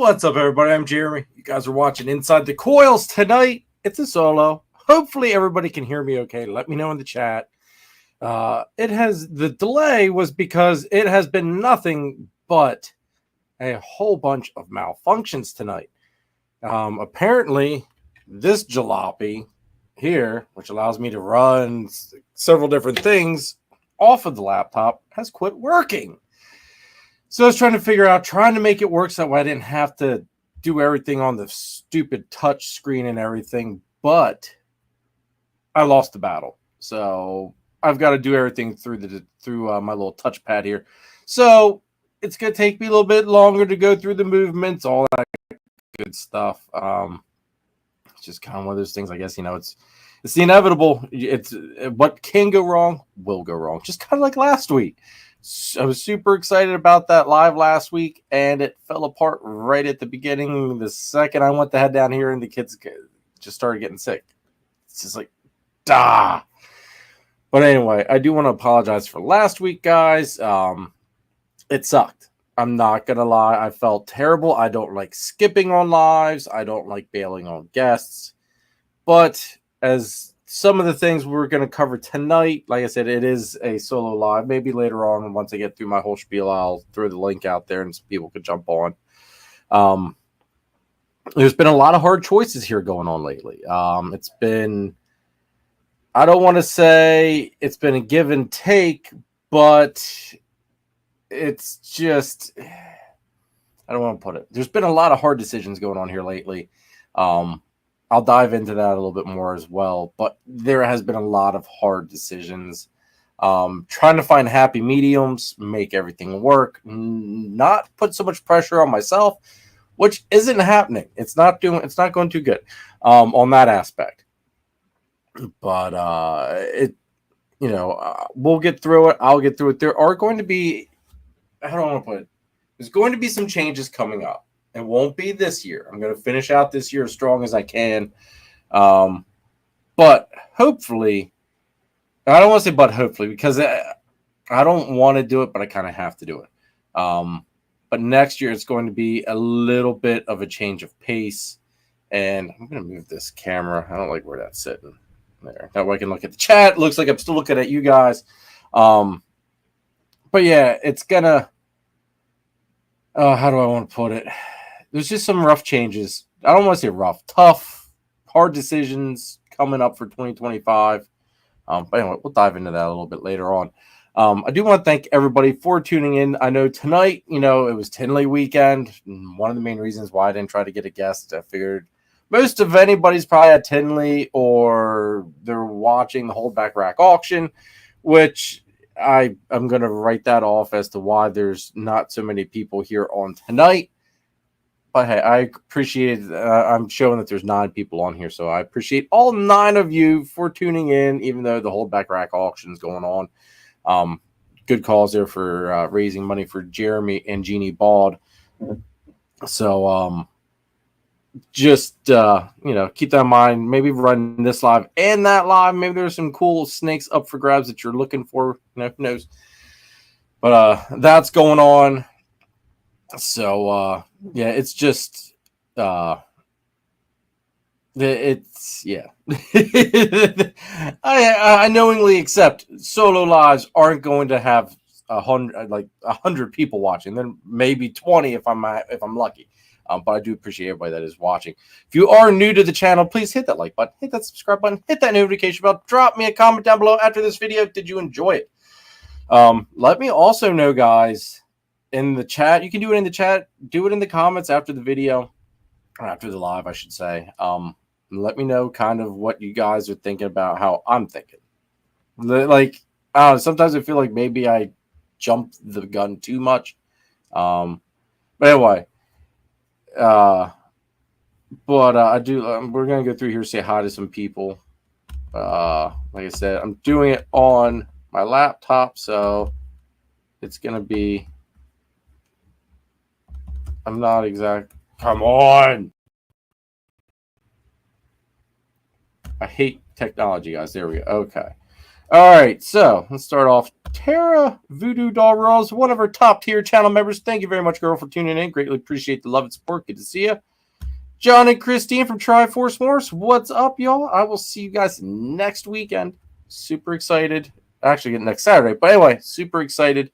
What's up, everybody? I'm Jeremy. You guys are watching Inside the Coils tonight. It's a solo. Hopefully, everybody can hear me okay. Let me know in the chat. The delay was because it has been nothing but a whole bunch of malfunctions tonight. Apparently, this jalopy here, which allows me to run several different things off of the laptop, has quit working. So I was trying to make it work so that way I didn't have to do everything on the stupid touch screen and everything, but I lost the battle. So I've got to do everything through my little touchpad here. So it's going to take me a little bit longer to go through the movements, all that good stuff. It's just kind of one of those things, I guess, it's the inevitable. It's what can go wrong will go wrong. Just kind of like last week. I was super excited about that live last week, and it fell apart right at the beginning. The second I went to head down here, and the kids just started getting sick. It's just like, But anyway, I do want to apologize for last week, guys. It sucked. I'm not going to lie. I felt terrible. I don't like skipping on lives. I don't like bailing on guests. But as some of the things we're going to cover tonight, like I said, it is a solo live. Maybe later on, once I get through my whole spiel, I'll throw the link out there and some people could jump on. There's been a lot of hard choices here going on lately. It's been, I don't want to say it's been a give and take, but it's just, I don't want to put it. There's been a lot of hard decisions going on here lately. I'll dive into that a little bit more as well, but there has been a lot of hard decisions. Trying to find happy mediums, make everything work, not put so much pressure on myself, which isn't happening. It's not going too good on that aspect. But we'll get through it. I'll get through it. There are going to be, I don't want to put it, there's going to be some changes coming up. It won't be this year. I'm going to finish out this year as strong as I can. But hopefully, I don't want to say but hopefully, because I don't want to do it, but I kind of have to do it. But next year, it's going to be a little bit of a change of pace. And I'm going to move this camera. I don't like where that's sitting there. That way I can look at the chat. It looks like I'm still looking at you guys. But yeah, it's going to, how do I want to put it? There's just some rough changes. I don't want to say rough, tough, hard decisions coming up for 2025. But anyway, we'll dive into that a little bit later on. I do want to thank everybody for tuning in. I know tonight, it was Tinley weekend. One of the main reasons why I didn't try to get a guest, I figured most of anybody's probably at Tinley or they're watching the Holdback Rack auction, which I'm going to write that off as to why there's not so many people here on tonight. But hey, I appreciate it. I'm showing that there's 9 people on here, so I appreciate all 9 of you for tuning in, even though the Holdback Rack auction is going on. Good cause there for raising money for Jeremy and Jeannie Bald. So just keep that in mind. Maybe run this live and that live. Maybe there's some cool snakes up for grabs that you're looking for. Who knows? But that's going on. So yeah, it's just it's yeah. I knowingly accept solo lives aren't going to have 100 people watching. Then maybe 20 if I'm lucky. But I do appreciate everybody that is watching. If you are new to the channel, please hit that like button, hit that subscribe button, hit that notification bell, drop me a comment down below after this video. Did you enjoy it? Let me also know, guys, in the chat. You can do it in the chat. Do it in the comments after the video, or after the live, I should say. Let me know kind of what you guys are thinking about how I'm thinking. Like, sometimes I feel like maybe I jumped the gun too much. But anyway, I do. We're gonna go through here, say hi to some people. Like I said, I'm doing it on my laptop, so it's gonna be. I'm not exact. Come on. I hate technology, guys. There we go. Okay. All right. So let's start off Tara Voodoo Doll Rolls, one of our top tier channel members. Thank you very much, girl, for tuning in. Greatly appreciate the love and support. Good to see you. John and Christine from Triforce Morphs, what's up, y'all? I will see you guys next weekend. Super excited. Actually, next Saturday. But anyway, super excited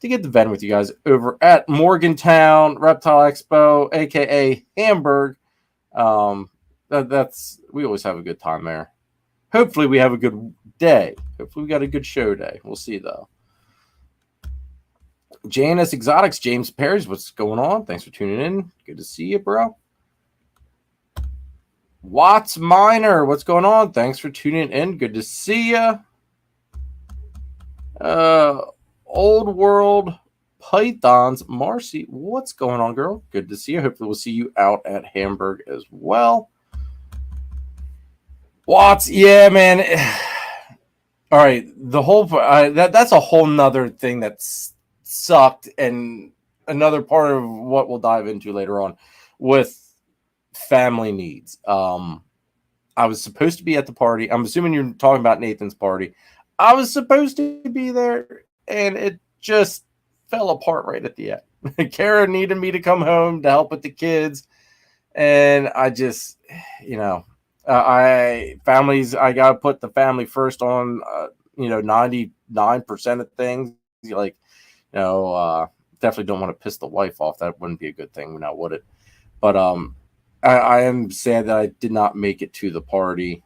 to get the event with you guys over at Morgantown Reptile Expo, aka Hamburg. We always have a good time there. Hopefully, we have a good day. Hopefully, we got a good show day. We'll see though. JNS Exotics, James Perry's, what's going on? Thanks for tuning in. Good to see you, bro. Watts Minor, what's going on? Thanks for tuning in. Good to see you. Old World Pythons, Marcy, what's going on, girl? Good to see you. Hopefully, we'll see you out at Hamburg as well. Watts, yeah, man. All right, the whole that's a whole nother thing that sucked, and another part of what we'll dive into later on with family needs. I was supposed to be at the party. I'm assuming you're talking about Nathan's party. I was supposed to be there, and it just fell apart right at the end. Kara needed me to come home to help with the kids, and I just, I gotta put the family first on 99% of things. Definitely don't want to piss the wife off. That wouldn't be a good thing now, would it? But I am sad that I did not make it to the party.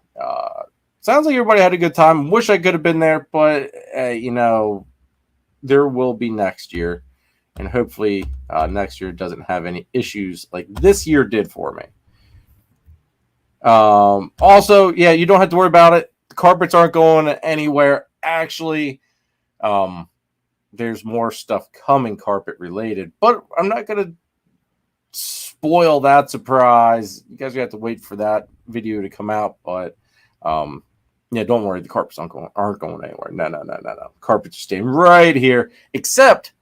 Sounds like everybody had a good time. Wish I could have been there, but there will be next year, and hopefully next year doesn't have any issues like this year did for me. Also, yeah, you don't have to worry about it. The carpets aren't going anywhere. Actually, there's more stuff coming carpet related, but I'm not gonna spoil that surprise. You guys have to wait for that video to come out, but yeah, don't worry, the carpets aren't going anywhere. No. Carpets are staying right here, except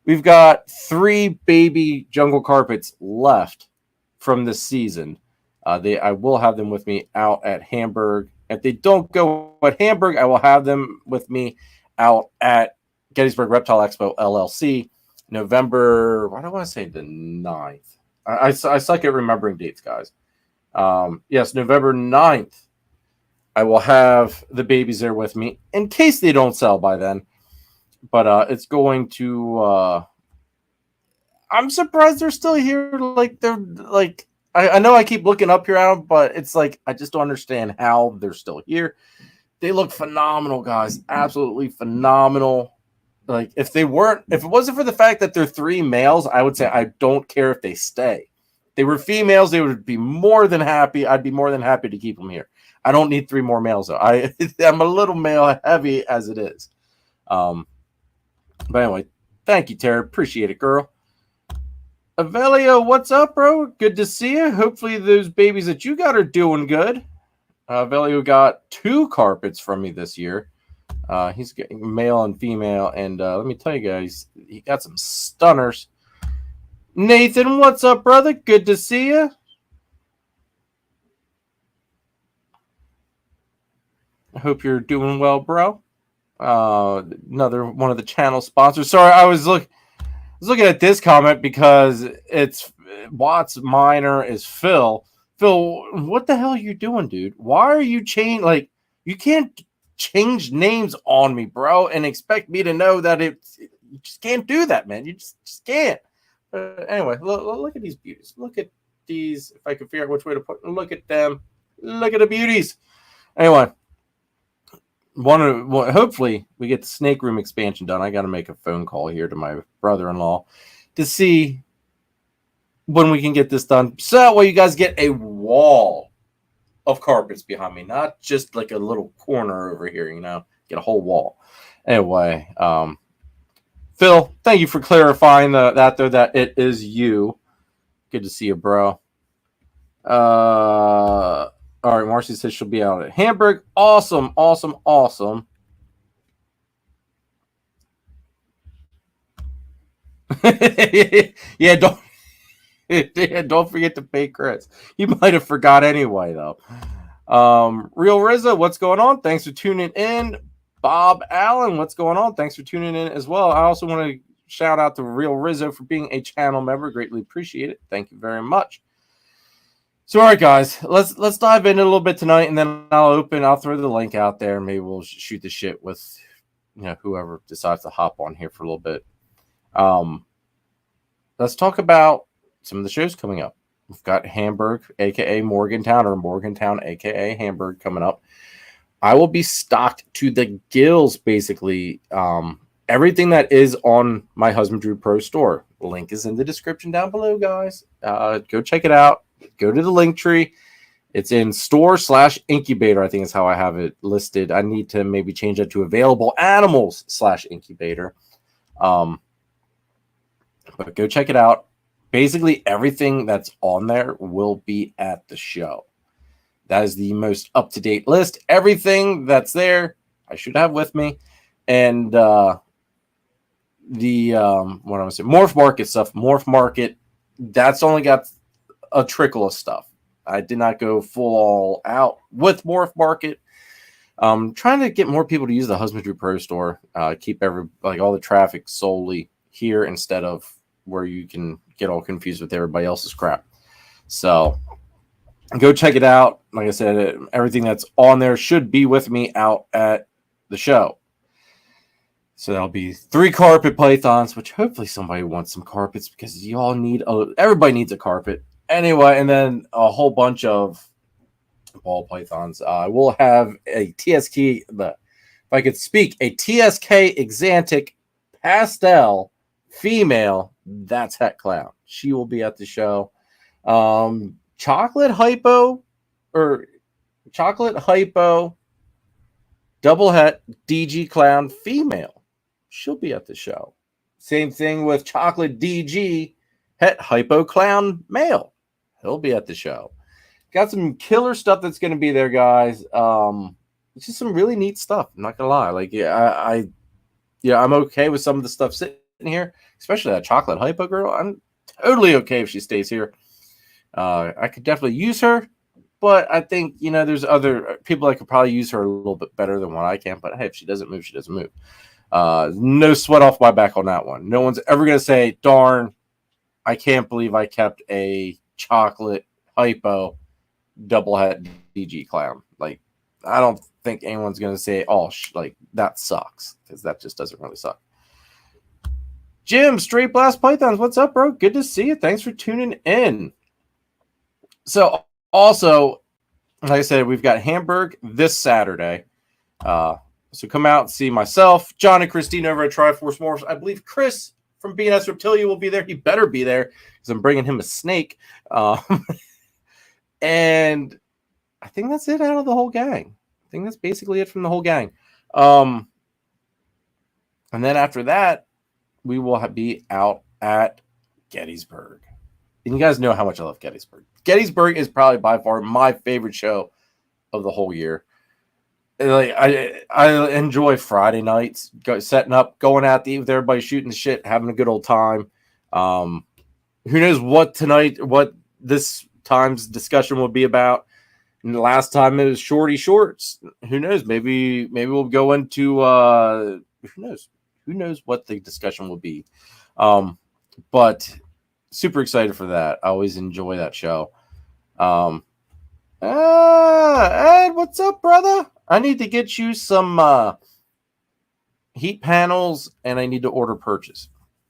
we've got 3 baby jungle carpets left from this season. I will have them with me out at Hamburg. If they don't go at Hamburg, I will have them with me out at Gettysburg Reptile Expo LLC, November, why do I want to say the 9th? I suck at remembering dates, guys. Yes, November 9th. I will have the babies there with me in case they don't sell by then. But it's going to... I'm surprised they're still here. I know I keep looking up here at them, but it's like I just don't understand how they're still here. They look phenomenal, guys. Absolutely phenomenal. Like if it wasn't for the fact that they're 3 males, I would say I don't care if they stay. If they were females, they would be more than happy. I'd be more than happy to keep them here. I don't need 3 more males though. I'm a little male heavy as it is. But anyway, thank you, Tara. Appreciate it, girl. Avelio, what's up, bro? Good to see you. Hopefully those babies that you got are doing good. Avelio got 2 carpets from me this year. He's getting male and female, and let me tell you guys, he got some stunners. Nathan, what's up, brother? Good to see you. I hope you're doing well, bro. Another one of the channel sponsors. Sorry, I was looking at this comment because it's Watts Minor is Phil. Phil, what the hell are you doing, dude? Why are you you can't change names on me, bro, and expect me to know that you just can't do that, man. You just can't. Anyway, look at these beauties. Look at these. If I can figure out which way to put them, look at them. Look at the beauties. Anyway, hopefully we get the snake room expansion done. I got to make a phone call here to my brother-in-law to see when we can get this done. So that way you guys get a wall of carpets behind me, not just like a little corner over here, get a whole wall. Anyway, Phil, thank you for clarifying that it is you. Good to see you, bro. All right, Marcy says she'll be out at Hamburg. Awesome. Yeah, don't forget to pay Chris. You might have forgot anyway, though. Real Rizza, what's going on? Thanks for tuning in. Bob Allen, what's going on? Thanks for tuning in as well. I also want to shout out to Real Rizzo for being a channel member. Greatly appreciate it. Thank you very much. So, all right, guys, let's dive in a little bit tonight, and then I'll throw the link out there, and maybe we'll shoot the shit with, whoever decides to hop on here for a little bit. Let's talk about some of the shows coming up. We've got Hamburg, aka Morgantown, or Morgantown, aka Hamburg, coming up. I will be stocked to the gills, basically. Everything that is on my Husbandry Pro store. The link is in the description down below, guys. Go check it out. Go to the link tree. It's in store/incubator, I think is how I have it listed. I need to maybe change that to available animals/incubator. But go check it out. Basically, everything that's on there will be at the show. That is the most up-to-date list. Everything that's there, I should have with me. And what am I saying? Morph Market stuff. Morph Market, that's only got a trickle of stuff. I did not go full all out with Morph Market. Trying to get more people to use the Husbandry Pro store. Keep all the traffic solely here instead of where you can get all confused with everybody else's crap. So go check it out. Like I said, everything that's on there should be with me out at the show. So that'll be 3 carpet pythons, which hopefully somebody wants some carpets because everybody needs a carpet. Anyway, and then a whole bunch of ball pythons. We'll have a TSK, if I could speak, a TSK Exantic pastel female. That's Het Clown. She will be at the show. Chocolate hypo double het DG Clown female. She'll be at the show. Same thing with Chocolate DG het hypo clown male. He'll be at the show. Got some killer stuff that's going to be there, guys. It's just some really neat stuff. I'm not gonna lie. I'm okay with some of the stuff sitting here, especially that chocolate hypo girl. I'm totally okay if she stays here. I could definitely use her, but I think there's other people that could probably use her a little bit better than what I can. But hey, if she doesn't move, she doesn't move. No sweat off my back on that one. No one's ever gonna say, "Darn, I can't believe I kept a chocolate hypo double het DG clown." Like, I don't think anyone's gonna say, "Oh, that sucks," because that just doesn't really suck. Jim, Straight Blast Pythons, what's up, bro? Good to see you. Thanks for tuning in. So, also, like I said, we've got Hamburg this Saturday. So come out and see myself, John, and Christine over at Triforce Morphs. I believe Chris from S Reptilia will be there. He better be there because I'm bringing him a snake. And I think that's it out of the whole gang. I think that's basically it from the whole gang. And then after that, we will be out at Gettysburg. And you guys know how much I love Gettysburg. Gettysburg is probably by far my favorite show of the whole year. I enjoy Friday nights, setting up, going out to eat with everybody, shooting the shit, having a good old time. Who knows what this time's discussion will be about? And the last time it was shorty shorts. Who knows? Maybe we'll go into who knows what the discussion will be. But super excited for that. I always enjoy that show. Ed, what's up, brother? I need to get you some heat panels, and I need to order purchase.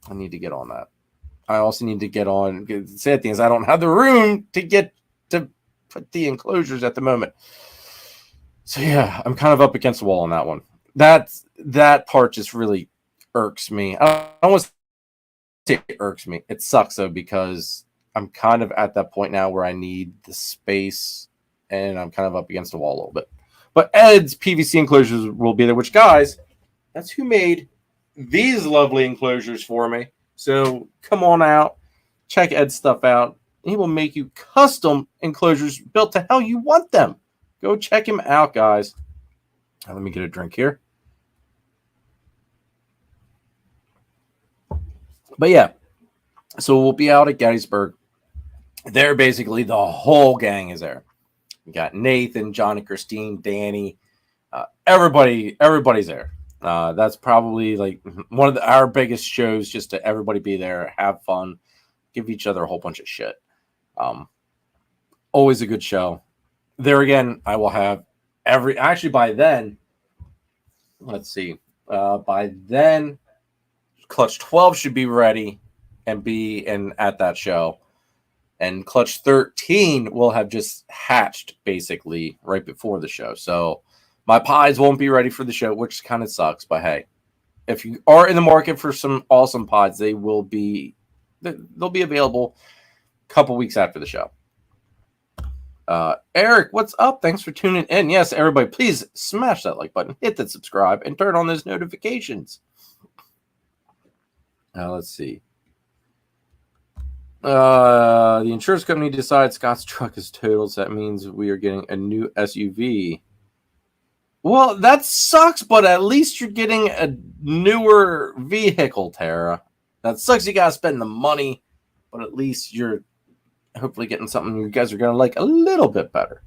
I need to get on that. I also need to get on. The sad thing is I don't have the room to put the enclosures at the moment. So yeah, I'm kind of up against the wall on that one. That part just really irks me. I don't want to say it irks me. It sucks though, because I'm kind of at that point now where I need the space, and I'm kind of up against the wall a little bit. But Ed's PVC enclosures will be there, which, guys, that's who made these lovely enclosures for me. So come on out, check Ed's stuff out. He will make you custom enclosures built to how you want them. Go check him out, guys. Now, let me get a drink here. But yeah, so we'll be out at Gettysburg. There, basically, the whole gang is there. We got Nathan, John, and Christine, Danny, Everybody's there. That's probably like one of our biggest shows, just to everybody be there, have fun, give each other a whole bunch of shit. Always a good show. There again, I will have actually by then, let's see, by then, Clutch 12 should be ready and be at that show. And Clutch 13 will have just hatched basically right before the show. So my pies won't be ready for the show, which kind of sucks. But hey, if you are in the market for some awesome pods, they'll be available a couple weeks after the show. Eric, what's up? Thanks for tuning in. Yes, everybody, please smash that like button, hit that subscribe, and turn on those notifications. Let's see. The insurance company decides Scott's truck is totaled, so that means we are getting a new SUV. Well, that sucks, but at least you're getting a newer vehicle, Tara. That sucks you gotta spend the money, but at least you're hopefully getting something you guys are gonna like a little bit better.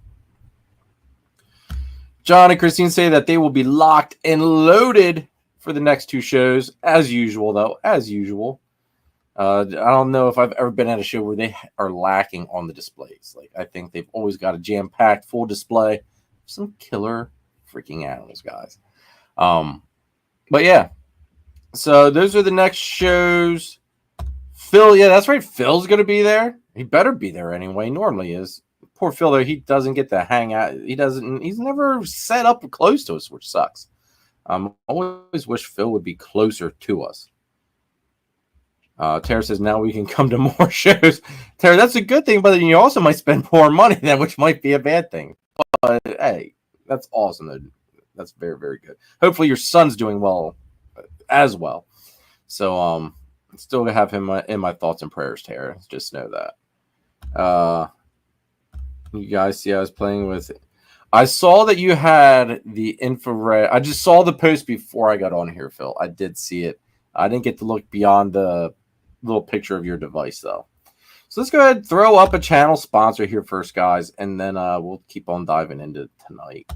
John and Christine say that they will be locked and loaded for the next two shows, as usual, though. As usual. I don't know if I've ever been at a show where they are lacking on the displays. Like, I think they've always got a jam-packed full display. Some killer freaking animals, guys. But yeah. So those are the next shows. Phil, yeah, that's right. Phil's going to be there. He better be there anyway. Normally is. Poor Phil, though, he doesn't get to hang out. He's never set up close to us, which sucks. I always wish Phil would be closer to us. Tara says, now we can come to more shows. Tara, that's a good thing, but then you also might spend more money then, which might be a bad thing. But, hey, that's awesome. That's very, very good. Hopefully your son's doing well as well. So, still have him in my thoughts and prayers, Tara. Just know that. You guys see I was playing with it. I saw that you had the infrared. I just saw the post before I got on here, Phil. I did see it. I didn't get to look beyond the little picture of your device, though. So let's go ahead and throw up a channel sponsor here first, guys, and then we'll keep on diving into tonight.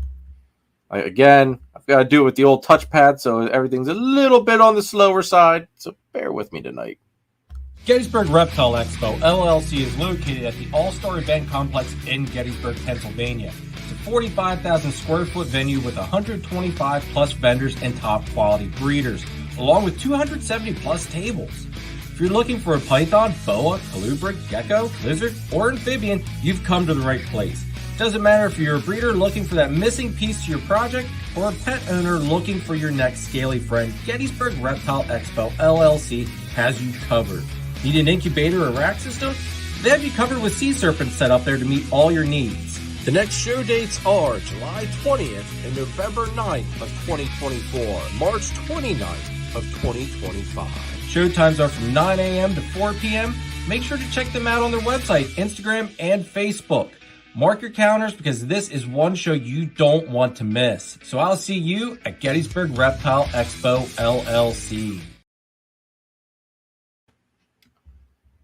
Again, I've got to do it with the old touchpad, so everything's a little bit on the slower side, so bear with me tonight. Gettysburg Reptile Expo, LLC is located at the All-Star Event Complex in Gettysburg, Pennsylvania. It's a 45,000 square foot venue with 125 plus vendors and top quality breeders, along with 270 plus tables. If you're looking for a python, boa, colubrid, gecko, lizard, or amphibian, you've come to the right place. Doesn't matter if you're a breeder looking for that missing piece to your project or a pet owner looking for your next scaly friend, Gettysburg Reptile Expo LLC has you covered. Need an incubator or rack system? They have you covered with sea serpents set up there to meet all your needs. The next show dates are July 20th and November 9th of 2024, March 29th of 2025. Show times are from 9 a.m. to 4 p.m. Make sure to check them out on their website, Instagram, and Facebook. Mark your calendars because this is one show you don't want to miss. So I'll see you at Gettysburg Reptile Expo LLC.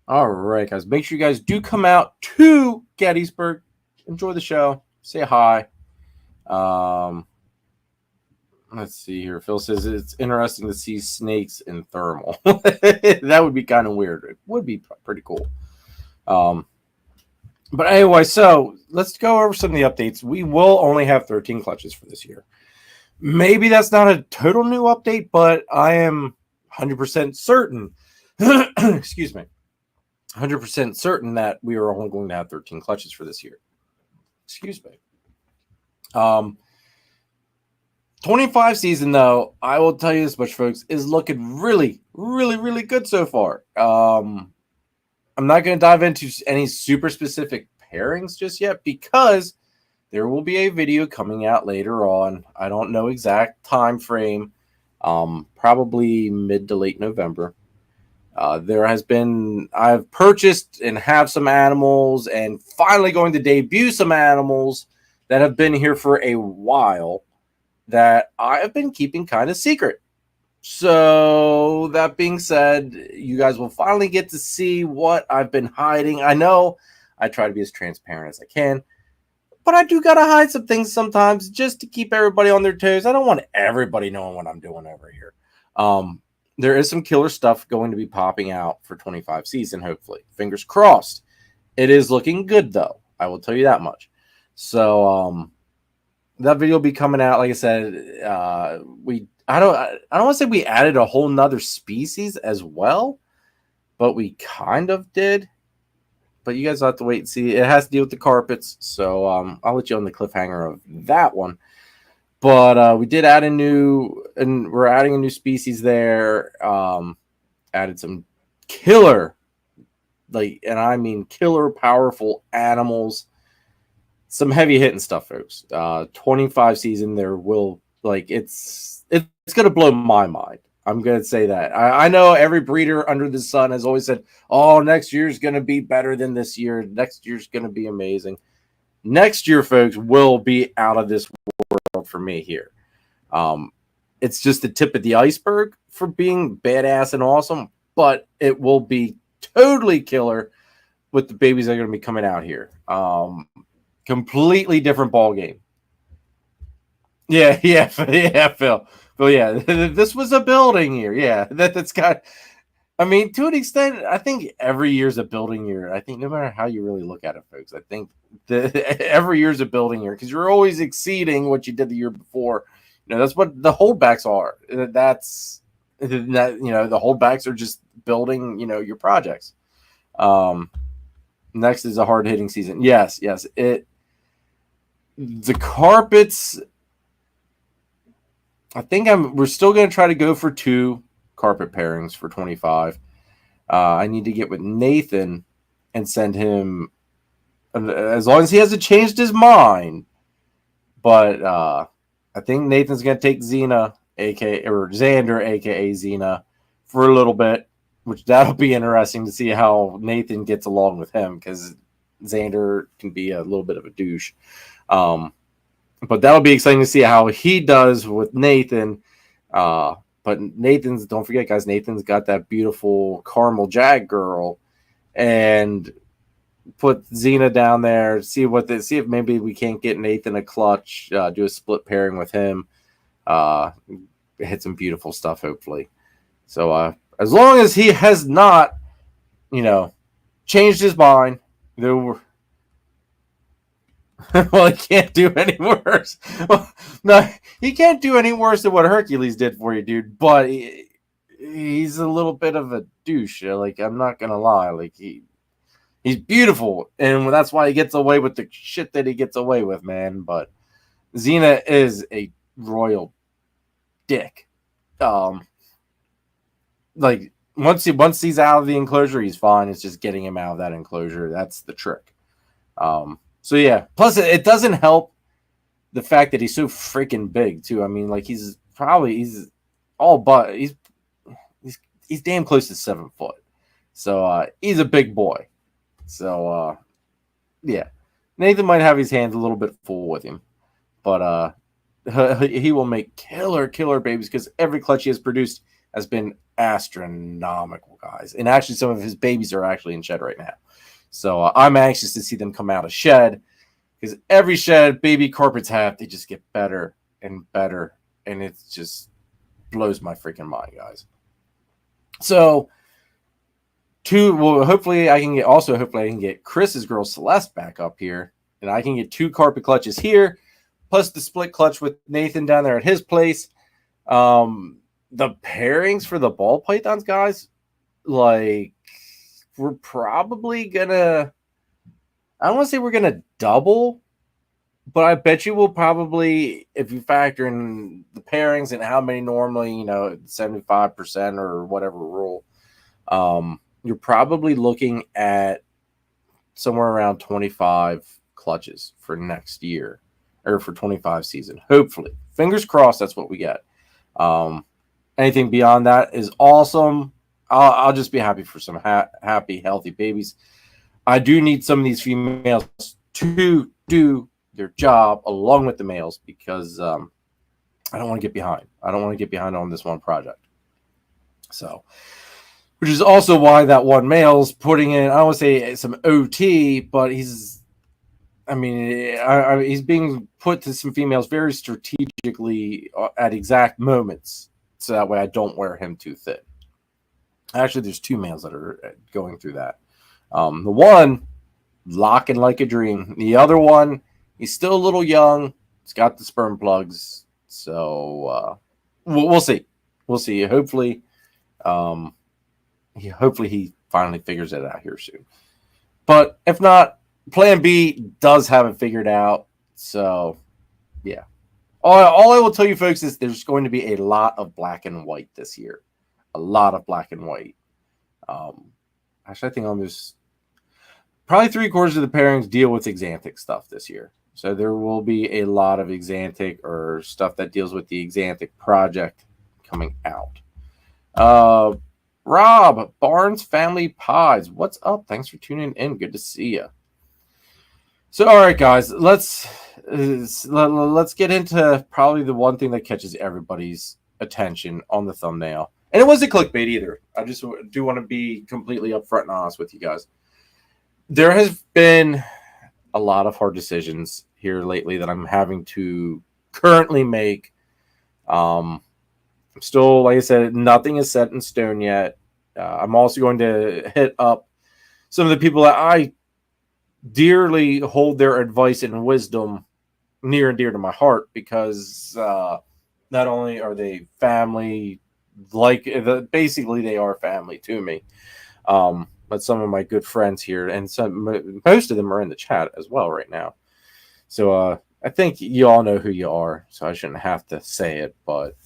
All right, guys. Make sure you guys do come out to Gettysburg. Enjoy the show. Say hi. Let's see here. Phil says it's interesting to see snakes in thermal. That would be kind of weird. It would be pretty cool. But anyway, so let's go over some of the updates. We will only have 13 clutches for this year. Maybe that's not a total new update, but I am 100% certain. Excuse me. 100% certain that we are only going to have 13 clutches for this year. Excuse me. 25 season, though, I will tell you this much, folks, is looking really, really, really good so far. I'm not going to dive into any super specific pairings just yet because there will be a video coming out later on. I don't know exact time frame, probably mid to late November. I've purchased and have some animals and finally going to debut some animals that have been here for a while that I have been keeping kind of secret. So that being said, you guys will finally get to see what I've been hiding. I know I try to be as transparent as I can, but I do gotta hide some things sometimes just to keep everybody on their toes. I don't want everybody knowing what I'm doing over here. There is some killer stuff going to be popping out for 25 season, hopefully. Fingers crossed. It is looking good, though. I will tell you that much. So that video will be coming out. Like I said, I don't want to say we added a whole nother species as well, but we kind of did. But you guys will have to wait and see. It has to deal with the carpets, so I'll let you on the cliffhanger of that one. But we did add we're adding a new species there. Added some killer, and I mean killer, powerful animals. Some heavy hitting stuff, folks. 25 season, there will it's gonna blow my mind. I'm gonna say that. I know every breeder under the sun has always said, "Oh, next year's gonna be better than this year. Next year's gonna be amazing." Next year, folks, will be out of this world for me here. It's just the tip of the iceberg for being badass and awesome, but it will be totally killer with the babies that are going to be coming out here. Completely different ball game. Yeah, Phil. But yeah, this was a building year. Yeah, that's got. I mean, to an extent, I think every year's a building year. I think no matter how you really look at it, folks, I think every year's a building year because you're always exceeding what you did the year before. That's what the holdbacks are. That's that. The holdbacks are just building. Your projects. Next is a hard hitting season. Yes. The carpets. I think we're still going to try to go for 2 carpet pairings for 25. I need to get with Nathan and send him, as long as he hasn't changed his mind. But I think Nathan's going to take Xena, or Xander, aka Xena, for a little bit, which that'll be interesting to see how Nathan gets along with him because Xander can be a little bit of a douche. But that'll be exciting to see how he does with Nathan. But don't forget, guys, Nathan's got that beautiful caramel jag girl, and put Xena down there. See if maybe we can't get Nathan a clutch. Do a split pairing with him. Hit some beautiful stuff, hopefully. So as long as he has not, changed his mind, there were. Well, he can't do any worse. Well, no, he can't do any worse than what Hercules did for you, dude. But he's a little bit of a douche. I'm not gonna lie. He's beautiful, and that's why he gets away with the shit that he gets away with, man. But Xena is a royal dick. Once he's out of the enclosure, he's fine. It's just getting him out of that enclosure. That's the trick. So yeah, plus it doesn't help the fact that he's so freaking big too. I mean, he's damn close to 7 foot. So he's a big boy. So yeah, Nathan might have his hands a little bit full with him, but he will make killer babies because every clutch he has produced has been astronomical, guys. And actually, some of his babies are actually in shed right now. So I'm anxious to see them come out of shed because every shed baby carpets have, they just get better and better. And it just blows my freaking mind, guys. So hopefully I can get Chris's girl Celeste back up here and I can get 2 carpet clutches here, plus the split clutch with Nathan down there at his place. The pairings for the ball pythons, guys, we're probably gonna, I don't want to say we're gonna double, but I bet you we'll probably, if you factor in the pairings and how many normally, 75% or whatever rule, you're probably looking at somewhere around 25 clutches for next year or for 25 season. Hopefully, fingers crossed, that's what we get. Anything beyond that is awesome. I'll just be happy for some happy, healthy babies. I do need some of these females to do their job along with the males because I don't want to get behind. I don't want to get behind on this one project. So, which is also why that one male's putting in, I don't want to say some OT, but he's I mean, he's being put to some females very strategically at exact moments, so that way I don't wear him too thin. Actually, there's 2 males that are going through that. The one locking like a dream. The other one, he's still a little young. He's got the sperm plugs, so we'll see. We'll see. Hopefully, he finally figures it out here soon. But if not, Plan B does have it figured out. So, yeah. All I will tell you, folks, is there's going to be a lot of black and white this year. A lot of black and white. Actually, I think almost probably 3/4 of the pairings deal with Exantic stuff this year. So there will be a lot of Exantic or stuff that deals with the Exantic project coming out. Rob, Barnes Family Pies, what's up? Thanks for tuning in. Good to see you. So, all right, guys, let's get into probably the one thing that catches everybody's attention on the thumbnail. And it wasn't clickbait either. I just do want to be completely upfront and honest with you guys. There has been a lot of hard decisions here lately that I'm having to currently make. Still, like I said, nothing is set in stone yet. I'm also going to hit up some of the people that I dearly hold their advice and wisdom near and dear to my heart, because not only are they family, basically they are family to me, but some of my good friends here, and most of them are in the chat as well right now. So I think you all know who you are, so I shouldn't have to say it, but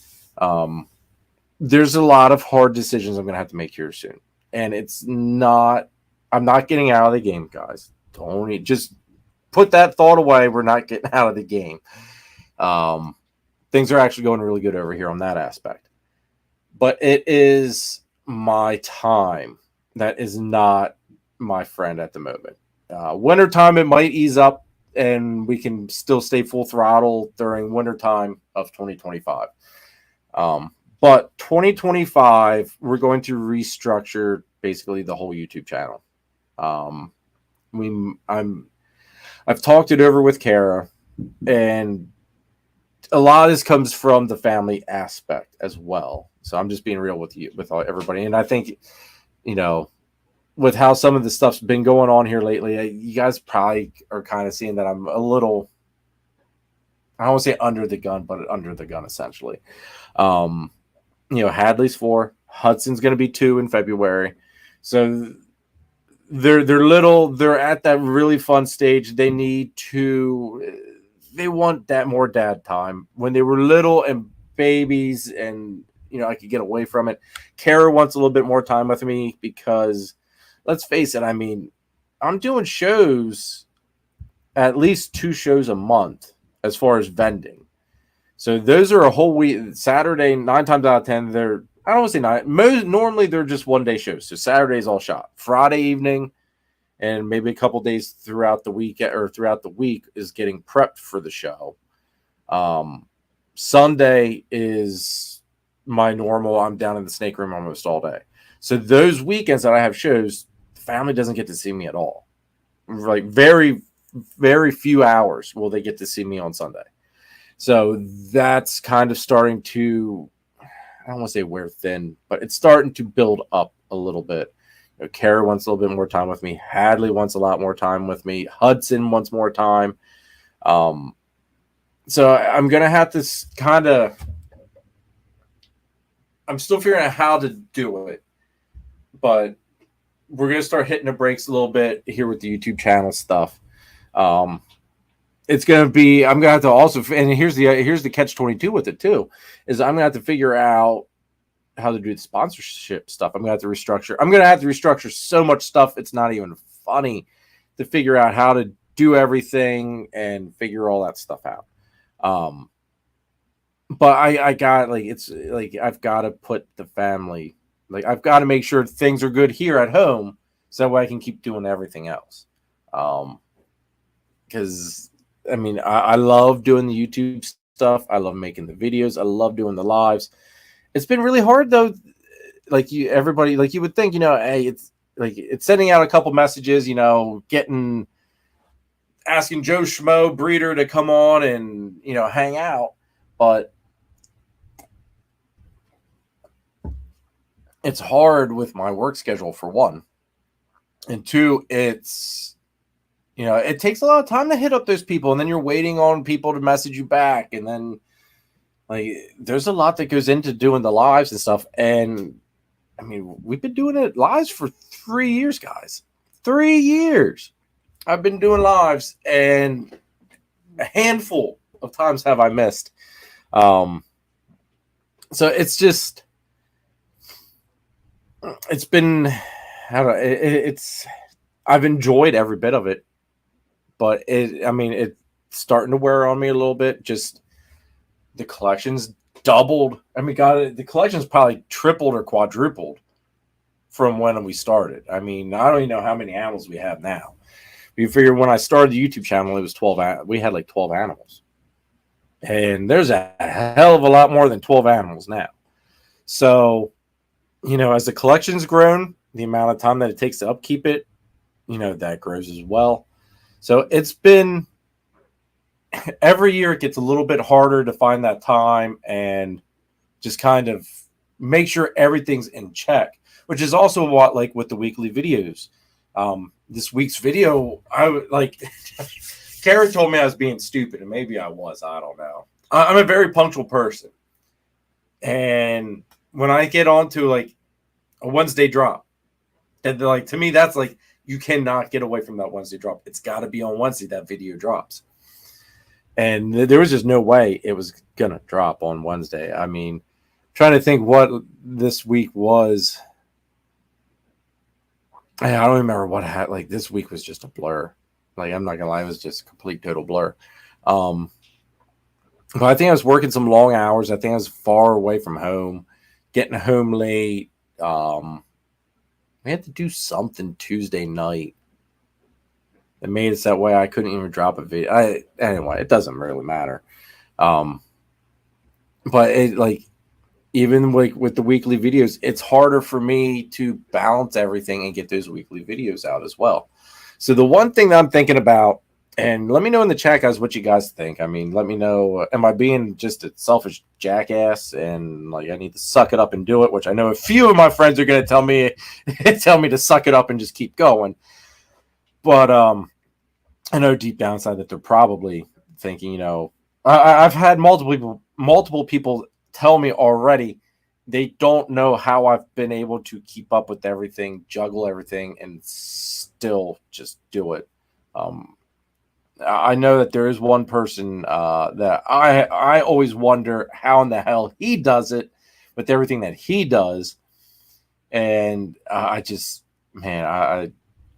there's a lot of hard decisions I'm going to have to make here soon. And I'm not getting out of the game, guys. Don't just put that thought away. We're not getting out of the game. Things are actually going really good over here on that aspect. But it is my time that is not my friend at the moment. Wintertime, it might ease up and we can still stay full throttle during wintertime of 2025. But 2025, we're going to restructure basically the whole YouTube channel. I've talked it over with Kara, and a lot of this comes from the family aspect as well. So I'm just being real with you, with everybody. And I think, with how some of the stuff's been going on here lately, you guys probably are kind of seeing that I'm a little, I don't want to say under the gun, but under the gun essentially. Hadley's 4, Hudson's going to be 2 in February. So they're at that really fun stage. They want that more dad time. When they were little and babies and, I could get away from it. Kara wants a little bit more time with me because, let's face it, I mean, I'm doing shows, at least 2 shows a month as far as vending. So those are a whole week. Saturday, 9 times out of 10, I don't want to say 9. Normally, they're just one-day shows. So Saturday's all shot. Friday evening and maybe a couple days throughout the week is getting prepped for the show. Sunday is my normal. I'm down in the snake room almost all day. So those weekends that I have shows, the family doesn't get to see me at all. Like very, very few hours will they get to see me on Sunday. So that's kind of starting to, I don't want to say wear thin, but it's starting to build up a little bit. Kara wants a little bit more time with me. Hadley wants a lot more time with me. Hudson wants more time. So I'm going to have to kind of, I'm still figuring out how to do it, but we're going to start hitting the brakes a little bit here with the YouTube channel stuff. It's going to be, I'm going to have to also, and here's the catch-22 with it too, is I'm going to have to figure out how to do the sponsorship stuff. I'm going to have to restructure so much stuff. It's not even funny to figure out how to do everything and figure all that stuff out. But I got, it's like, I've got to put the family, I've got to make sure things are good here at home so that way I can keep doing everything else. Because I mean, I love doing the YouTube stuff. I love making the videos. I love doing the lives. It's been really hard though. You would think, hey, it's sending out a couple messages, getting asking Joe Schmo breeder to come on and, you know, hang out, but it's hard with my work schedule for one, and two, it's, you know, it takes a lot of time to hit up those people, and then you're waiting on people to message you back, and then like there's a lot that goes into doing the lives and stuff. And I mean, we've been doing it lives for 3 years, guys. 3 years I've been doing lives, and a handful of times have I missed. So it's just, it's been, I don't know, it's I've enjoyed every bit of it, but I mean, it's starting to wear on me a little bit. Just the collection's doubled. I mean, God, the collection's probably tripled or quadrupled from when we started. I mean, I don't even know how many animals we have now. You figure when I started the YouTube channel, it was 12. We had like 12 animals, and there's a hell of a lot more than 12 animals now. So, you know, as the collection's grown, the amount of time that it takes to upkeep it, you know, that grows as well. So it's been, every year it gets a little bit harder to find that time and just kind of make sure everything's in check, which is also what, like with the weekly videos. This week's video, I would like, Karen told me I was being stupid, and maybe I was, I don't know. I'm a very punctual person. And when I get onto like a Wednesday drop, and like, to me, that's like, you cannot get away from that Wednesday drop. It's got to be on Wednesday that video drops. And there was just no way it was going to drop on Wednesday. I mean, trying to think what this week was. I don't remember what had, like, this week was just a blur. Like, I'm not going to lie, it was just a complete total blur. But I think I was working some long hours. I think I was far away from home, getting home late. We had to do something Tuesday night. It made it that way I couldn't even drop a video. Anyway, it doesn't really matter. But it, like, even like with the weekly videos, it's harder for me to balance everything and get those weekly videos out as well. So the one thing that I'm thinking about, and let me know in the chat, guys, what you guys think. I mean, let me know, am I being just a selfish jackass and like I need to suck it up and do it, which I know a few of my friends are going to tell me to suck it up and just keep going. But I know deep down inside that they're probably thinking, you know, I've had multiple people tell me already they don't know how I've been able to keep up with everything, juggle everything, and still just do it. I know that there is one person that I always wonder how in the hell he does it with everything that he does. And I just, man,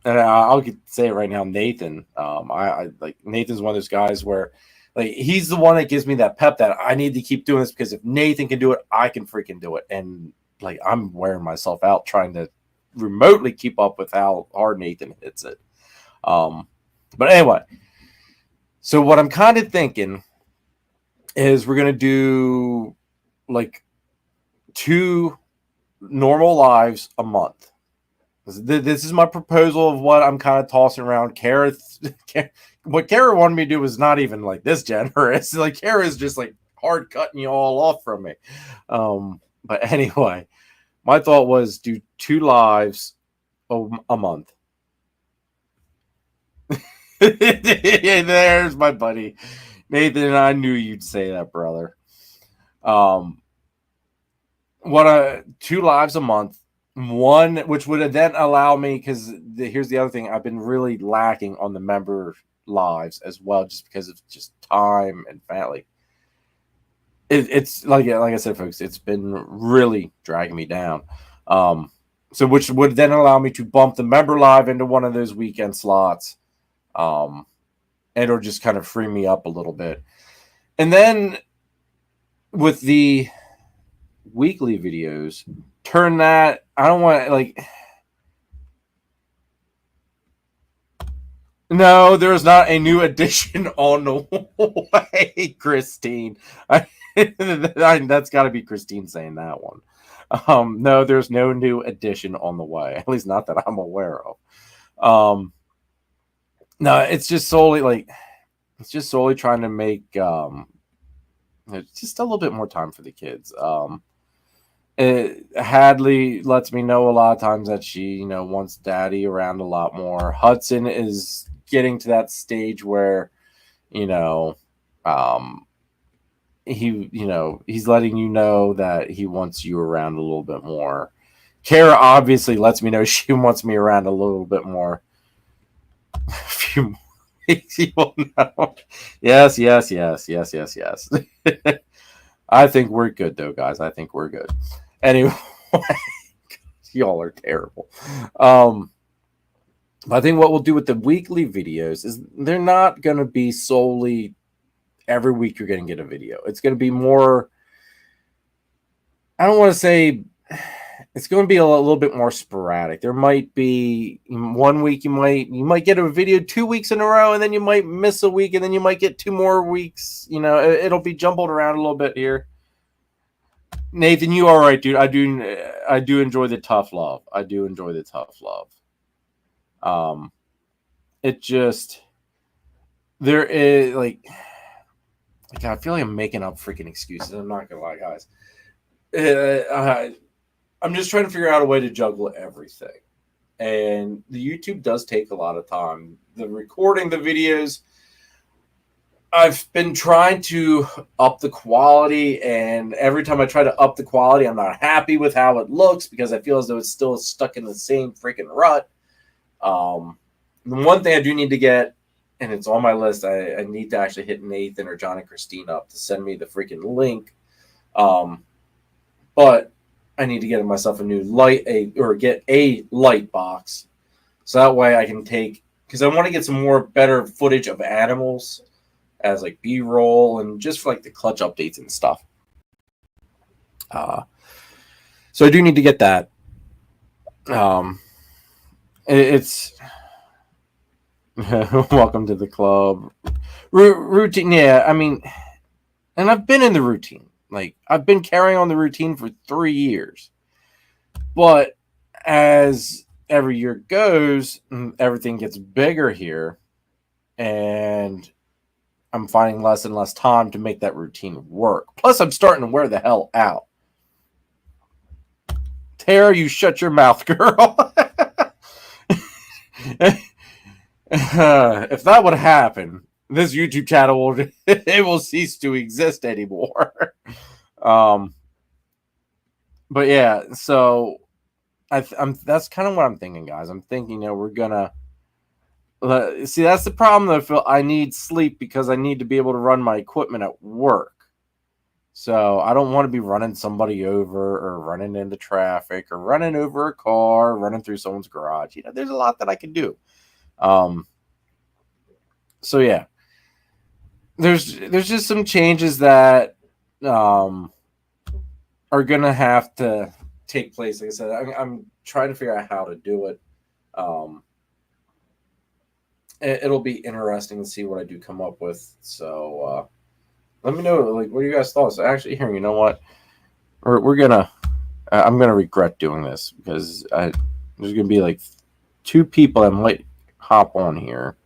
I'll say it right now, Nathan. I like Nathan's one of those guys where like he's the one that gives me that pep that I need to keep doing this, because if Nathan can do it, I can freaking do it. And like I'm wearing myself out trying to remotely keep up with how hard Nathan hits it. But anyway, so what I'm kind of thinking is we're gonna do like 2 normal lives a month. This is my proposal of what I'm kind of tossing around. What Kara wanted me to do was not even like this generous. Like Kara is just like hard cutting you all off from me. But anyway, my thought was do 2 lives a month. There's my buddy Nathan. I knew you'd say that, brother. 2 lives a month. One, which would then allow me, because here's the other thing, I've been really lacking on the member lives as well, just because of just time and family. It's like I said, folks, it's been really dragging me down. So which would then allow me to bump the member live into one of those weekend slots, and or just kind of free me up a little bit. And then with the weekly videos, turn that, I don't want like, no, there's not a new edition on the way, Christine. That's got to be Christine saying that one. No, there's no new edition on the way, at least not that I'm aware of. No, it's just solely trying to make just a little bit more time for the kids. Hadley lets me know a lot of times that she, wants daddy around a lot more. Hudson is getting to that stage where, he's letting you know that he wants you around a little bit more. Kara obviously lets me know she wants me around a little bit more. A few more weeks, you will know. Yes. I think we're good, though, guys. I think we're good. Anyway, y'all are terrible. I think what we'll do with the weekly videos is they're not going to be solely every week you're going to get a video. It's going to be more, I don't want to say, it's going to be a little bit more sporadic. There might be 1 week you might get a video 2 weeks in a row, and then you might miss a week, and then you might get 2 more weeks. It'll be jumbled around a little bit here. Nathan, you all right, dude? I do enjoy the tough love. It just, there is I feel like I'm making up freaking excuses. I'm not gonna lie, guys. I'm just trying to figure out a way to juggle everything, and the YouTube does take a lot of time. The recording the videos, I've been trying to up the quality, and every time I try to up the quality, I'm not happy with how it looks because I feel as though it's still stuck in the same freaking rut. The one thing I do need to get, and it's on my list, I need to actually hit Nathan or John and Christine up to send me the freaking link. But I need to get myself a new light, get a light box, so that way I can take, because I want to get some more better footage of animals as B-roll and just for the clutch updates and stuff. So I do need to get that. It's welcome to the club. Routine, yeah. I mean, and I've been in the routine. I've been carrying on the routine for 3 years. But as every year goes, everything gets bigger here. And I'm finding less and less time to make that routine work. Plus, I'm starting to wear the hell out. Tara, you shut your mouth, girl. If that would happen, this YouTube channel will cease to exist anymore. But yeah, so that's kind of what I'm thinking, guys. I'm thinking, we're gonna see. That's the problem, though, Phil. I need sleep because I need to be able to run my equipment at work. So I don't want to be running somebody over or running into traffic or running over a car, running through someone's garage. There's a lot that I can do. So yeah, there's just some changes that are gonna have to take place. Like I said, I'm trying to figure out how to do it. It'll be interesting to see what I do come up with. So let me know, what are you guys' thoughts? Actually, here, you know what? We're gonna. I'm gonna regret doing this because there's gonna be 2 people that might hop on here,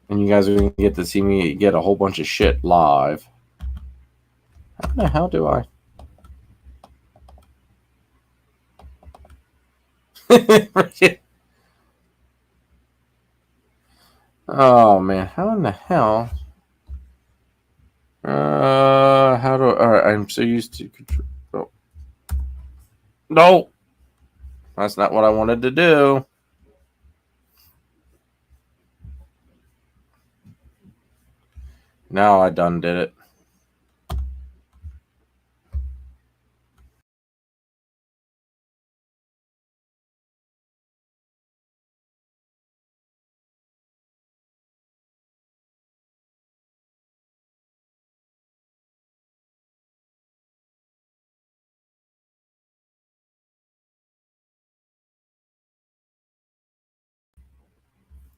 and you guys are gonna get to see me get a whole bunch of shit live. How the hell do I? Oh man, how in the hell? How do? All right, I'm so used to control. Oh. No, that's not what I wanted to do. Now I done did it.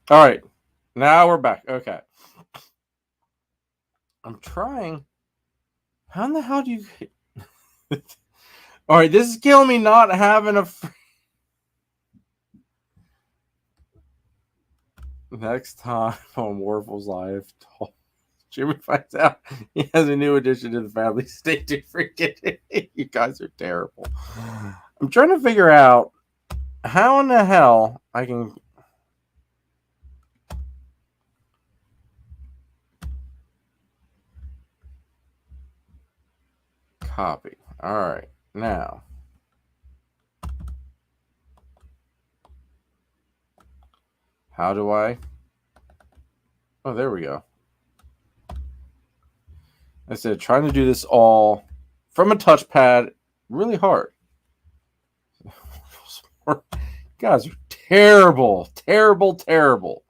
All right, now we're back. Okay, I'm trying. How in the hell do you? All right, this is killing me not having a. Next time on Warfel's Live, Jimmy finds out he has a new addition to the family. Stay tuned, freaking. You guys are terrible. I'm trying to figure out how in the hell I can. Copy. All right. Now. How do I? Oh, there we go. I said trying to do this all from a touchpad, really hard. You guys are terrible, terrible, terrible.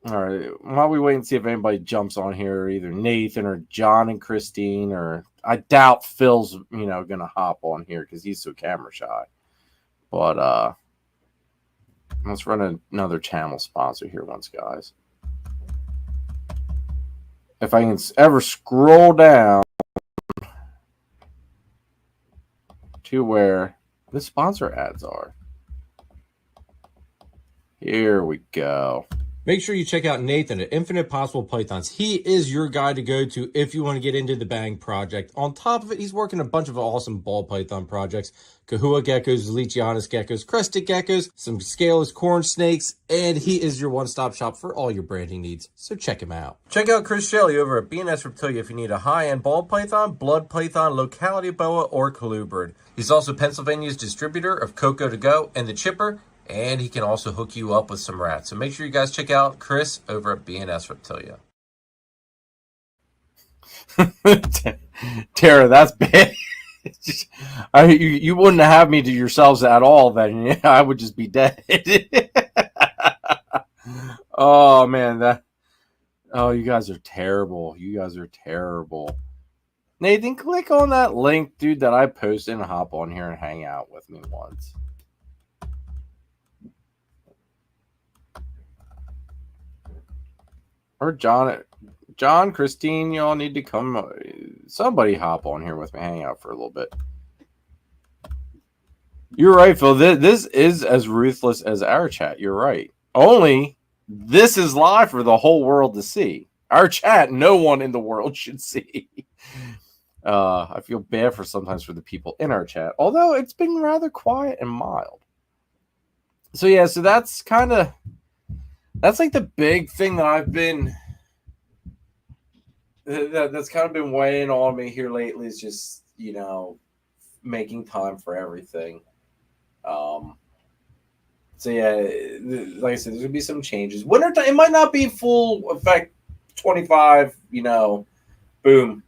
All right, while we wait and see if anybody jumps on here, either Nathan or John and Christine, or I doubt Phil's, gonna hop on here because he's so camera shy. But let's run another channel sponsor here once, guys. If I can ever scroll down to where the sponsor ads are. Here we go. Make sure you check out Nathan at Infinite Possible Pythons. He is your guy to go to if you want to get into the Bang project. On top of it, he's working a bunch of awesome ball python projects. Kahua geckos, Leachianus geckos, crested geckos, some scaleless corn snakes, and he is your one-stop shop for all your branding needs. So check him out. Check out Chris Shelley over at S Reptilia if you need a high-end ball python, blood python, locality boa, or colubrid. He's also Pennsylvania's distributor of Coco to Go and the Chipper, and he can also hook you up with some rats. So make sure you guys check out Chris over at S Reptilia. Tara, that's bad. You wouldn't have me to yourselves at all, then. I would just be dead. Oh, man. You guys are terrible. You guys are terrible. Nathan, click on that link, dude, that I posted and hop on here and hang out with me once. Or John, Christine, y'all need to come. Somebody hop on here with me, hang out for a little bit. You're right, Phil. This is as ruthless as our chat. You're right. Only this is live for the whole world to see. Our chat, no one in the world should see. I feel bad sometimes for the people in our chat, although it's been rather quiet and mild. So yeah, so that's like the big thing that I've been that's kind of been weighing on me here lately is just, making time for everything. So yeah, like I said, there's gonna be some changes. Wintertime, it might not be full effect 25, boom,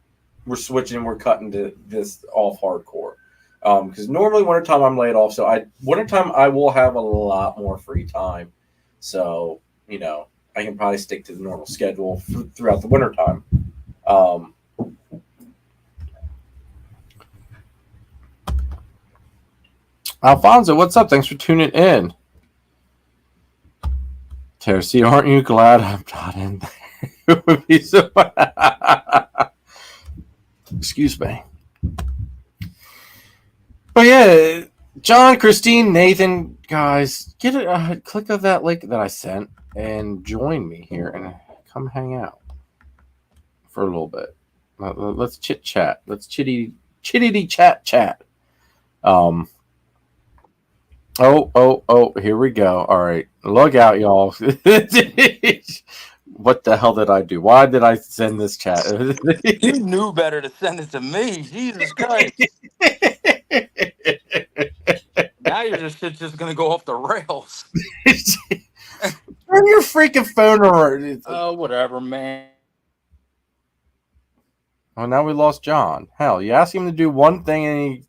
we're switching, we're cutting to this off hardcore. Because normally wintertime I'm laid off, so wintertime I will have a lot more free time. So I can probably stick to the normal schedule throughout the wintertime. Alfonso, what's up? Thanks for tuning in. Tercy, aren't you glad I'm not in there? It would be so. Excuse me. But yeah, John, Christine, Nathan, guys, click on that link that I sent and join me here and come hang out for a little bit. Let's chit chat. Let's chitty chat. Oh, here we go. All right. Look out, y'all. What the hell did I do? Why did I send this chat? You knew better to send it to me. Jesus Christ. Now your shit's just going to go off the rails. Turn your freaking phone around. Oh, whatever, man. Oh, now we lost John. Hell, you ask him to do one thing and he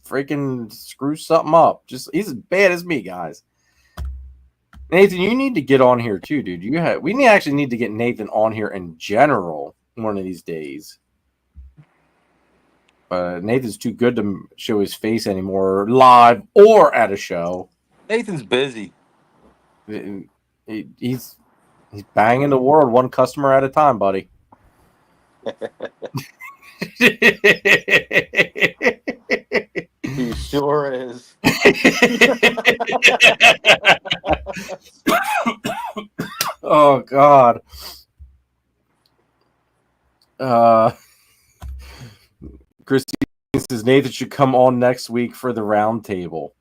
freaking screws something up. He's as bad as me, guys. Nathan, you need to get on here too, dude. We actually need to get Nathan on here in general one of these days. Nathan's too good to show his face anymore, live or at a show. Nathan's busy. He's banging the world one customer at a time, buddy. He sure is. Oh God. Christine says Nathan should come on next week for the round table.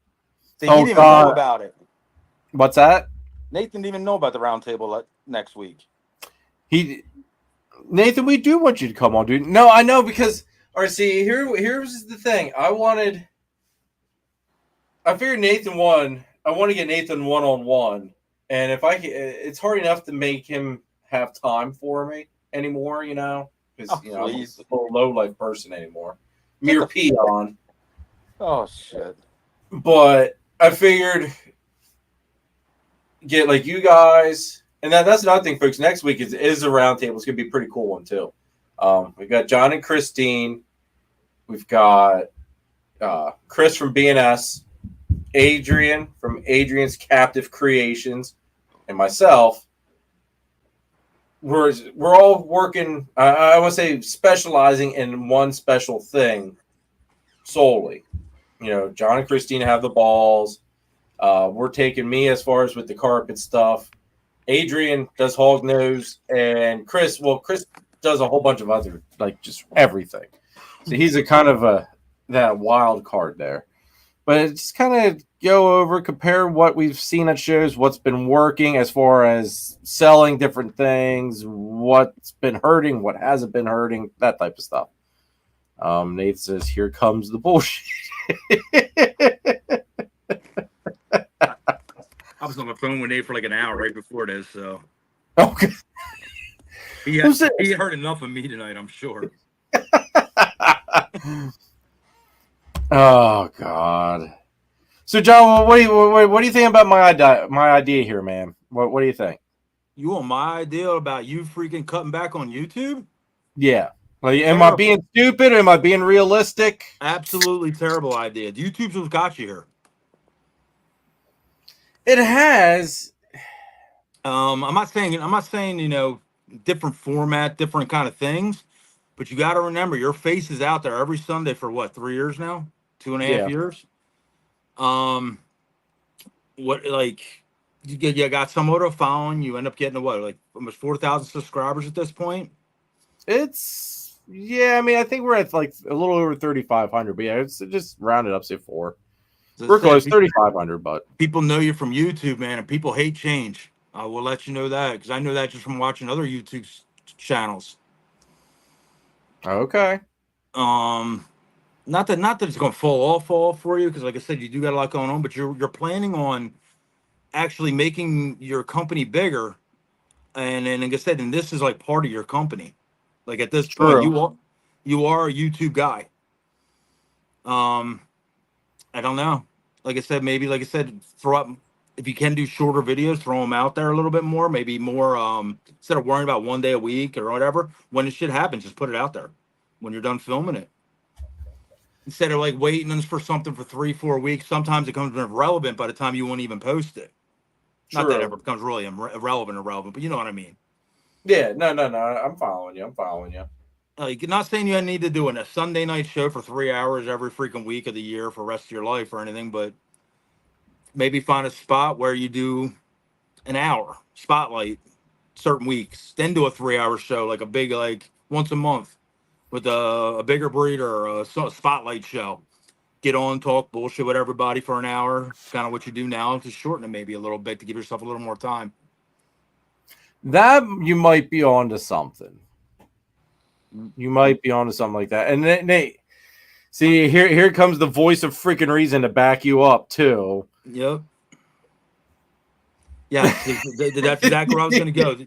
See, he Oh didn't even know God. about it. What's that? Nathan didn't even know about the round table next week. Nathan, we do want you to come on, dude. No, I know because here's the thing. I figured Nathan won. I want to get Nathan one-on-one. And if it's hard enough to make him have time for me anymore, because I'm a little low life person anymore. Mere peon. Oh shit. But I figured get like you guys, and that's another thing, folks. Next week is a round table. It's gonna be a pretty cool one too. We've got John and Christine. We've got Chris from BNS, Adrian from Adrian's Captive Creations, and myself. We're all working. I want to say specializing in one special thing solely. John and Christine have the balls. We're taking me as far as with the carpet stuff. Adrian does hog nose, and Chris does a whole bunch of other, like, just everything. So he's a kind of that wild card there. But it's kind of go over, compare what we've seen at shows, what's been working as far as selling different things, what's been hurting, what hasn't been hurting, that type of stuff. Nate says, "Here comes the bullshit." I was on the phone with Nate for like an hour right before this, so Okay. he heard enough of me tonight, I'm sure. Oh God. So John, what do you think about my idea here, man? What do you think? You want my idea about you freaking cutting back on YouTube? Yeah. Like, am I being stupid? Or am I being realistic? Absolutely terrible idea. YouTube's what's got you here. It has. I'm not saying different format, different kind of things, but you got to remember your face is out there every Sunday for what, 3 years now, 2.5 years. What, like, you got somewhat of a following. You end up getting like almost 4,000 subscribers at this point. I mean, I think we're at like a little over 3,500, but yeah, it's just rounded up, say 4. We're close, 3,500, but people know you from YouTube, man, and people hate change. I will let you know that because I know that just from watching other YouTube channels. Okay. Not that it's going to fall off for you because, like I said, you do got a lot going on, but you're planning on actually making your company bigger, and like I said, and this is like part of your company. Like at this point, you are a YouTube guy. I don't know. Like I said, throw up, if you can do shorter videos, throw them out there a little bit more, maybe more, instead of worrying about 1 day a week or whatever, when the shit happens, just put it out there when you're done filming it. Instead of like waiting for something for 3-4 weeks, sometimes it becomes irrelevant by the time you won't even post it. True. Not that it ever becomes really irrelevant, but you know what I mean? Yeah, no. I'm following you. Like, you're not saying you need to do a Sunday night show for 3 hours every freaking week of the year for the rest of your life or anything, but maybe find a spot where you do an hour spotlight certain weeks, then do a 3-hour show, like a big, like once a month with a bigger breeder or a spotlight show. Get on, talk bullshit with everybody for an hour. It's kind of what you do now. Just shorten it maybe a little bit to give yourself a little more time. That you might be onto something. You might be onto something like that. And Nate, see, here comes the voice of freaking reason to back you up too. Yep. Yeah, that's exactly where I was going to go.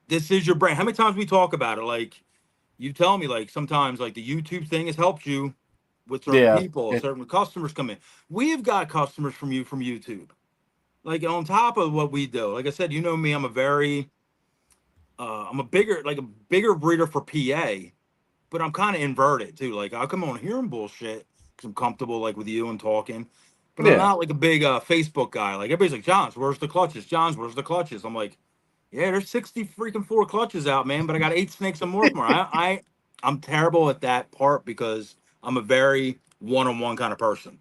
This is your brain. How many times we talk about it? Like, you tell me, like, sometimes, like, the YouTube thing has helped you with certain people, certain customers come in. We've got customers from YouTube. Like, on top of what we do, like I said, you know me, I'm a bigger breeder for PA, but I'm kind of inverted too. Like, I'll come on here and bullshit because I'm comfortable, like, with you and talking. But I'm not like a big Facebook guy. Like, everybody's like, Johns, where's the clutches? Johns, where's the clutches? I'm like, yeah, there's 4 clutches out, man, but I got 8 snakes and more. I'm terrible at that part because I'm a very one-on-one kind of person.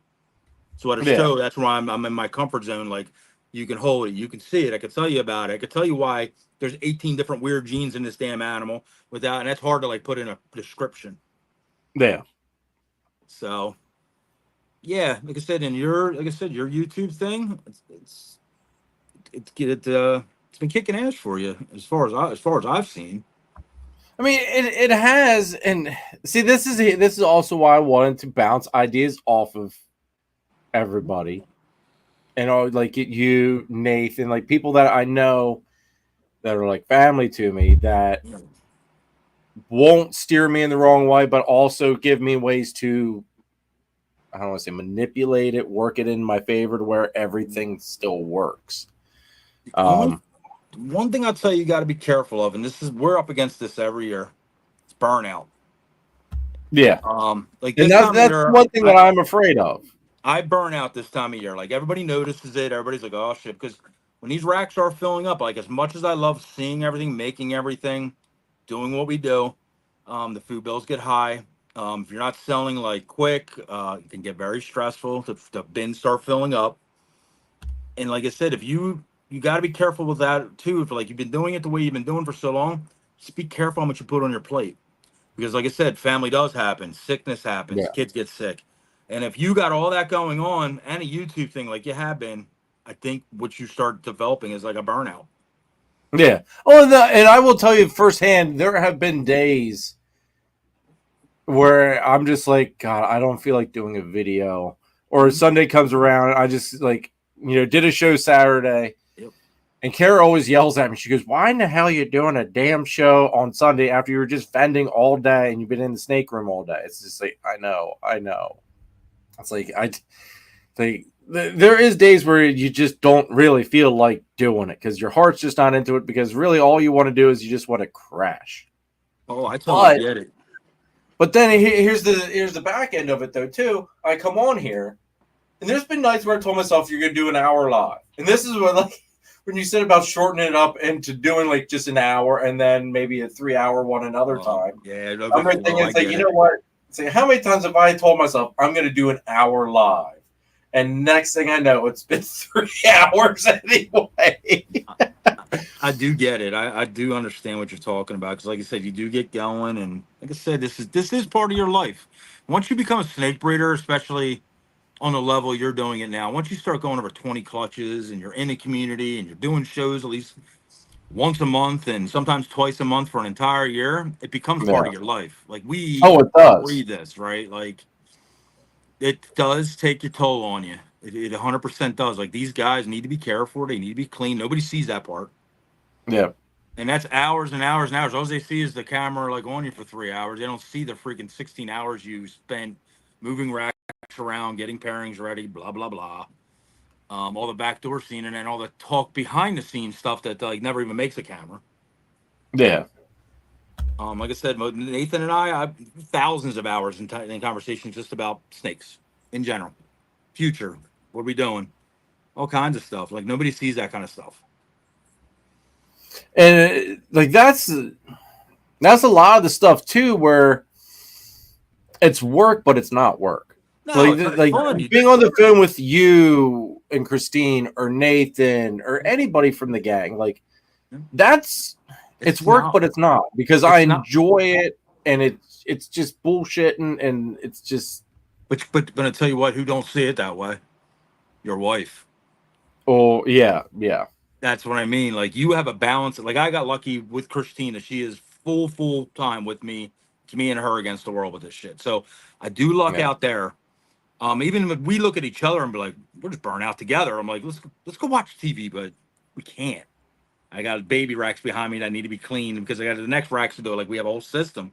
So at a show, that's why I'm in my comfort zone. Like, You can hold it. You can see it. I could tell you about it. I could tell you why there's 18 different weird genes in this damn animal without, and that's hard to like put in a description. Yeah. So, yeah, like I said, your YouTube thing, it's been kicking ass for you as far as I've seen. I mean, it has, and see, this is also why I wanted to bounce ideas off of everybody, and like you, Nathan, like people that I know that are like family to me that won't steer me in the wrong way, but also give me ways to, I don't want to say manipulate it, work it in my favor to where everything still works. One thing I'll tell you got to be careful of, and we're up against this every year. It's burnout. Yeah. Like and that's one thing that I'm afraid of. I burn out this time of year. Like everybody notices it. Everybody's like, oh shit. Because when these racks are filling up, like as much as I love seeing everything, making everything, doing what we do, the food bills get high. If you're not selling like quick, it can get very stressful. The bins start filling up. And like I said, if you got to be careful with that too. If like you've been doing it the way you've been doing for so long, just be careful how much you put on your plate. Because like I said, family does happen, sickness happens, kids get sick. And if you got all that going on and a YouTube thing like you have been, I think what you start developing is like a burnout. Yeah. Oh, and I will tell you firsthand, there have been days where I'm just like, God, I don't feel like doing a video. Or Sunday comes around, I just like, did a show Saturday. Yep. And Kara always yells at me. She goes, why in the hell are you doing a damn show on Sunday after you were just vending all day and you've been in the snake room all day? It's just like, I know. It's like, there is days where you just don't really feel like doing it because your heart's just not into it, because really all you want to do is you just want to crash. Oh, I totally get it. But then here's the back end of it though too. I come on here, and there's been nights where I told myself you're gonna do an hour live, and this is what like when you said about shortening it up into doing like just an hour and then maybe a 3-hour one another time. Yeah, I'm thinking it's like, you know what? Say, how many times have I told myself I'm gonna do an hour live? And next thing I know, it's been 3 hours anyway. I do get it. I do understand what you're talking about, because like I said, you do get going, and like I said, this is part of your life. Once you become a snake breeder, especially on the level you're doing it now, once you start going over 20 clutches and you're in the community and you're doing shows at least once a month and sometimes twice a month for an entire year, it becomes part of your life. Like it does. Breathe this, right? Like it does take your toll on you. It 100% does. Like these guys need to be cared for. They need to be clean. Nobody sees that part. Yeah. And that's hours and hours and hours. All they see is the camera like on you for 3 hours. They don't see the freaking 16 hours you spent moving racks around, getting pairings ready, blah, blah, blah. All the backdoor scene, and then all the talk behind the scenes stuff that like never even makes a camera. Yeah. Like I said, Nathan and I have thousands of hours in conversations just about snakes in general. Future, what are we doing? All kinds of stuff. Like nobody sees that kind of stuff. And like that's a lot of the stuff too, where it's work, but it's not work. No, like being on the phone with you and Christine or Nathan or anybody from the gang, like it's work, but it's not, because I enjoy it, and it's just bullshitting, and it's just. But I tell you what, who don't see it that way? Your wife. Oh yeah. That's what I mean. Like you have a balance. Like I got lucky with Christina. She is full time with me. It's me and her against the world with this shit. So I do luck out there. Even if we look at each other and be like, we're just burnt out together. I'm like, let's go watch TV, but we can't. I got baby racks behind me that need to be cleaned because I got the next racks to do. Like we have a whole system.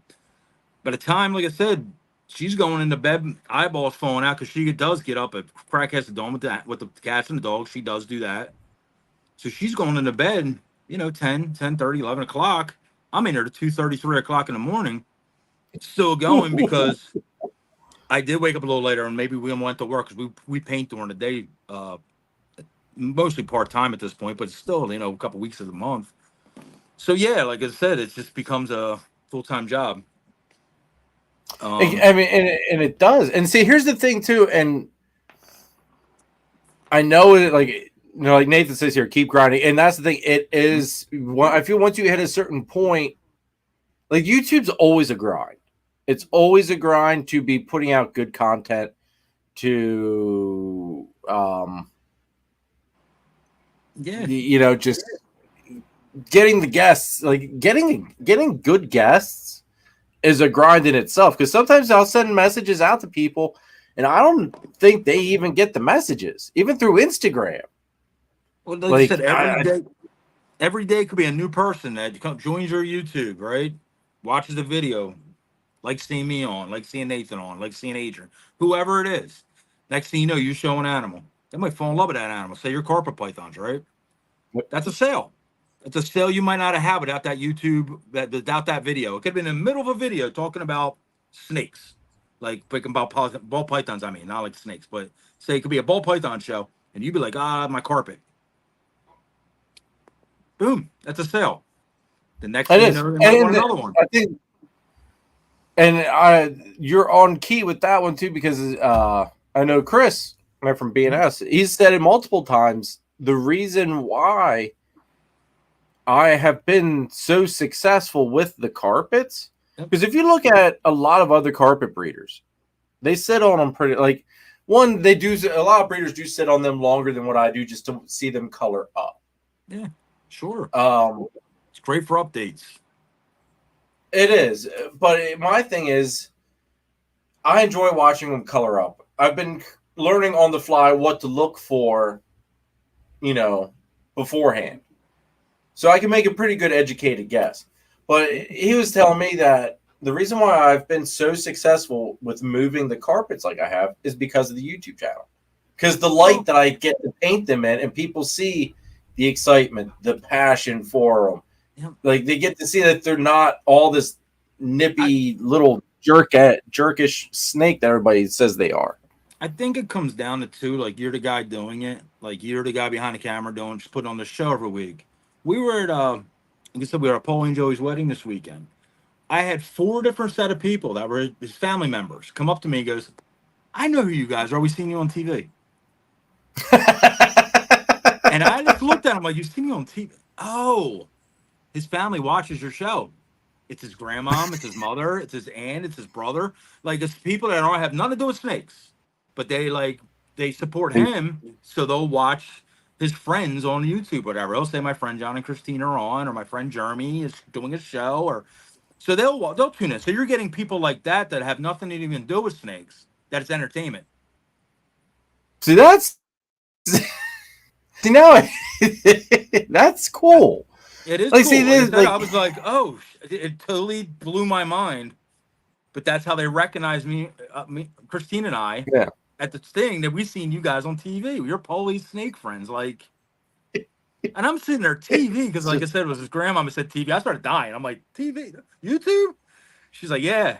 By the time, like I said, she's going into bed, eyeballs falling out, because she does get up at crack has the dawn with the cats and the dogs. She does do that. So she's going into bed, 10:30, 11 o'clock. I'm in there to 2:30, 3 o'clock in the morning. It's still going because I did wake up a little later, and maybe we went to work because we paint during the day, mostly part-time at this point, but still, a couple weeks of the month. So yeah, like I said, it just becomes a full-time job. I mean, and it does. And see, here's the thing too, and I know it, like like Nathan says here, keep grinding. And that's the thing. It is, I feel once you hit a certain point, like YouTube's always a grind. It's always a grind to be putting out good content, to, just getting the guests, like getting good guests is a grind in itself. Because sometimes I'll send messages out to people and I don't think they even get the messages, even through Instagram. Well, like you said, every day could be a new person that joins your YouTube, right? Watches the video, like seeing me on, like seeing Nathan on, like seeing Adrian, whoever it is. Next thing you know, you show an animal. They might fall in love with that animal. Say your carpet pythons, right? That's a sale. It's a sale you might not have had without that YouTube, without that video. It could have been in the middle of a video talking about snakes, like picking about ball pythons. I mean, not like snakes, but say it could be a ball python show, and you'd be like, my carpet. Boom, that's a sale. The next thing you know, you might want another one. I think, and you're on key with that one too, because I know Chris from BNS. He's said it multiple times. The reason why I have been so successful with the carpets, because if you look at a lot of other carpet breeders, they sit on them pretty, like, one, they do, a lot of breeders do sit on them longer than what I do just to see them color up. Yeah, sure. It's great for updates. It is, but my thing is, I enjoy watching them color up. I've been learning on the fly what to look for, beforehand, so I can make a pretty good educated guess. But he was telling me that the reason why I've been so successful with moving the carpets like I have is because of the YouTube channel, because the light that I get to paint them in, and people see the excitement, the passion for them. Like, they get to see that they're not all this nippy little jerkish snake that everybody says they are. I think it comes down to two, like, you're the guy doing it, like you're the guy behind the camera just putting on the show every week. We were at like I said, we were at Paul and Joey's wedding this weekend. I had 4 different set of people that were his family members come up to me and goes, I know who you guys are. We seen you on TV. And I just looked at him like, you seen me on TV? Oh, his family watches your show. It's his grandma, it's his mother, it's his aunt, it's his brother. Like, it's people that don't have nothing to do with snakes, but they support him, so they'll watch his friends on YouTube, whatever. They'll say my friend John and Christina are on, or my friend Jeremy is doing a show, or so they'll tune in. So you're getting people like that have nothing to even do with snakes. That's entertainment. See, that's that's cool. It is, like, cool. See, this, like, I was like, oh, it totally blew my mind. But that's how they recognize me, Christine and I, at the thing that we seen you guys on TV. You're Paulie's snake friends, like. And I'm sitting there, TV, because, like I said, it was his grandmama said TV. I started dying. I'm like, TV, YouTube? She's like, yeah.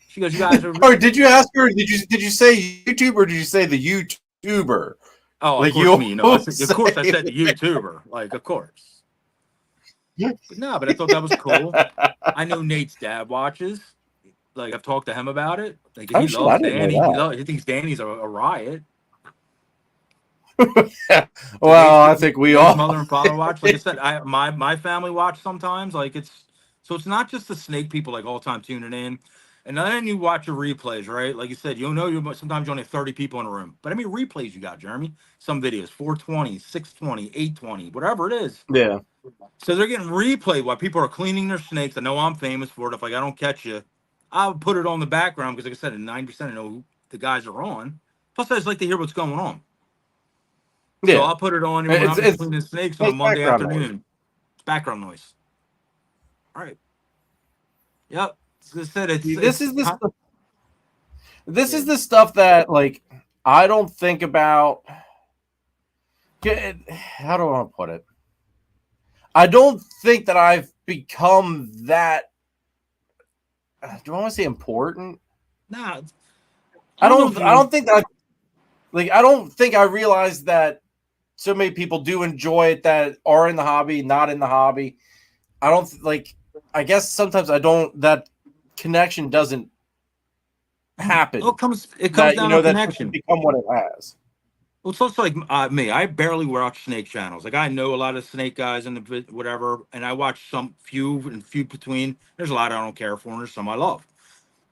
She goes, you guys are. Or did you ask her? Did you say YouTube, or did you say the YouTuber? Oh, like, of course, of course I said the YouTuber, like, of course. But I thought that was cool. I know Nate's dad watches. Like, I've talked to him about it. Like, he loves Danny. He thinks Danny's a riot. Well, I think we all. Mother and father watch. Like I said, my family watch sometimes. Like, it's not just the snake people, like, all the time tuning in. And then you watch your replays, right? Like you said, sometimes you only have 30 people in a room. But how many replays you got, Jeremy? Some videos, 420, 620, 820, whatever it is. Yeah. So they're getting replayed while people are cleaning their snakes. I know I'm famous for it. If, like, I don't catch you, I'll put it on the background because, like I said, 90% I know who the guys are on. Plus, I just like to hear what's going on. Yeah. So I'll put it on when I'm cleaning snakes on a Monday afternoon. Noise. It's background noise. All right. Yep. This is the stuff that, like, I don't think about. How do I want to put it? I don't think that I've become that. Do I want to say important? No, I don't think that. I don't think I realized that so many people do enjoy it that are in the hobby, not in the hobby. I don't like. I guess sometimes I don't. That connection doesn't happen. It comes down to connection. Become what it has. Well, it's also like me. I barely watch snake channels. Like I know a lot of snake guys in the whatever, and I watch some few between. There's a lot I don't care for, and there's some I love.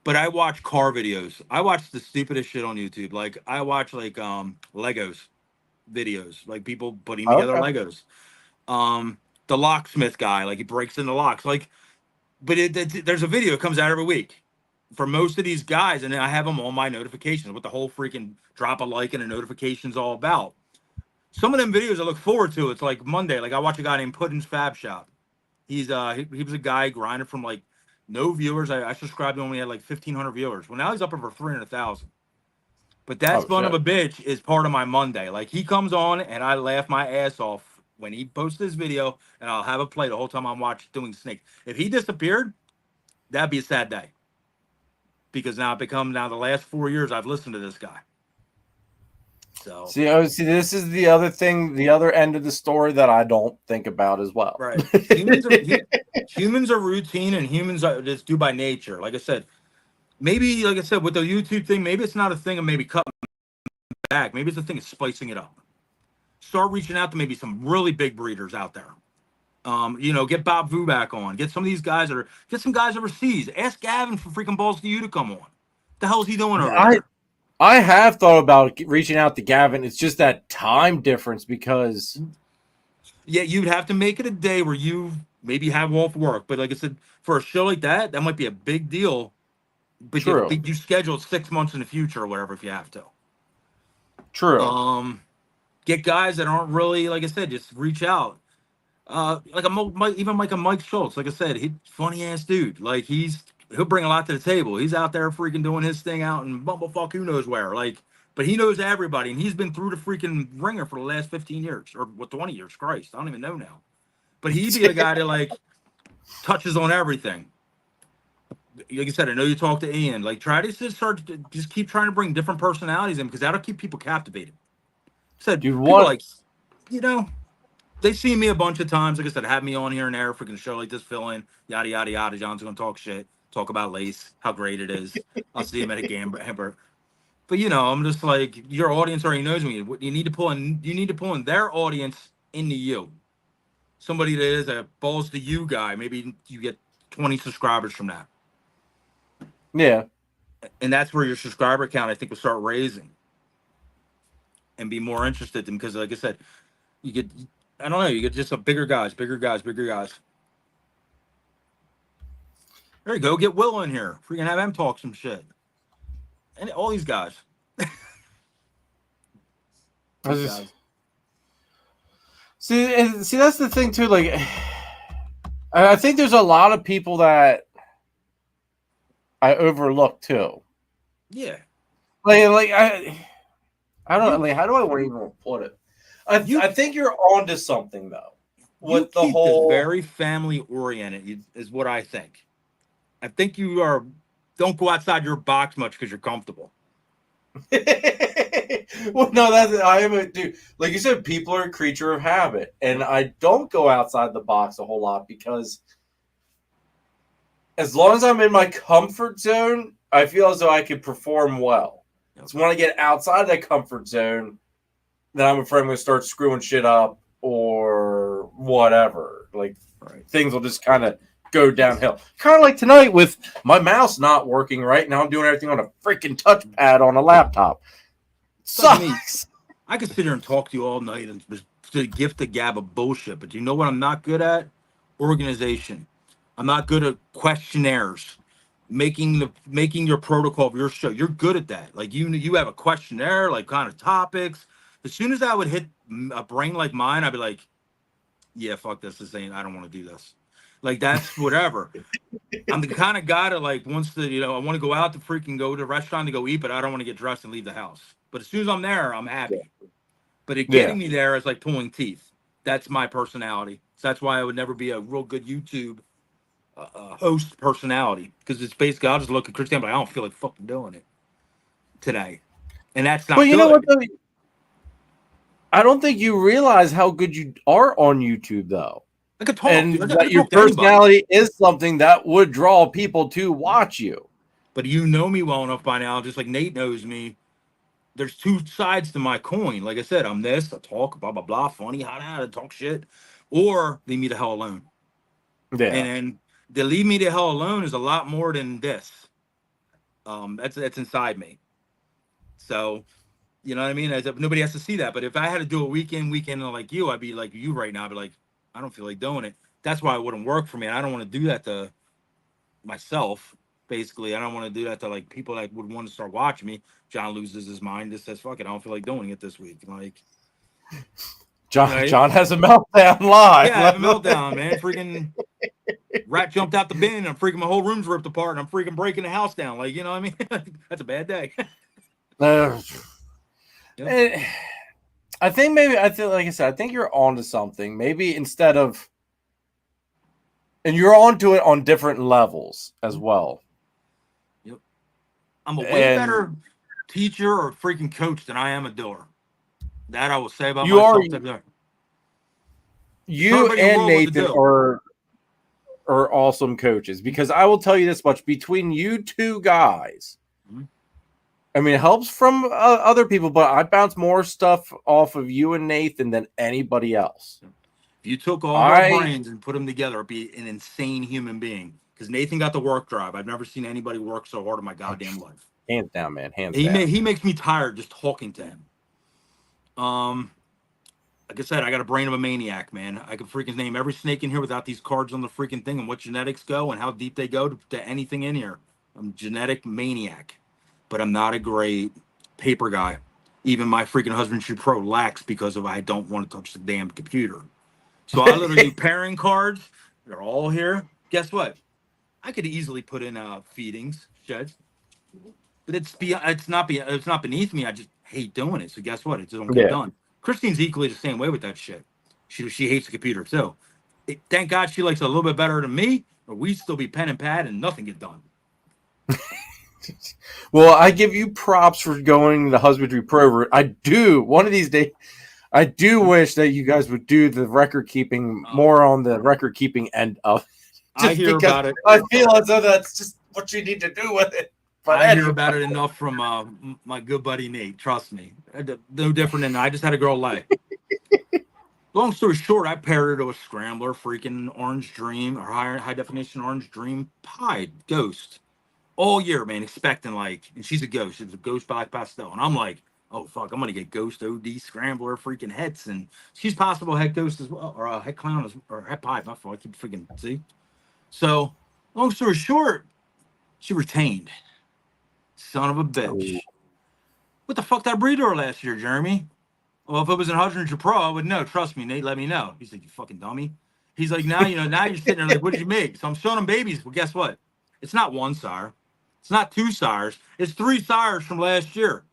But I watch car videos. I watch the stupidest shit on YouTube. Like I watch like Legos videos, like people putting together Okay. Legos. Um, the locksmith guy, like he breaks into locks. Like, but there's a video that comes out every week for most of these guys, and I have them on my notifications. What the whole freaking drop a like and a notification's all about. Some of them videos I look forward to. It's like Monday. Like I watch a guy named Puddin's Fab Shop. He was a guy grinding from like no viewers. I subscribed to him when he had like 1,500 viewers. Well, now he's up over 300,000. But that Oh son of shit. a bitch is part of my Monday. Like he comes on and I laugh my ass off when he posts this video, and I'll have it play the whole time I'm watching doing snake. If he disappeared, that'd be a sad day. Because now the last 4 years I've listened to this guy. So See, this is the other thing, the other end of the story that I don't think about as well. right. Humans are routine, and humans are just do by nature. Like I said, maybe like I said with the YouTube thing, maybe it's not a thing of maybe cutting back. Maybe it's a thing of spicing it up. Start reaching out to maybe some really big breeders out there. Get Bob Vu back on. Get some of these guys get some guys overseas. Ask Gavin for freaking balls to you to come on. What the hell is he doing over there? I have thought about reaching out to Gavin. It's just that time difference because yeah, you'd have to make it a day where you maybe have off work. But like I said, for a show like that might be a big deal. But True. you schedule it 6 months in the future or whatever if you have to. True. Get guys that aren't really, like I said, just reach out. Like a Mike Schultz, like I said, he funny ass dude. Like he'll bring a lot to the table. He's out there freaking doing his thing out in bumblefuck who knows where. Like, but he knows everybody, and he's been through the freaking ringer for the last 15 years or 20 years. Christ, I don't even know now. But he'd be a guy that like touches on everything. Like I said, I know you talked to Ian. Like, try to just keep trying to bring different personalities in because that'll keep people captivated. Said, Dude, people like, they see me a bunch of times. Like I said, have me on here and there, freaking show like this, fill in, yada, yada, yada. John's going to talk shit, talk about lace, how great it is. I'll see him at a game. But, I'm just like, your audience already knows me. You need to pull in their audience into you. Somebody that is a balls to you guy. Maybe you get 20 subscribers from that. Yeah. And that's where your subscriber count, I think, will start raising and be more interested in, because like I said, you get just a bigger guys. There you go. Get Will in here. Freaking have him talk some shit. And all these guys. See, that's the thing too. Like, I think there's a lot of people that I overlook too. Yeah. I don't like. How do I even put it? I think you're onto something though. With the whole very family oriented is what I think. I think you are. Don't go outside your box much because you're comfortable. Well, no, I am a dude. Like you said, people are a creature of habit, and I don't go outside the box a whole lot because as long as I'm in my comfort zone, I feel as though I can perform well. So when I get outside that comfort zone, then I'm afraid I'm going to start screwing shit up or whatever. Like things will just kind of go downhill. Kind of like tonight with my mouse not working right now. I'm doing everything on a freaking touchpad on a laptop. Sucks. I could sit here and talk to you all night and just gift the gab of bullshit. But you know what I'm not good at? Organization. I'm not good at questionnaires. Making your protocol of your show. You're good at that. Like you have a questionnaire, like kind of topics. As soon as I would hit a brain like mine, I'd be like, yeah, fuck this. I don't want to do this. Like that's whatever. I'm the kind of guy that like wants to, I want to go out to freaking go to a restaurant to go eat, but I don't want to get dressed and leave the house. But as soon as I'm there, I'm happy. But getting me there is like pulling teeth. That's my personality. So that's why I would never be a real good YouTube host personality, because it's basically I'll just look at Christian, but I don't feel like fucking doing it today, and that's not. But you know what? Though? I don't think you realize how good you are on YouTube, though. I could talk, and that your personality is something that would draw people to watch you. But you know me well enough by now, just like Nate knows me. there's two sides to my coin. Like I said, I'm this, I talk, blah, blah, blah, funny, I talk shit, or leave me the hell alone. Yeah. And the leave me the hell alone is a lot more than this. That's inside me. So, you know what I mean? Nobody has to see that. But if I had to do a weekend like you, I'd be like you right now. I'd be like, I don't feel like doing it. That's why it wouldn't work for me. I don't want to do that to myself. Basically, I don't want to do that to like people that would want to start watching me. John loses his mind. Just says, "Fuck it, I don't feel like doing it this week." Like, John, right? John has a meltdown live. Yeah, I have a meltdown, man. Freaking rat jumped out the bin, and freaking my whole room's ripped apart, and I'm freaking breaking the house down. Like, you know what I mean? That's a bad day. Yeah. I think maybe like I said, I think you're onto something. Maybe instead of, and you're onto it on different levels as well. Yep. I'm a way better teacher or freaking coach than I am a doer. That I will say about myself. You and Nathan are awesome coaches, because I will tell you this much: between you two guys, I mean, it helps from other people, but I bounce more stuff off of you and Nathan than anybody else. If you took all our brains and put them together, it'd be an insane human being. Because Nathan got the work drive. I've never seen anybody work so hard in my goddamn life. Hands down, man. Hands down. He makes me tired just talking to him. Like I said, I got a brain of a maniac, man. I can freaking name every snake in here without these cards on the freaking thing and what genetics go and how deep they go to anything in here. I'm a genetic maniac. But I'm not a great paper guy. Even my freaking Husbandry Pro lacks because of I don't want to touch the damn computer. So I literally do pairing cards. They're all here. Guess what? I could easily put in feedings, sheds, but it's not beneath me. I just hate doing it. So guess what? It doesn't get done. Christine's equally the same way with that shit. She hates the computer too. Thank God she likes it a little bit better than me, or we'd still be pen and pad and nothing get done. Well, I give you props for going the Husbandry Pro route. I do. One of these days, I do wish that you guys would do the record keeping more on the record keeping end of it. I hear about it. I feel as though that's just what you need to do with it. But I hear about it enough from my good buddy Nate. Trust me. No different than I just had a girl lay. Long story short, I paired her to a scrambler, freaking Orange Dream, or high definition Orange Dream Pied Ghost. All year, man, expecting and she's a ghost. She's a ghost black pastel. And I'm like, oh, fuck, I'm going to get Ghost OD Scrambler freaking hets. And she's possible het ghost as well, or het clown, or het pipe. My fault. I keep freaking, see? So, long story short, she retained. Son of a bitch. Oh. What the fuck did I breed her last year, Jeremy? Well, if it was in Husbandry Pro, I would know. Trust me, Nate, let me know. He's like, you fucking dummy. He's like, now you're sitting there like, what did you make? So I'm showing him babies. Well, guess what? It's not one sire. It's not two sires. It's three sires from last year.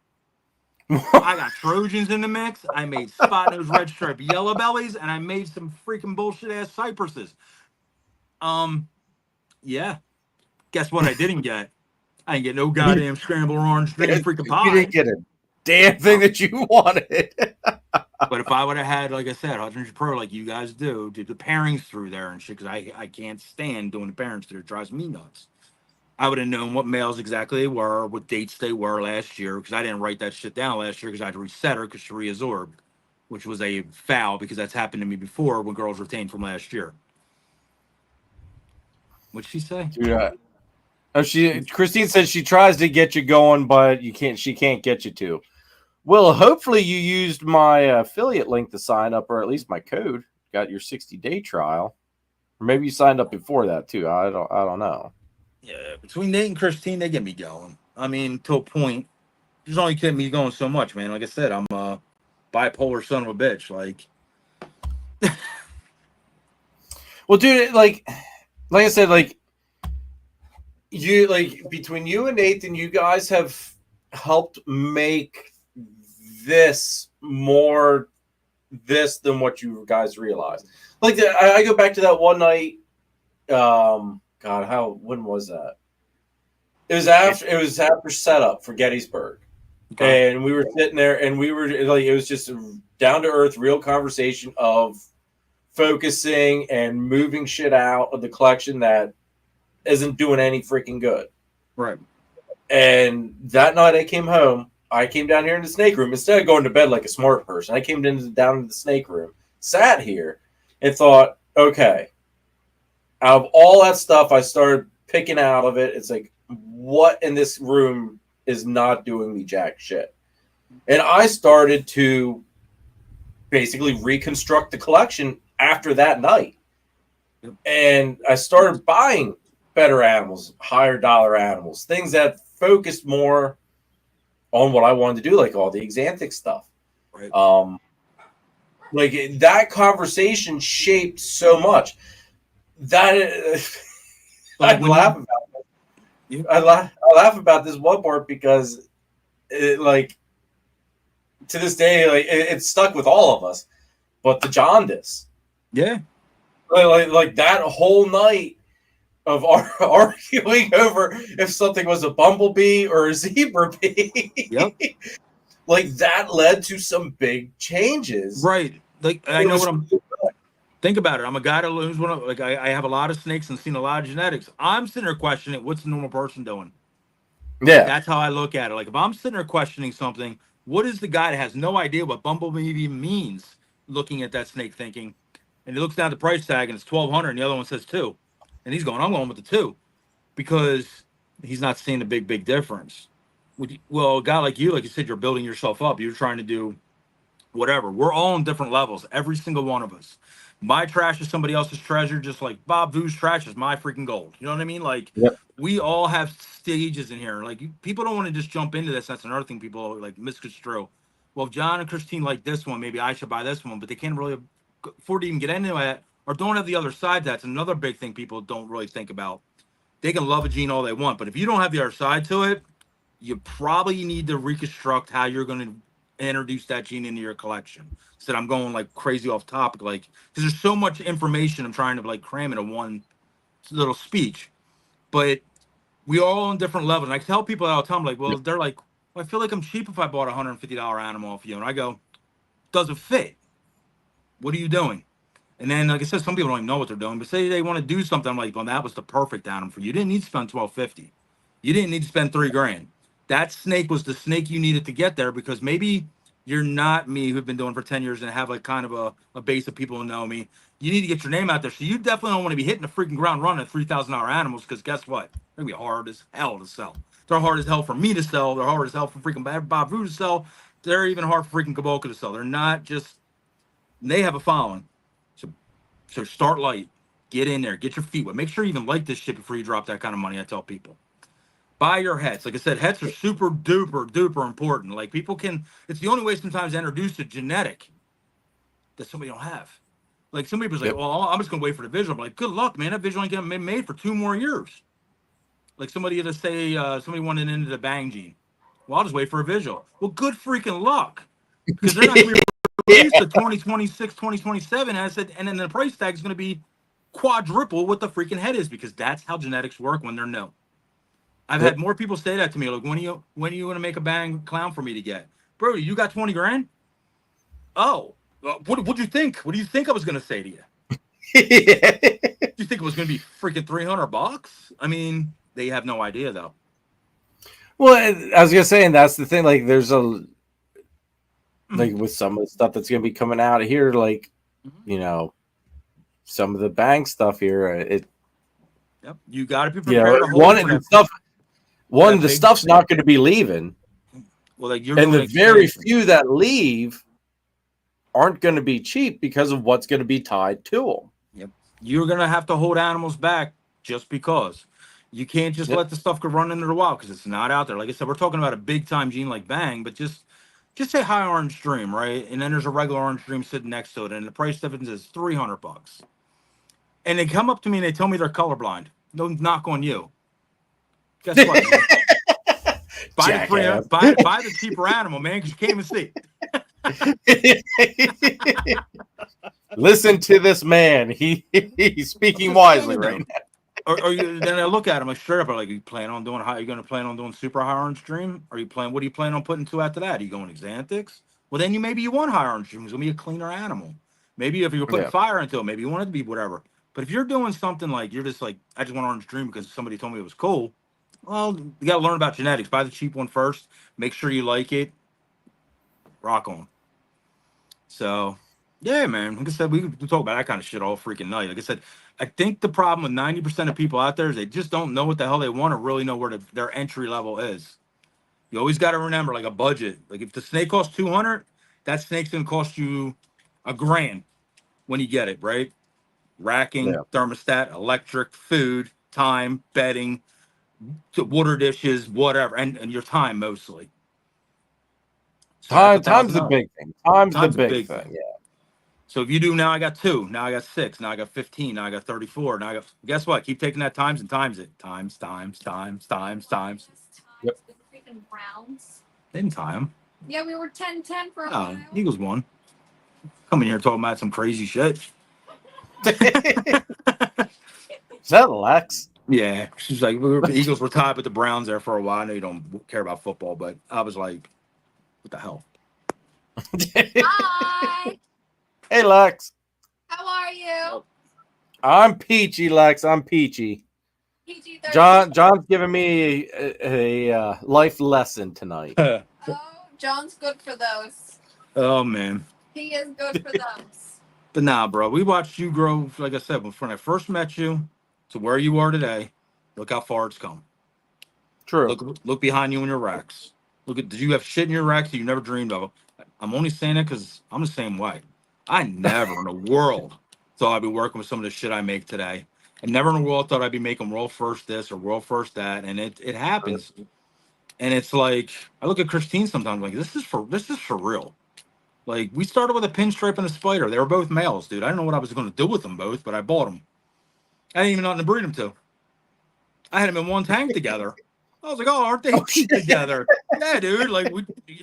I got Trojans in the mix. I made spot nose red stripe yellow bellies, and I made some freaking bullshit ass cypresses. Yeah. Guess what I didn't get? I didn't get no goddamn scramble orange freaking pie. You didn't get a damn thing that you wanted. But if I would have had, like I said, Husbandry Pro like you guys do the pairings through there and shit, because I can't stand doing the pairings through. It drives me nuts. I would have known what males exactly they were, what dates they were last year, because I didn't write that shit down last year because I had to reset her because she reabsorbed, which was a foul because that's happened to me before when girls retained from last year. What'd she say? Christine says she tries to get you going, but she can't get you to. Well, hopefully you used my affiliate link to sign up, or at least my code. Got your 60-day trial. Or maybe you signed up before that too. I don't know. Yeah, between Nate and Christine, they get me going. I mean, to a point. Just only kept me going so much, man. Like I said, I'm a bipolar son of a bitch. Like, well, dude, like I said, you between you and Nathan, you guys have helped make this more this than what you guys realized. Like, I go back to that one night. God, when was that? It was after setup for Gettysburg. Okay. And we were sitting there and we were like, it was just a down to earth, real conversation of focusing and moving shit out of the collection that isn't doing any freaking good. Right. And that night I came home I came down here in the snake room instead of going to bed like a smart person. I came down to the snake room, sat here, and thought, okay, out of all that stuff I started picking out of it, it's like, what in this room is not doing me jack shit? And I started to basically reconstruct the collection after that night. And I started buying better animals, higher dollar animals, things that focused more on what I wanted to do, like all the Exanthic stuff. Right. Like that conversation shaped so much that I laugh about it. I laugh about this one part because it, like, to this day, like it's stuck with all of us. But the jaundice, Yeah, like that whole night of arguing over if something was a bumblebee or a zebra bee. Yep. Like that led to some big changes. Right. Like I know what I'm. Think about it. I'm a guy that who's one of, like I have a lot of snakes and seen a lot of genetics. I'm sitting there questioning what's the normal person doing. Yeah, That's how I look at it. Like if I'm sitting there questioning something, what is the guy that has no idea what bumblebee even means? Looking at that snake, thinking, and he looks down at the price tag and it's 1,200, and the other one says 2, and he's going, I'm going with the 2, because he's not seeing the big difference. Well, a guy like you said, you're building yourself up. You're trying to do whatever. We're all on different levels, every single one of us. My trash is somebody else's treasure, just like Bob Vu's trash is my freaking gold. You know what I mean? Like, yep. We all have stages in here. Like, people don't want to just jump into this. That's another thing people like misconstrue. Well, if John and Christine like this one, maybe I should buy this one, but they can't really afford to even get into it, or don't have the other side. That's another big thing people don't really think about. They can love a gene all they want, but if you don't have the other side to it, you probably need to reconstruct how you're going to introduce that gene into your collection. So I'm going like crazy off topic, like, because there's so much information I'm trying to like cram into one little speech, but we all on different levels. And I tell people all the time, like, well, they're like, well, I feel like I'm cheap if I bought a $150 animal off you. And I go, doesn't fit. What are you doing? And then, like I said, some people don't even know what they're doing, but say they want to do something. I'm like, well, that was the perfect animal for you. You didn't need to spend $1,250. You didn't need to spend $3,000. That snake was the snake you needed to get there, because maybe you're not me, who've been doing for 10 years and have like kind of a base of people who know me. You need to get your name out there. So you definitely don't want to be hitting the freaking ground running at $3,000 animals, because guess what? They're going to be hard as hell to sell. They're hard as hell for me to sell. They're hard as hell for freaking Bob Vu to sell. They're even hard for freaking Kaboka to sell. They're not just, they have a following. So start light, get in there, get your feet wet. Make sure you even like this shit before you drop that kind of money. I tell people, buy your hets. Like I said, hets are super duper important. Like, people can, it's the only way sometimes to introduce a genetic that somebody don't have. Like, some people's like, well, I'm just gonna wait for the visual. I'm like, good luck, man. That visual ain't getting made for 2 more years. Like, somebody to say, somebody wanted into the bang gene. Well, I'll just wait for a visual. Well, good freaking luck, because they're not gonna be released to 2026, 2027. And I said, and then the price tag is going to be quadruple what the freaking head is, because that's how genetics work when they're new. I've had more people say that to me. Like, when are you going to make a bang clown for me to get? Bro, you got 20 grand? Oh, what'd you think? What do you think I was going to say to you? Yeah. You think it was going to be freaking $300? I mean, they have no idea though. Well, I was gonna say, and that's the thing. Like, there's a, like, with some of the stuff that's gonna be coming out here, like, you know, some of the bang stuff here. Yep, you got to be prepared. The stuff's not going to be leaving. Well, like, you're, and the very few that leave aren't going to be cheap because of what's going to be tied to them. Yep, you're going to have to hold animals back just because. You can't just let the stuff go run into the wild, because it's not out there. Like I said, we're talking about a big time gene like bang, but just say high orange dream, right? And then there's a regular orange dream sitting next to it, and the price difference is $300. And they come up to me and they tell me they're colorblind. No knock on you. Guess what? buy the cheaper animal, man, because you can't even see. Listen to this man. He's speaking wisely right now. Or then I look at him like straight up. Like, you plan on doing high? You going to plan on doing super high orange dream? Or what do you plan on putting to after that? Are you going Exanthics? Well, then maybe you want high orange dream. It's gonna be a cleaner animal. Maybe if you're putting fire into it, maybe you want it to be whatever. But if you're doing something like, you're just like, I just want orange dream because somebody told me it was cool. Well, you got to learn about genetics. Buy the cheap one first. Make sure you like it. Rock on. So, yeah, man. Like I said, we talk about that kind of shit all freaking night. Like I said, I think the problem with 90% of people out there is they just don't know what the hell they want or really know where their entry level is. You always got to remember, like a budget. Like if the snake costs 200, that snake's gonna cost you $1,000 when you get it, right? Racking, Yeah. thermostat, electric, food, time, bedding, water dishes, whatever, and your time mostly. So that's Time's the $1,000. big thing. Time's the Time's a big big thing. thing. Yeah. So if you do now, I got 2. Now I got 6. Now I got 15. Now I got 34. Now I got. Guess what? Keep taking that times and times it. Times. Times Yep. with the freaking Browns. Didn't time. Yeah, we were 10-10 for a Oh, while. Eagles won. Coming here talking about some crazy shit. Is that Lex? Yeah, she's like, the Eagles were tied with the Browns there for a while. I know you don't care about football, but I was like, what the hell? Hi. Hey, Lex. How are you? I'm peachy, Lex. I'm peachy. PG-13. John's giving me a life lesson tonight. Oh, John's good for those. Oh, man. He is good for those. But nah, bro, we watched you grow, like I said, when I first met you to where you are today. Look how far it's come. True. Look behind you in your racks. Did you have shit in your racks that you never dreamed of? I'm only saying that because I'm the same way. I never in the world thought I'd be working with some of the shit I make today. I never in the world thought I'd be making world first this or world first that. And it happens. And it's like, I look at Christine sometimes like, this is for real. Like, we started with a pinstripe and a spider. They were both males, dude. I didn't know what I was going to do with them both, but I bought them. I didn't even know nothing to breed them to. I had them in one tank together. I was like, oh, aren't they cute together? Yeah, dude. Like,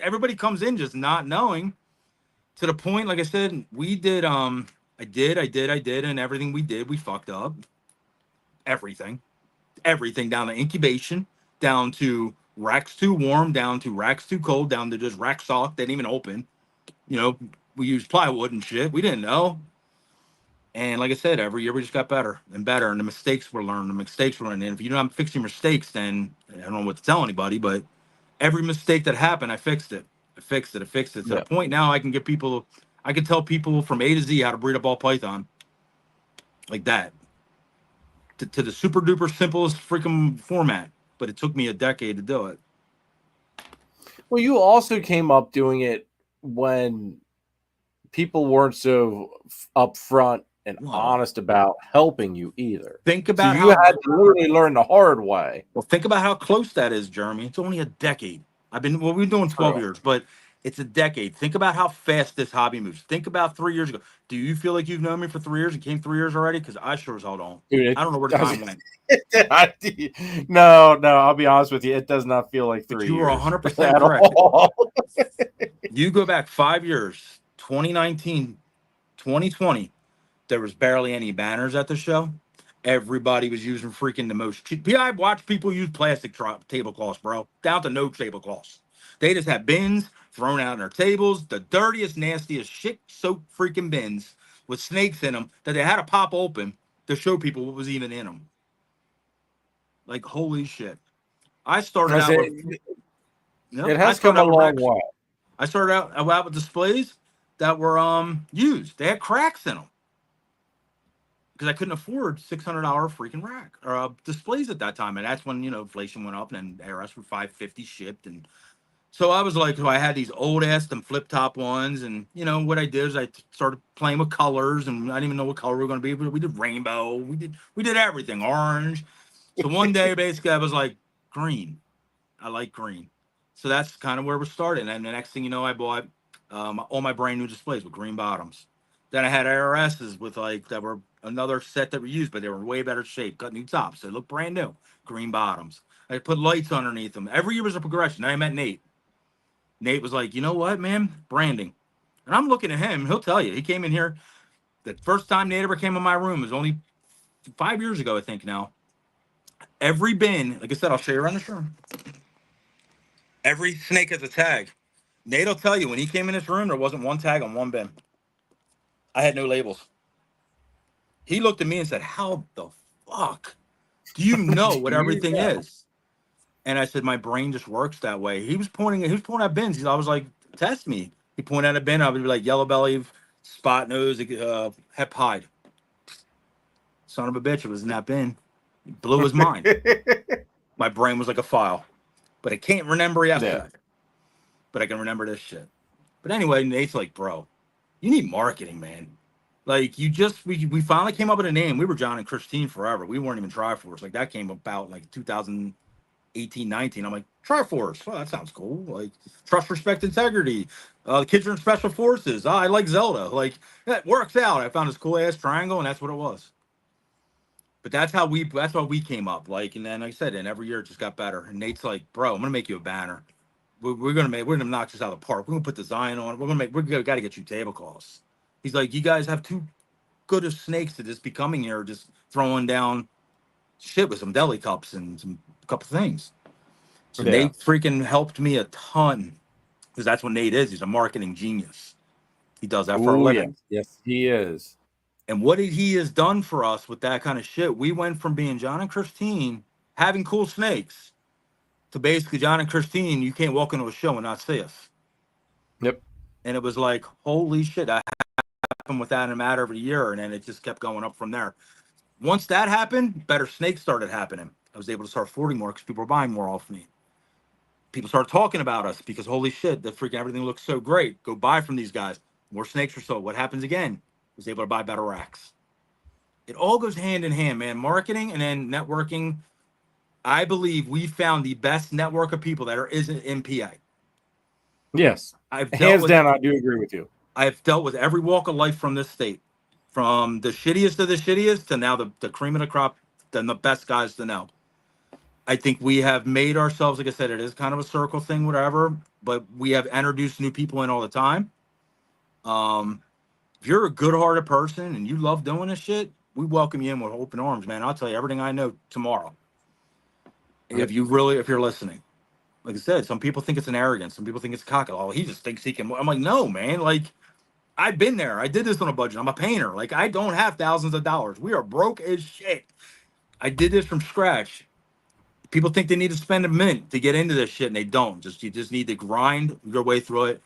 everybody comes in just not knowing. To the point, like I said, we did, I did, and everything we did, we fucked up. Everything down to incubation, down to racks too warm, down to racks too cold, down to just rack sock, didn't even open. You know, we used plywood and shit. We didn't know. And like I said, every year we just got better and better. And the mistakes were learned. The mistakes were learned. And if you don't fix your mistakes, then I don't know what to tell anybody. But every mistake that happened, I fixed it. I fixed it. To the point now I can tell people from A to Z how to breed a ball python. Like that. To the super duper simplest freaking format. But it took me a decade to do it. Well, you also came up doing it when people weren't so upfront and honest about helping you either. Think about you had to literally learn the hard way. Well, think about how close that is, Jeremy. It's only a decade. We've been doing 12 years, but it's a decade. Think about how fast this hobby moves. Think about 3 years ago. Do you feel like you've known me for 3 years? It came 3 years already? Because I sure as hell don't. Dude, I don't know where the time went. No, I'll be honest with you. It does not feel like 3 years. You were 100% correct. You go back 5 years, 2019, 2020, there was barely any banners at the show. Everybody was using freaking the most cheap. I watched people use plastic tablecloths, bro, down to no tablecloths. They just had bins thrown out on their tables, the dirtiest, nastiest, shit-soaked freaking bins with snakes in them that they had to pop open to show people what was even in them. Like, holy shit. I started out with... It has come a long way. I started out with displays that were used. They had cracks in them. Because I couldn't afford $600 freaking rack or displays at that time. And that's when, inflation went up and ARS were $550 shipped. And so I was like, I had these old ass them flip top ones. And, what I did is I started playing with colors and I didn't even know what color we were going to be. But we did rainbow. We did everything, orange. So one day, basically, I was like, green. I like green. So that's kind of where we started. And the next thing you know, I bought all my brand new displays with green bottoms. Then I had ARSs with that were another set that we used, but they were in way better shape. Got new tops. They look brand new. Green bottoms. I put lights underneath them. Every year was a progression. Then I met Nate. Nate was like, you know what, man? Branding. And I'm looking at him. He'll tell you. He came in here. The first time Nate ever came in my room was only 5 years ago, I think now. Every bin, like I said, I'll show you around the room. Every snake has a tag. Nate will tell you, when he came in this room, there wasn't one tag on one bin. I had no labels. He looked at me and said, how the fuck do you know what everything is? And I said, my brain just works that way. He was pointing at bins. I was like, test me. He pointed at a bin. I would be like, yellow belly, spot nose, hep hide. Son of a bitch, it was in that bin. It blew his mind. My brain was like a file. But I can't remember yesterday. Yeah. But I can remember this shit. But anyway, Nate's like, bro, you need marketing, man. Like, we finally came up with a name. We were John and Christine forever. We weren't even Triforce. Like, that came about like 2018, 19. I'm like, Triforce. Oh, that sounds cool. Like, trust, respect, integrity. The kids are in special forces. I like Zelda. Like, that works out. I found this cool ass triangle, and that's what it was. But that's how we came up. Like, and then like I said, and every year it just got better. And Nate's like, bro, I'm gonna make you a banner. We're gonna knock this out of the park. We're gonna put design on it. We're gotta get you tablecloths. He's like, you guys have too good of snakes to just be coming here just throwing down shit with some deli cups and some couple things. So Yeah. Nate freaking helped me a ton because that's what Nate is. He's a marketing genius. He does that for a Oh, living. yes, he is. And what he has done for us with that kind of shit, we went from being John and Christine having cool snakes to basically John and Christine, you can't walk into a show and not see us. Yep. And it was like, holy shit, that happened with that in a matter of a year. And then it just kept going up from there. Once that happened, better snakes started happening. I was able to start affording more because people were buying more off me. People started talking about us because holy shit, the freaking everything looks so great. Go buy from these guys. More snakes are sold. What happens again? I was able to buy better racks. It all goes hand in hand, man. Marketing and then networking. I believe we found the best network of people that isn't in PA. Yes. Hands down, I do agree with you. I've dealt with every walk of life from this state, from the shittiest of the shittiest to now the cream of the crop, then the best guys to know. I think we have made ourselves, like I said, it is kind of a circle thing, whatever, but we have introduced new people in all the time. If you're a good-hearted person and you love doing this shit, we welcome you in with open arms, man. I'll tell you everything I know tomorrow. If you're listening. Like I said, some people think it's an arrogance. Some people think it's cocky. Oh, he just thinks he can. I'm like, no, man. Like, I've been there. I did this on a budget. I'm a painter. Like, I don't have thousands of dollars. We are broke as shit. I did this from scratch. People think they need to spend a mint to get into this shit, and they don't. You just need to grind your way through it.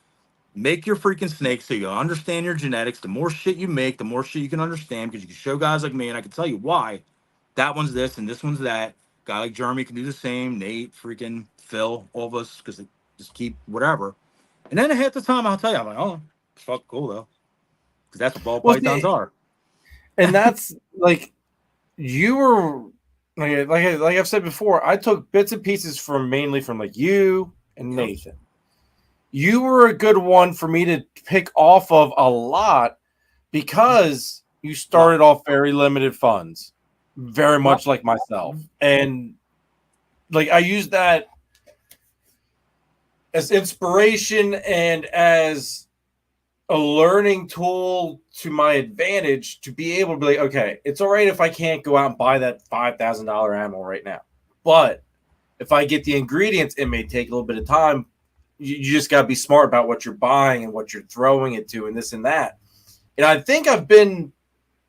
Make your freaking snakes so you understand your genetics. The more shit you make, the more shit you can understand because you can show guys like me, and I can tell you why. That one's this and this one's that. Guy like Jeremy can do the same. Nate, freaking Phil, all of us, because they just keep whatever. And then half the time, I'll tell you, I'm like, oh, it's fucking cool, though. Because that's what ball pythons are. And that's like, you were, like I've said before, I took bits and pieces mainly from like you and Nathan. You were a good one for me to pick off of a lot because you started off very limited funds, very much like myself. And like, I use that as inspiration and as a learning tool to my advantage to be able to be like, okay, it's all right if I can't go out and buy that $5,000 ammo right now. But if I get the ingredients, it may take a little bit of time. You just got to be smart about what you're buying and what you're throwing it to and this and that. And I think I've been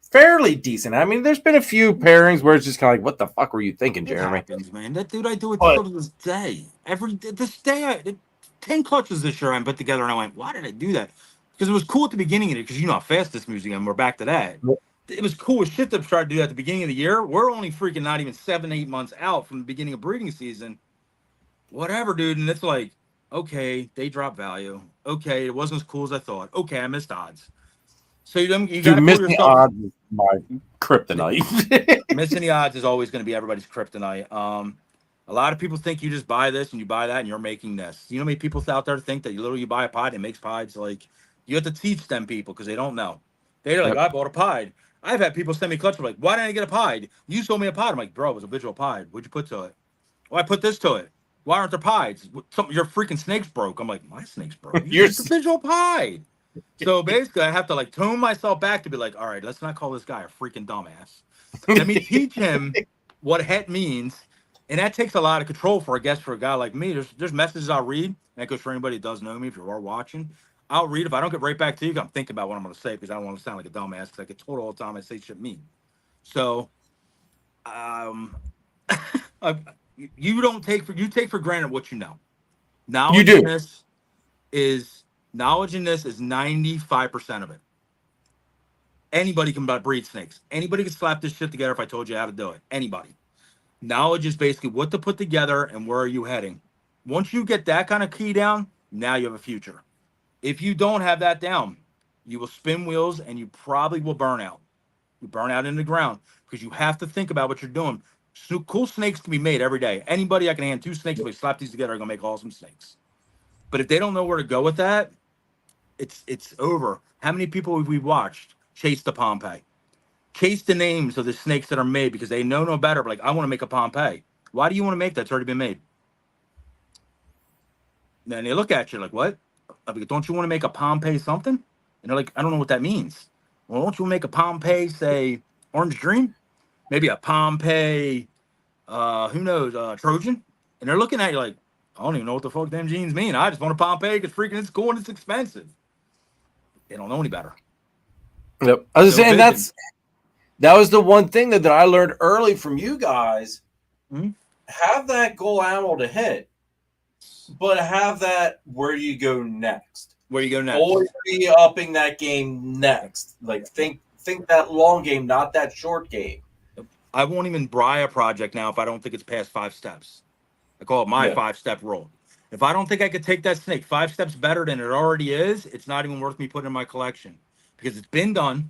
fairly decent. I mean, there's been a few pairings where it's just kind of like, what the fuck were you thinking, Jeremy? Happens, man. That dude, I do it still to this day. This day, 10 clutches this year I put together, and I went, why did I do that? Because it was cool at the beginning of it, because you know how fast this music is. We're back to that. It was cool as shit to try to do that at the beginning of the year. We're only freaking not even 7-8 months out from the beginning of breeding season. Whatever, dude. And it's like, okay, they dropped value. Okay, it wasn't as cool as I thought. Okay, I missed odds. So you got to pull yourself. Odds is my kryptonite. Missing the odds is always going to be everybody's kryptonite. A lot of people think you just buy this and you buy that and you're making this. You know how many people out there think that you buy a pod and it makes pods? Like, you have to teach them people because they don't know. They're like, I bought a pod. I've had people send me clutches like, why didn't I get a pod? You sold me a pod. I'm like, bro, it was a visual pod. What'd you put to it? Well, I put this to it. Why aren't there pods? Your freaking snake's broke. I'm like, my snake's broke. It's a visual pod. So basically, I have to like tone myself back to be like, all right, let's not call this guy a freaking dumbass. Let me teach him what het means. And that takes a lot of control for a guy like me. There's messages I'll read. And that goes for anybody that does know me. If you are watching, I'll read. If I don't get right back to you, I'm thinking about what I'm going to say because I don't want to sound like a dumbass because I get told all the time I say shit mean. So, you don't take for granted what you know. You Knowledge do. in this is 95% of it. Anybody can breed snakes. Anybody can slap this shit together if I told you how to do it. Anybody. Knowledge is basically what to put together and where are you heading. Once you get that kind of key down, now you have a future. If you don't have that down, you will spin wheels and you probably will burn out. You burn out in the ground because you have to think about what you're doing. So cool snakes can be made every day. Anybody I can hand 2 snakes, if we slap these together, are gonna make awesome snakes. But if they don't know where to go with that, it's over. How many people have we watched chase the Pompeii? Chase the names of the snakes that are made because they know no better. But like, I want to make a Pompeii. Why do you want to make that? It's already been made. Then they look at you like, what? Like, don't you want to make a Pompeii something? And they're like, I don't know what that means. Well, don't you make a Pompeii, say, Orange Dream? Maybe a Pompeii, who knows, Trojan? And they're looking at you like, I don't even know what the fuck them jeans mean. I just want a Pompeii because freaking it's cool and it's expensive. They don't know any better. Yep. I was No saying vision. that was the one thing that I learned early from you guys. Mhm. Have that goal animal to hit, but have that where you go next. Where you go next? Always be upping that game next. Like think that long game, not that short game. I won't even buy a project now if I don't think it's past 5 steps. I call it my 5-step rule. If I don't think I could take that snake 5 steps better than it already is, it's not even worth me putting in my collection because it's been done.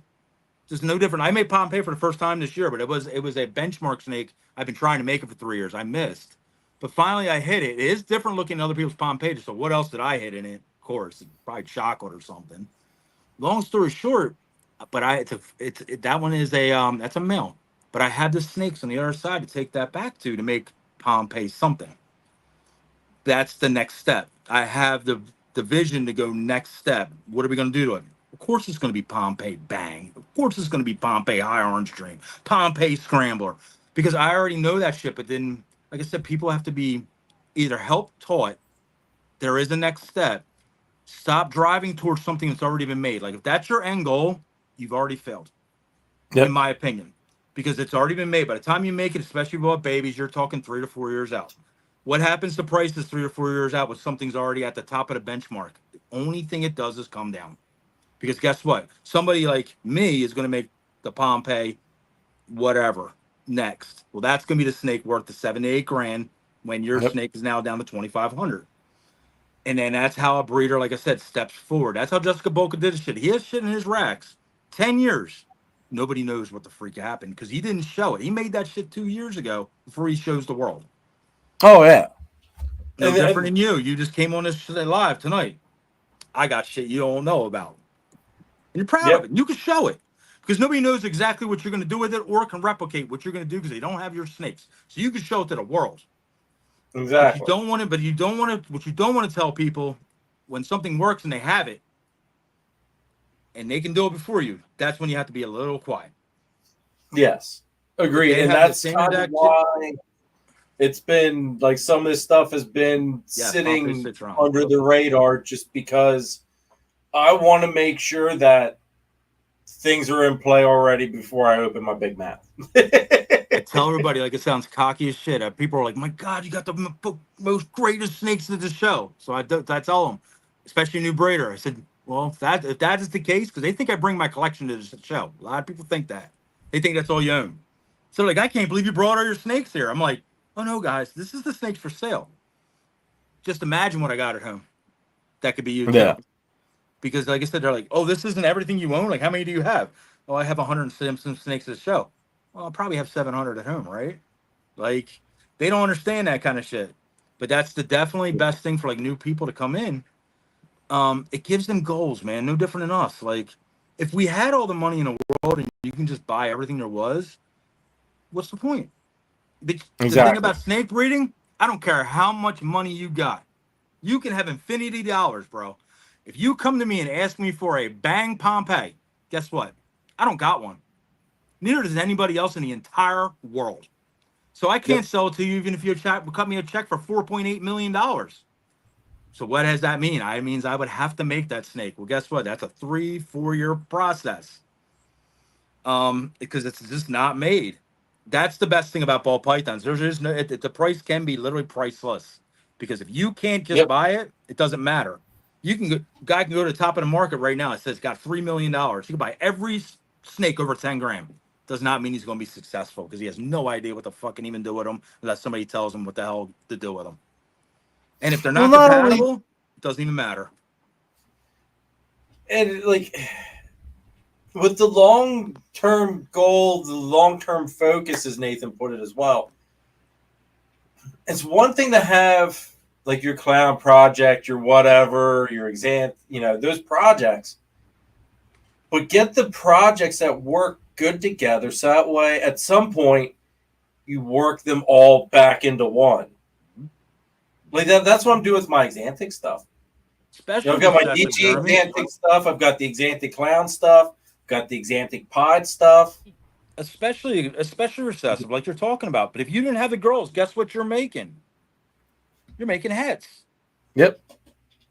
Just no different. I made Pompeii for the first time this year, but it was a benchmark snake. I've been trying to make it for 3 years. I missed, but finally I hit it. It is different looking than other people's Pompeii. So what else did I hit in it? Of course, probably chocolate or something. Long story short, but that one is a that's a male. But I had the snakes on the other side to take that back to make Pompeii something. That's the next step. I have the vision to go next step. What are we going to do to it? Of course, it's going to be Pompeii Bang. Of course, it's going to be Pompeii High Orange Dream, Pompeii Scrambler, because I already know that shit. But then, like I said, people have to be either help taught. There is a next step. Stop driving towards something that's already been made. Like if that's your end goal, you've already failed, in my opinion, because it's already been made. By the time you make it, especially about babies, you're talking 3 to 4 years out. What happens to prices 3 or 4 years out when something's already at the top of the benchmark? The only thing it does is come down. Because guess what? Somebody like me is going to make the Pompeii whatever next. Well, that's going to be the snake worth the 7 to 8 grand when your snake is now down to 2,500. And then that's how a breeder, like I said, steps forward. That's how Jessica Boca did his shit. He has shit in his racks. 10 years. Nobody knows what the freak happened because he didn't show it. He made that shit 2 years ago before he shows the world. Oh yeah. No different than you. You just came on this shit live tonight. I got shit you don't know about. And you're proud of it. You can show it. Because nobody knows exactly what you're going to do with it or can replicate what you're going to do because they don't have your snakes. So you can show it to the world. Exactly. What you don't want to tell people when something works and they have it and they can do it before you, that's when you have to be a little quiet. Yes. Agreed. And that's kind of why it's been like some of this stuff has been sitting under the radar just because I want to make sure that things are in play already before I open my big mouth. I tell everybody like it sounds cocky as shit. People are like, "My God, you got the most greatest snakes at the show." So I tell them, especially a new breeder. I said, "Well, if that is the case, because they think I bring my collection to the show. A lot of people think that. They think that's all you own. So like, I can't believe you brought all your snakes here. I'm like, oh no, guys, this is the snakes for sale. Just imagine what I got at home. That could be you too. Because like I said, they're like, oh, this isn't everything you own. Like, how many do you have? Oh, I have 100 some snakes at the show. Well, I'll probably have 700 at home, right? Like, they don't understand that kind of shit. But that's the definitely best thing for like new people to come in. It gives them goals, man. No different than us. Like, if we had all the money in the world and you can just buy everything there was, what's the point? The thing about snake breeding, I don't care how much money you got. You can have infinity dollars, bro. If you come to me and ask me for a Bang Pompeii, guess what? I don't got one. Neither does anybody else in the entire world. So I can't sell it to you even if you cut me a check for $4.8 million. So what does that mean? It means I would have to make that snake. Well, guess what? That's a 3-4 year process. Because it's just not made. That's the best thing about ball pythons. There's no the price can be literally priceless because if you can't just Yep. buy it, it doesn't matter. You can guy can go to the top of the market right now. It says got $3 million. He can buy every snake over 10 grand. Does not mean he's going to be successful because he has no idea what the fucking even do with them unless somebody tells him what the hell to do with them. And if they're Well, not not only compatible, it doesn't even matter. and like with the long-term goal, the long-term focus, as Nathan put it as well. It's one thing to have like your clown project, your whatever, your exam, those projects. But get the projects that work good together so that way at some point you work them all back into one. Like that's what I'm doing with my Xanthic stuff. Especially I've got my recessive, DG Jeremy. Xanthic stuff. I've got the Xanthic Clown stuff. I've got the Xanthic Pod stuff. Especially recessive, like you're talking about. But if you didn't have the girls, guess what you're making? You're making heads. Yep.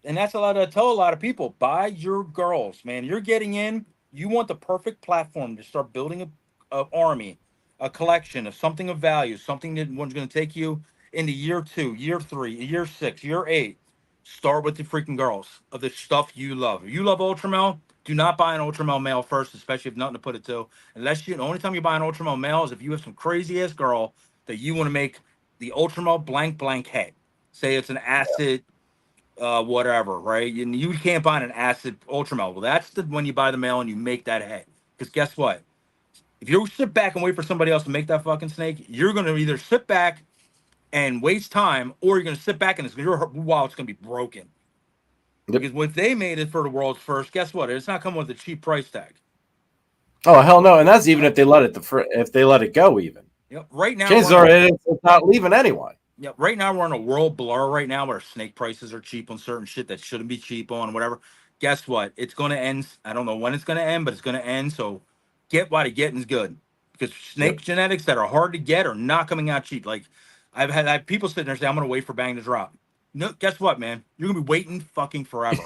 And that's a lot to tell a lot of people. Buy your girls, man. You're getting in. You want the perfect platform to start building a army, a collection of something of value, something that one's going to take you into year 2, year 3, year 6, year 8. Start with the freaking girls of the stuff you love. If you love Ultramel, do not buy an Ultramel male first, especially if nothing to put it to. The only time you buy an Ultramel male is if you have some crazy ass girl that you want to make the Ultramel blank head. Say it's an acid. Whatever, right? And you can't buy an acid Ultramel. Well, that's when you buy the male and you make that head. Because guess what? If you sit back and wait for somebody else to make that fucking snake, you're going to either sit back and waste time, or you're going to sit back and it's going to be broken. Yep. Because what they made it for the world's first, guess what? It's not coming with a cheap price tag. Oh hell no! And that's even if they let it go. Even right now, chances are it's not leaving anyway. Yeah, right now we're in a world blur right now where snake prices are cheap on certain shit that shouldn't be cheap on whatever. Guess what? It's going to end. I don't know when it's going to end, but it's going to end. So get while the getting's good, because snake genetics that are hard to get are not coming out cheap. Like I've had people sitting there say, I'm going to wait for Bang to drop. No, guess what, man? You're going to be waiting fucking forever.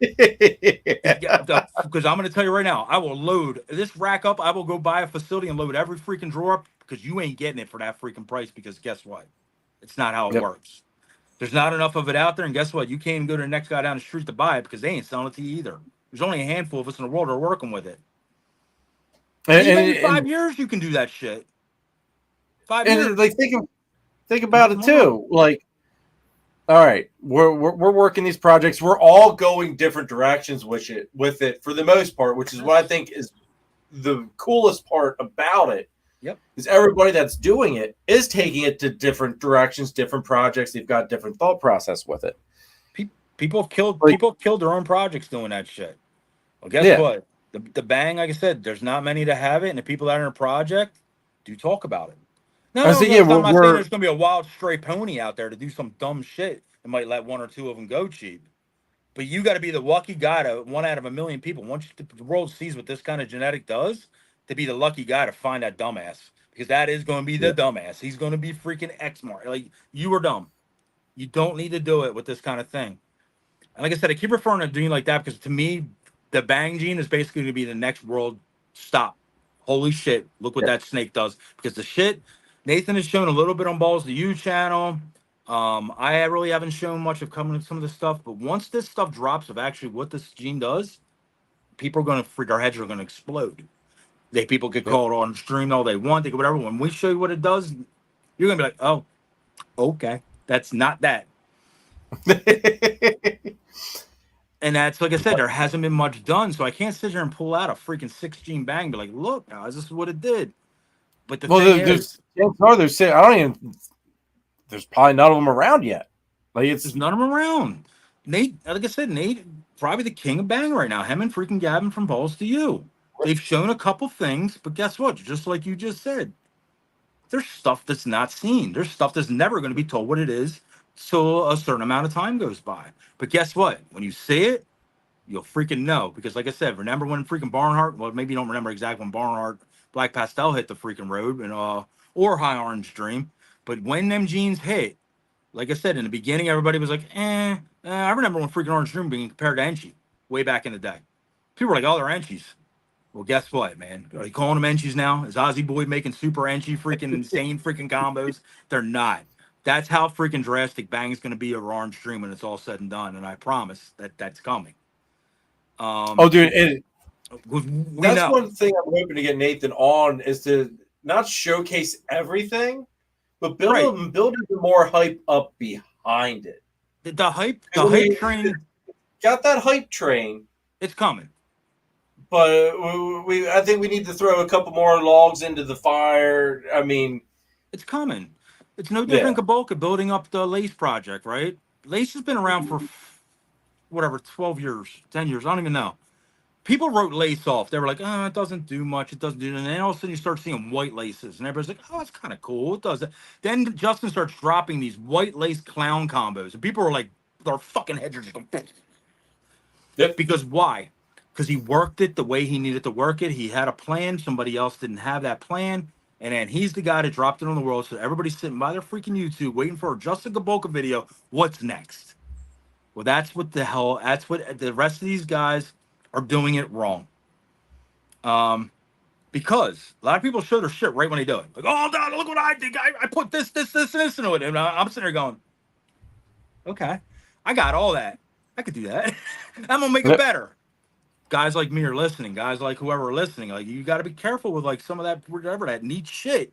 Because I'm going to tell you right now, I will load this rack up. I will go buy a facility and load every freaking drawer up because you ain't getting it for that freaking price. Because guess what? It's not how it works. There's not enough of it out there, and guess what? You can't even go to the next guy down the street to buy it because they ain't selling it to you either. There's only a handful of us in the world that are working with it. And even in 5 years, you can do that shit. 5 years. Like think about it too. Like, all right, we're working these projects. We're all going different directions with it for the most part, which is what I think is the coolest part about it. Yep. Is everybody that's doing it is taking it to different directions, different projects. They've got different thought process with it. People have killed their own projects doing that shit. Well, guess what? The Bang, like I said, there's not many to have it, and the people that are in a project do talk about it. No, I'm not saying there's going to be a wild stray pony out there to do some dumb shit and might let 1 or 2 of them go cheap. But you got to be the lucky guy to 1 out of a million people. Once the world sees what this kind of genetic does, to be the lucky guy to find that dumbass. Because that is going to be the dumbass. He's going to be freaking X-Mark. Like, you are dumb. You don't need to do it with this kind of thing. And like I said, I keep referring to doing like that because to me, the Bang gene is basically going to be the next world stop. Holy shit, look what that snake does. Because the shit, Nathan has shown a little bit on Balls to You channel. I really haven't shown much of coming to some of this stuff. But once this stuff drops of actually what this gene does, people are going to freak, our heads are going to explode. People get called on stream all they want, they get whatever. When we show you what it does, you're gonna be like, oh, okay, that's not that. And that's like I said, there hasn't been much done, so I can't sit here and pull out a freaking 6-gene Bang and be like, look, guys, this is what it did. But the thing is, there's probably none of them around yet. Like there's none of them around. Nate, like I said, Nate, probably the king of Bang right now. Him and freaking Gavin from Balls to You. They've shown a couple things, but guess what? Just like you just said, there's stuff that's not seen. There's stuff that's never going to be told what it is till a certain amount of time goes by. But guess what? When you see it, you'll freaking know. Because like I said, remember when freaking Barnhart, well, maybe you don't remember exactly when Barnhart Black Pastel hit the freaking road and or High Orange Dream. But when them genes hit, like I said, in the beginning, everybody was like, I remember when freaking Orange Dream being compared to Enchi way back in the day. People were like, oh, they're Enchis. Well, guess what, man? Are they calling them enchies now? Is Ozzy Boy making super enchi freaking insane freaking combos? They're not. That's how freaking drastic Bang's going to be over Orange Dream when it's all said and done. And I promise that's coming. Oh, dude, and We that's know. one thing I'm hoping to get Nathan on is to not showcase everything, but build Right. a more hype up behind it. The hype train, Got that hype train, it's coming. but I think we need to throw a couple more logs into the fire. I mean, It's coming. It's no different than Kabolka building up the Lace project, right? Lace has been around for whatever, 12 years, 10 years. I don't even know. People wrote lace off. They were like, oh, it doesn't do much. It doesn't do. And then all of a sudden you start seeing white laces. And everybody's like, oh, that's kind of cool. It does it. Then Justin starts dropping these white lace clown combos. And people are like, their fucking heads are just going, Yep. Because why? Because he worked it the way he needed to work it. He had a plan. Somebody else didn't have that plan. And then he's the guy that dropped it on the world. So everybody's sitting by their freaking YouTube waiting for a Justin Gabolka video. What's next? Well, that's what the rest of these guys are doing it wrong. Because a lot of people show their shit right when they do it. Like, oh, God, look what I did. I put this into it. And I'm sitting there going, okay, I got all that. I could do that. I'm going to make it better. Guys like me are listening. Guys like whoever are listening. Like, you got to be careful with, like, some of that, whatever, that neat shit.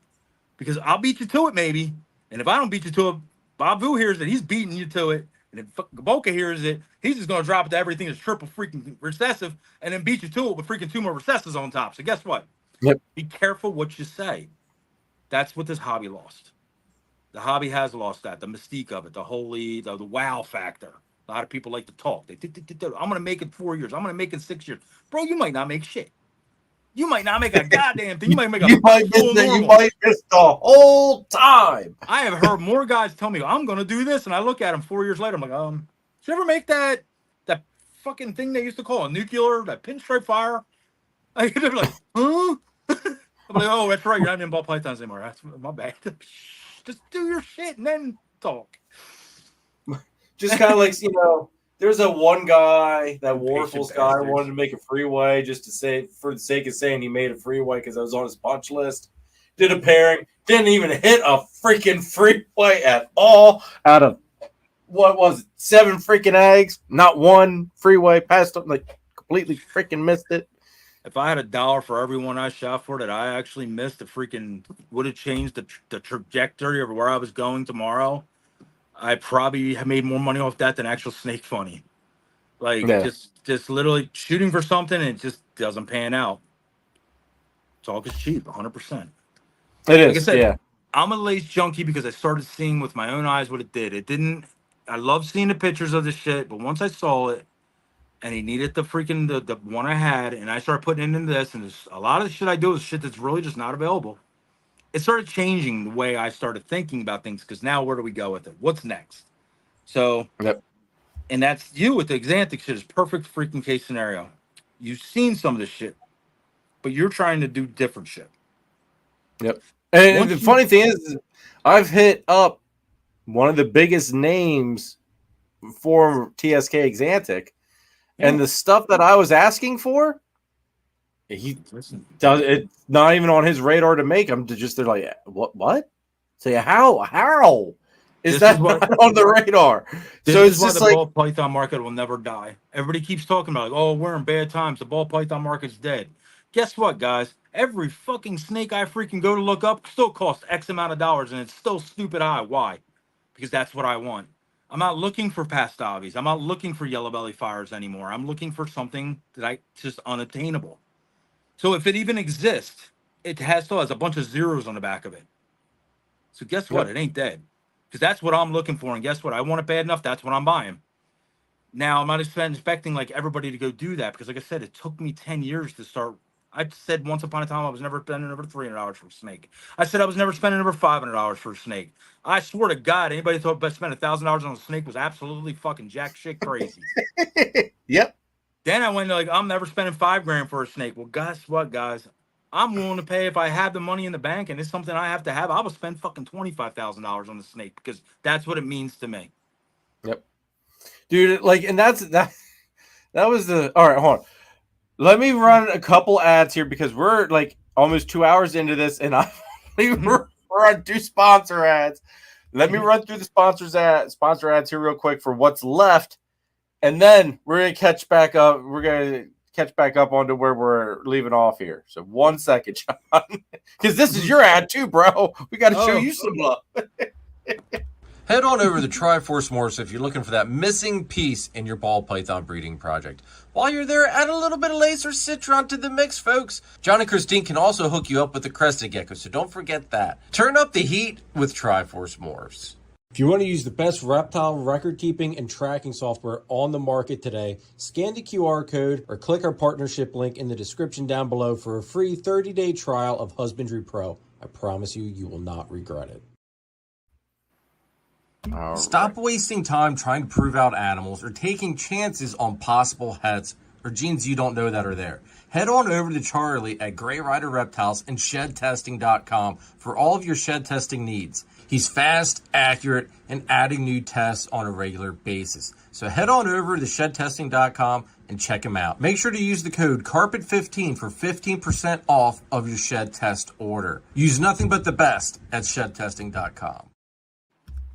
Because I'll beat you to it, maybe. And if I don't beat you to it, Bob Vu hears that he's beating you to it. And if Gabolka hears it, he's just going to drop it to everything that's triple freaking recessive and then beat you to it with freaking 2 more recessives on top. So guess what? Yep. Be careful what you say. That's what this hobby lost. The hobby has lost that. The mystique of it, the wow factor. A lot of people like to talk. I'm going to make it 4 years. I'm going to make it 6 years. Bro, you might not make shit. You might not make a goddamn thing. You might make a you might miss the whole time. I have heard more guys tell me, I'm going to do this. And I look at them 4 years later. I'm like, did you ever make that fucking thing they used to call a nuclear, that pinstripe fire? They're like, huh? I'm like, oh, that's right. You're not in ball pythons anymore. That's my bad. Just do your shit and then talk. Just kind of like, there's that one guy, that Warfel's guy, wanted to make a freeway just to say, for the sake of saying he made a freeway because I was on his punch list. Did a pairing, didn't even hit a freaking freeway at all out of, what was it, 7 freaking eggs, not one freeway, passed up, like completely freaking missed it. If I had $1 for everyone I shot for that I actually missed, the freaking would have changed the trajectory of where I was going tomorrow. I probably have made more money off that than actual snake funny. Like, just literally shooting for something and it just doesn't pan out. Talk is cheap, 100%. It is, like I said, I'm a lace junkie because I started seeing with my own eyes what it did. I love seeing the pictures of the shit, but once I saw it, and he needed the freaking the one I had, and I started putting it into this, and a lot of the shit I do is shit that's really just not available. It started changing the way I started thinking about things, because now where do we go with it? What's next? So, and that's you with the Xanthic shit is perfect freaking case scenario. You've seen some of this shit, but you're trying to do different shit. Yep. And the funny thing is, I've hit up one of the biggest names for TSK Xanthic. Yeah. And the stuff that I was asking for, he does it's not even on his radar to make them. They're like, what? Say how is that not on the radar? So it's just why the ball python market will never die. Everybody keeps talking about, like, oh, we're in bad times. The ball python market's dead. Guess what, guys? Every fucking snake I freaking go to look up still costs X amount of dollars, and it's still stupid high. Why? Because that's what I want. I'm not looking for pastavis. I'm not looking for yellow belly fires anymore. I'm looking for something that just unattainable. So if it even exists, it still has a bunch of zeros on the back of it. So guess what? It ain't dead. Because that's what I'm looking for. And guess what? I want it bad enough. That's what I'm buying. Now, I'm not expecting like everybody to go do that. Because like I said, it took me 10 years to start. I said once upon a time I was never spending over $300 for a snake. I said I was never spending over $500 for a snake. I swear to God, anybody thought spending $1,000 on a snake was absolutely fucking jack shit crazy. Yep. Then I went like, I'm never spending $5,000 for a snake. Well, guess what, guys? I'm willing to pay if I have the money in the bank and it's something I have to have. I will spend fucking $25,000 on the snake because that's what it means to me. Yep, dude. Like, and that was the all right. Hold on. Let me run a couple ads here because we're like almost 2 hours into this, and we're on 2 sponsor ads. Let me run through the sponsor ads here real quick for what's left, and then we're gonna catch back up. We're gonna catch back up onto where we're leaving off here. So 1 second, John, because this is your ad too, bro. We got to show you some love. Head on over to Triforce Morphs if you're looking for that missing piece in your ball python breeding project. While you're there, add a little bit of lace or citron to the mix, folks. John and Christine can also hook you up with the crested gecko, so don't forget that. Turn up the heat with Triforce Morphs. If you want to use the best reptile record keeping and tracking software on the market today, scan the QR code or click our partnership link in the description down below for a free 30-day trial of Husbandry Pro. I promise you, you will not regret it. Stop wasting time trying to prove out animals or taking chances on possible heads or genes you don't know that are there. Head on over to Charlie at Gray Rider Reptiles and ShedTesting.com for all of your shed testing needs. He's fast, accurate, and adding new tests on a regular basis. So head on over to ShedTesting.com and check him out. Make sure to use the code CARPET15 for 15% off of your shed test order. Use nothing but the best at ShedTesting.com.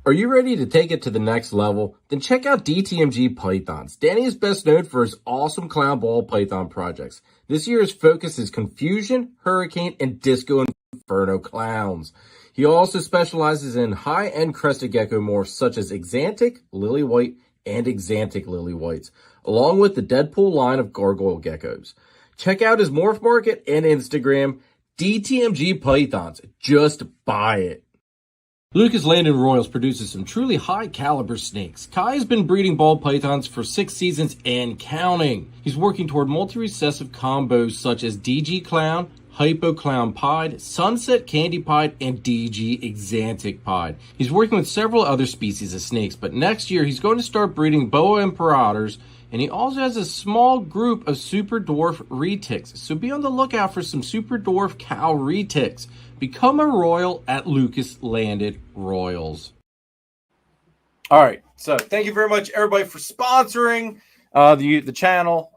Are you ready to take it to the next level? Then check out DTMG Pythons. Danny is best known for his awesome clown ball python projects. This year's focus is Confusion, Hurricane, and Disco Inferno clowns. He also specializes in high-end crested gecko morphs such as Exantic, Lily White, and Exantic Lily Whites, along with the Deadpool line of gargoyle geckos. Check out his morph market and Instagram, DTMG Pythons. Just buy it. Lucas Landon Royals produces some truly high-caliber snakes. Kai has been breeding ball pythons for 6 seasons and counting. He's working toward multi-recessive combos such as DG Clown, Hypo Clown Pied, Sunset Candy Pied, and DG Exantic Pied. He's working with several other species of snakes, but next year he's going to start breeding Boa Imperators, and he also has a small group of super dwarf retics. So be on the lookout for some super dwarf cow retics. Become a royal at Lucas Landon Royals. All right. So thank you very much, everybody, for sponsoring the channel.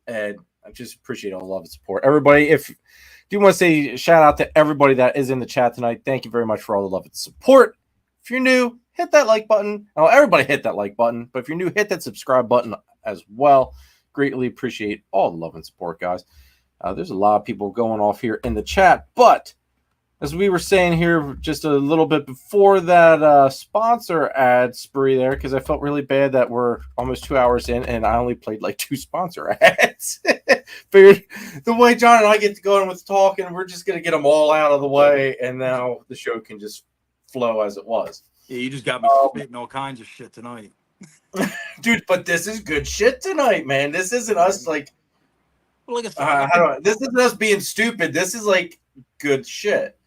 And I just appreciate all the love and support. Everybody, if you want to say shout out to everybody that is in the chat tonight, thank you very much for all the love and support. If you're new, hit that like button. Oh, everybody hit that like button. But if you're new, hit that subscribe button as well. Greatly appreciate all the love and support, guys. There's a lot of people going off here in the chat. But as we were saying here just a little bit before that sponsor ad spree there, because I felt really bad that we're almost 2 hours in and I only played like 2 sponsor ads. Figured the way John and I get to going with talking, we're just going to get them all out of the way. And now the show can just flow as it was. Yeah, you just got me spitting all kinds of shit tonight. Dude, but this is good shit tonight, man. This isn't us like... Like I said, this isn't us being stupid. This is like good shit.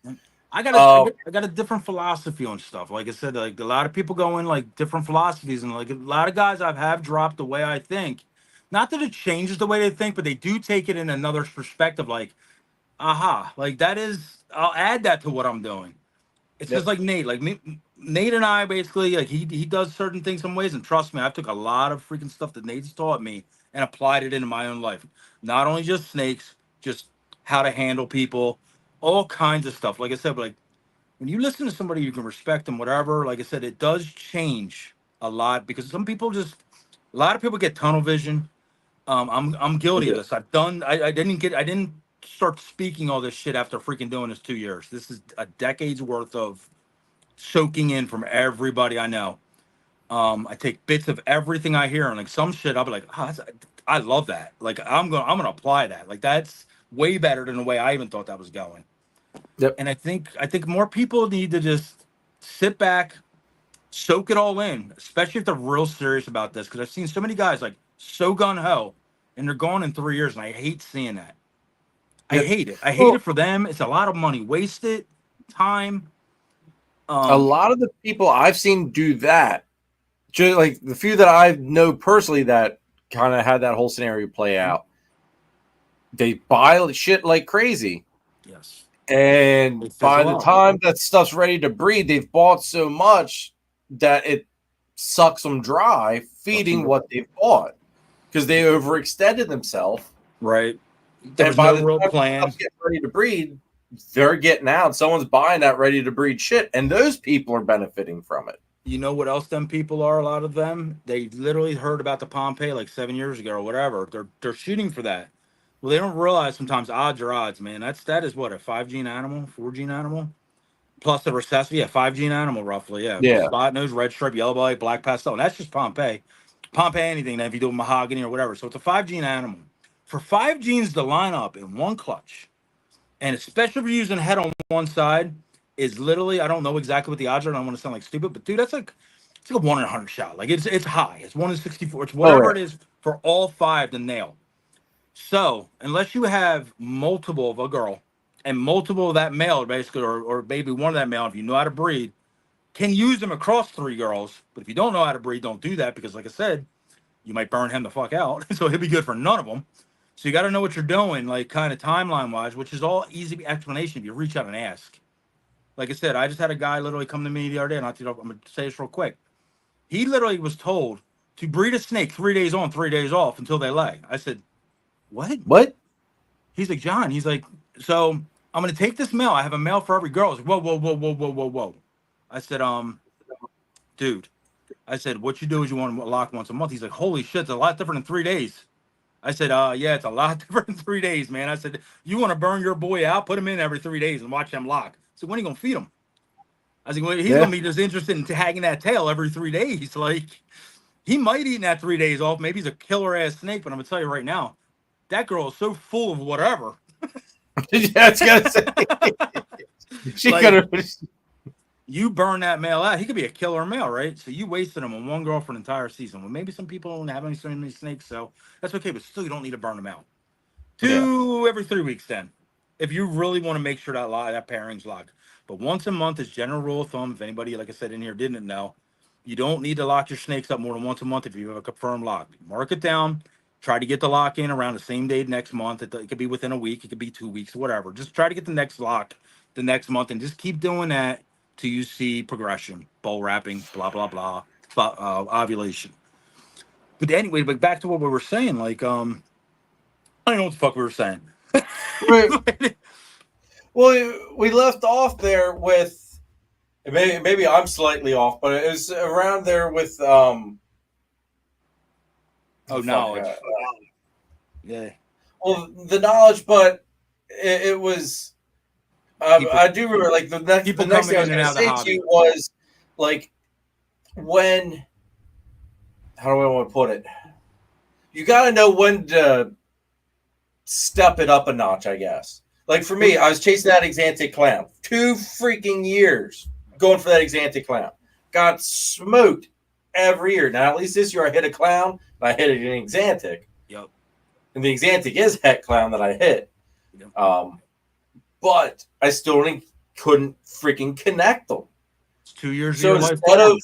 I got a different philosophy on stuff. Like I said, like a lot of people go in like different philosophies, and like a lot of guys have dropped the way I think. Not that it changes the way they think, but they do take it in another perspective. Like, aha, like that is. I'll add that to what I'm doing. It's just like Nate. Like me, Nate and I basically like he does certain things some ways, and trust me, I took a lot of freaking stuff that Nate's taught me and applied it into my own life. Not only just snakes, just how to handle people, all kinds of stuff. Like I said, but like when you listen to somebody, you can respect them, whatever. Like I said, it does change a lot because some people a lot of people get tunnel vision. I'm guilty of this. I didn't start speaking all this shit after freaking doing this 2 years. This is a decade's worth of soaking in from everybody I know. I take bits of everything I hear, and like some shit, I'll be like, I love that. Like I'm gonna apply that. Like that's way better than the way I even thought that was going. Yep. And I think more people need to just sit back, soak it all in, especially if they're real serious about this. Because I've seen so many guys like so gun ho, and they're gone in 3 years, and I hate seeing that. I hate it. I hate it for them. It's a lot of money wasted, time. A lot of the people I've seen do that, just like the few that I know personally that kind of had that whole scenario play out, they buy shit like crazy. Yes. And by the time that stuff's ready to breed, they've bought so much that it sucks them dry feeding what they've bought because they overextended themselves Right. There was by no the real time plan. stuff's getting ready to breed, they're getting out. Someone's buying that ready to breed shit, and those people are benefiting from it. You know what else them people are? A lot of them, they literally heard about the Pompeii like 7 years ago or whatever. They're shooting for that. Well, they don't realize sometimes odds are odds, man. That is what, a 5 gene animal, 4 gene animal, plus the recessive, yeah, 5 gene animal roughly, yeah. Yeah. Spot nose, red stripe, yellow belly, black pastel, and that's just Pompeii. Pompeii anything. Then if you do mahogany or whatever, so it's a 5 gene animal. For 5 genes to line up in one clutch, and especially if you're using head on one side, is literally, I don't know exactly what the odds are. I don't want to sound like stupid, but dude, it's like a 1 in 100 shot. Like it's high. It's 1 in 64. It's whatever it is for all 5 to nail. So unless you have multiple of a girl and multiple of that male, basically, or maybe one of that male, if you know how to breed, can use them across 3 girls. But if you don't know how to breed, don't do that because, like I said, you might burn him the fuck out. So he'll be good for none of them. So you got to know what you're doing, like kind of timeline wise, which is all easy explanation if you reach out and ask. Like I said, I just had a guy literally come to me the other day, and I'm going to say this real quick. He literally was told to breed a snake 3 days on, 3 days off until they lay. I said, what? What? He's like, John, he's like, so I'm going to take this male. I have a male for every girl. I was like, whoa, whoa, whoa, whoa, whoa, whoa, whoa. I said, dude, I said, what you do is you want to lock once a month. He's like, holy shit, it's a lot different in 3 days. I said, yeah, it's a lot different in 3 days, man. I said, you want to burn your boy out, put him in every 3 days and watch him lock. So when are you going to feed him? I was like, well, he's going to be just interested in tagging that tail every 3 days. Like, he might eat that 3 days off. Maybe he's a killer ass snake, but I'm going to tell you right now, that girl is so full of whatever. Yeah, I was going to say. She Like, could have. You burn that male out, he could be a killer male, right? So you wasted him on one girl for an entire season. Well, maybe some people don't have any so many snakes, so that's okay, but still you don't need to burn them out. 2 every 3 weeks then. If you really want to make sure that pairing's locked. But once a month is general rule of thumb. If anybody, like I said in here, didn't know, you don't need to lock your snakes up more than once a month if you have a confirmed lock. Mark it down. Try to get the lock in around the same day next month. It could be within a week. It could be 2 weeks, whatever. Just try to get the next lock the next month and just keep doing that till you see progression, bowl wrapping, blah, blah, blah, ovulation. But anyway, but back to what we were saying, like, I don't know what the fuck we were saying. Well, we left off there with maybe I'm slightly off, but it was around there with knowledge. Yeah. Well, the knowledge, but it was. I do remember, like the next thing I was going to say to you was, like, when. How do I want to put it? You got to know when to step it up a notch, I guess. Like for me, I was chasing that Exantic clown 2 freaking years going for that Exantic clown. Got smoked every year. Now, at least this year I hit a clown and I hit an Exantic. Yep. And the Exantic is het clown that I hit. Yep. But I still couldn't freaking connect them. It's 2 years so of your life gone.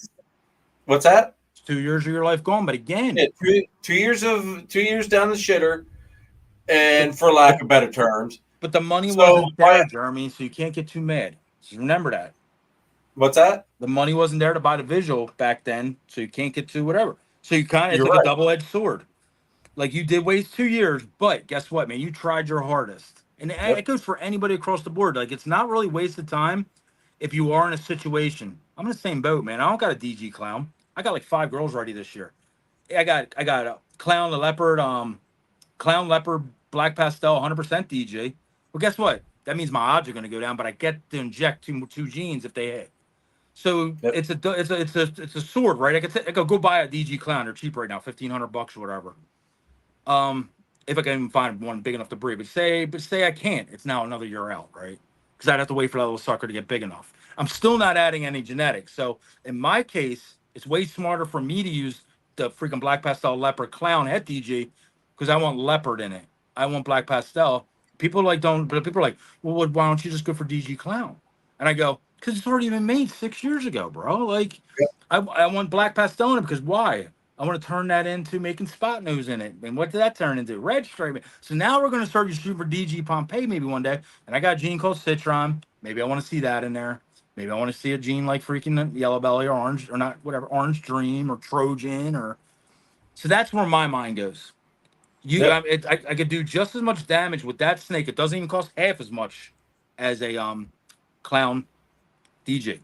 What's that? It's 2 years of your life gone, but again. Yeah, 2 years down the shitter, and for lack of better terms. But the money wasn't there, Jeremy, so you can't get too mad. Just remember that. What's that? The money wasn't there to buy the visual back then, so you can't get to whatever. So you kind of, it's like a double-edged sword. Like you did waste 2 years, but guess what, man? You tried your hardest. And it goes for anybody across the board. Like it's not really wasted time if you are in a situation. I'm in the same boat, man. I don't got a DG clown. I got like 5 girls ready this year. I got a clown, the leopard, clown, leopard, black pastel, 100% DG. Well, guess what? That means my odds are going to go down, but I get to inject two genes if they hit. So it's a sword, right? I could go buy a DG clown. They're cheap right now, $1,500 or whatever. If I can even find one big enough to breed, but say I can't, it's now another year out, right? Because I'd have to wait for that little sucker to get big enough. I'm still not adding any genetics. So in my case, it's way smarter for me to use the freaking black pastel leopard clown at DG because I want leopard in it. I want black pastel. People are like, well, why don't you just go for DG clown? And I go, because it's already been made 6 years ago, bro. Like, I want black pastel in it because why? I want to turn that into making spot nose in it. And what did that turn into? Red stripe. So now we're going to start shooting for DG Pompeii maybe one day. And I got a gene called Citron. Maybe I want to see that in there. Maybe I want to see a gene like freaking Yellow Belly or Orange, or not, whatever, Orange Dream or Trojan. So that's where my mind goes. I could do just as much damage with that snake. It doesn't even cost half as much as a clown DJ.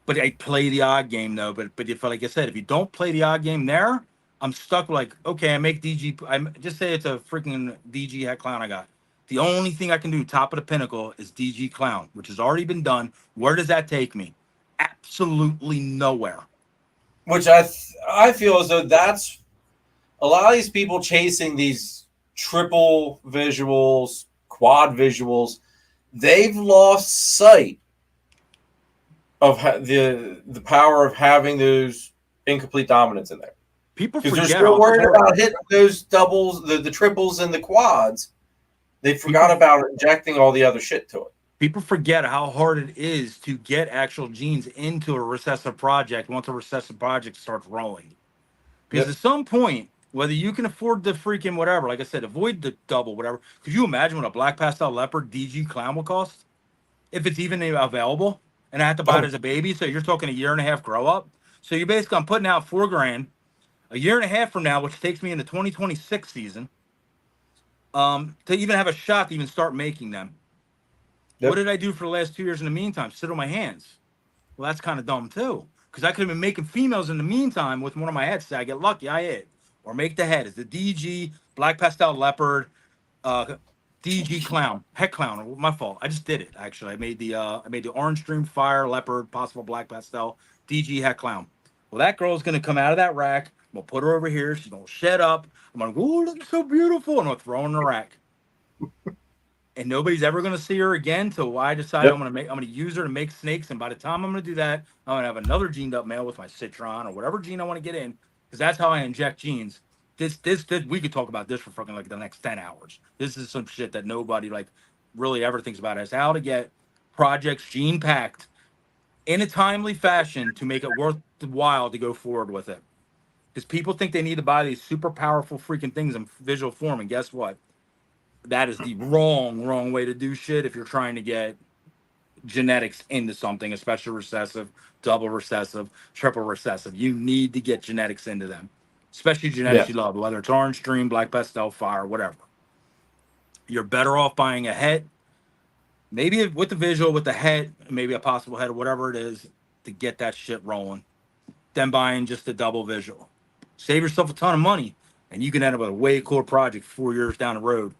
But I play the odd game though. But if, like I said, if you don't play the odd game there, I'm stuck with like, okay, I make DG. I just say it's a freaking DG head clown I got. The only thing I can do, top of the pinnacle, is DG clown, which has already been done. Where does that take me? Absolutely nowhere. Which I feel as though that's a lot of these people chasing these triple visuals, quad visuals. They've lost sight of the power of having those incomplete dominants in there. People because forget they're still worried how about hitting those doubles, the triples, and the quads. They forgot about injecting all the other shit to it. people forget how hard it is to get actual genes into a recessive project once a recessive project starts rolling. Because at some point, whether you can afford the freaking whatever, like I said, avoid the double, whatever. Could you imagine what a black pastel leopard DG clown will cost? If it's even available, and I have to buy it as a baby, so you're talking a year and a half grow up. So you're basically, I'm putting out $4,000 a year and a half from now, which takes me into 2026 season, to even have a shot to even start making them. What did I do for the last 2 years in the meantime? Sit on my hands. Well, that's kind of dumb too, because I could have been making females in the meantime with one of my heads. Say I get lucky, I hit, or make the head. It's the DG black pastel leopard, DG clown, heck clown. My fault. I just did it actually. I made the orange stream fire leopard, possible black pastel, DG heck clown. Well, that girl's gonna come out of that rack. I'm gonna put her over here. She's gonna shed up. I'm gonna go, oh, look, so beautiful, and I'm gonna throw her in the rack. And nobody's ever gonna see her again till I decide I'm gonna use her to make snakes. And by the time I'm gonna do that, I'm gonna have another gened up male with my citron or whatever gene I want to get in, because that's how I inject genes. This we could talk about this for fucking like the next 10 hours. This is some shit that nobody like really ever thinks about, is how to get projects gene packed in a timely fashion to make it worthwhile to go forward with it. Because people think they need to buy these super powerful freaking things in visual form, and guess what? That is the wrong way to do shit if you're trying to get genetics into something, especially recessive, double recessive, triple recessive. You need to get genetics into them, especially genetics you love, whether it's orange stream, black pastel, fire, whatever. You're better off buying a het, maybe with the visual, with the het, maybe a possible het or whatever it is, to get that shit rolling, than buying just a double visual. Save yourself a ton of money, and you can end up with a way cooler project 4 years down the road,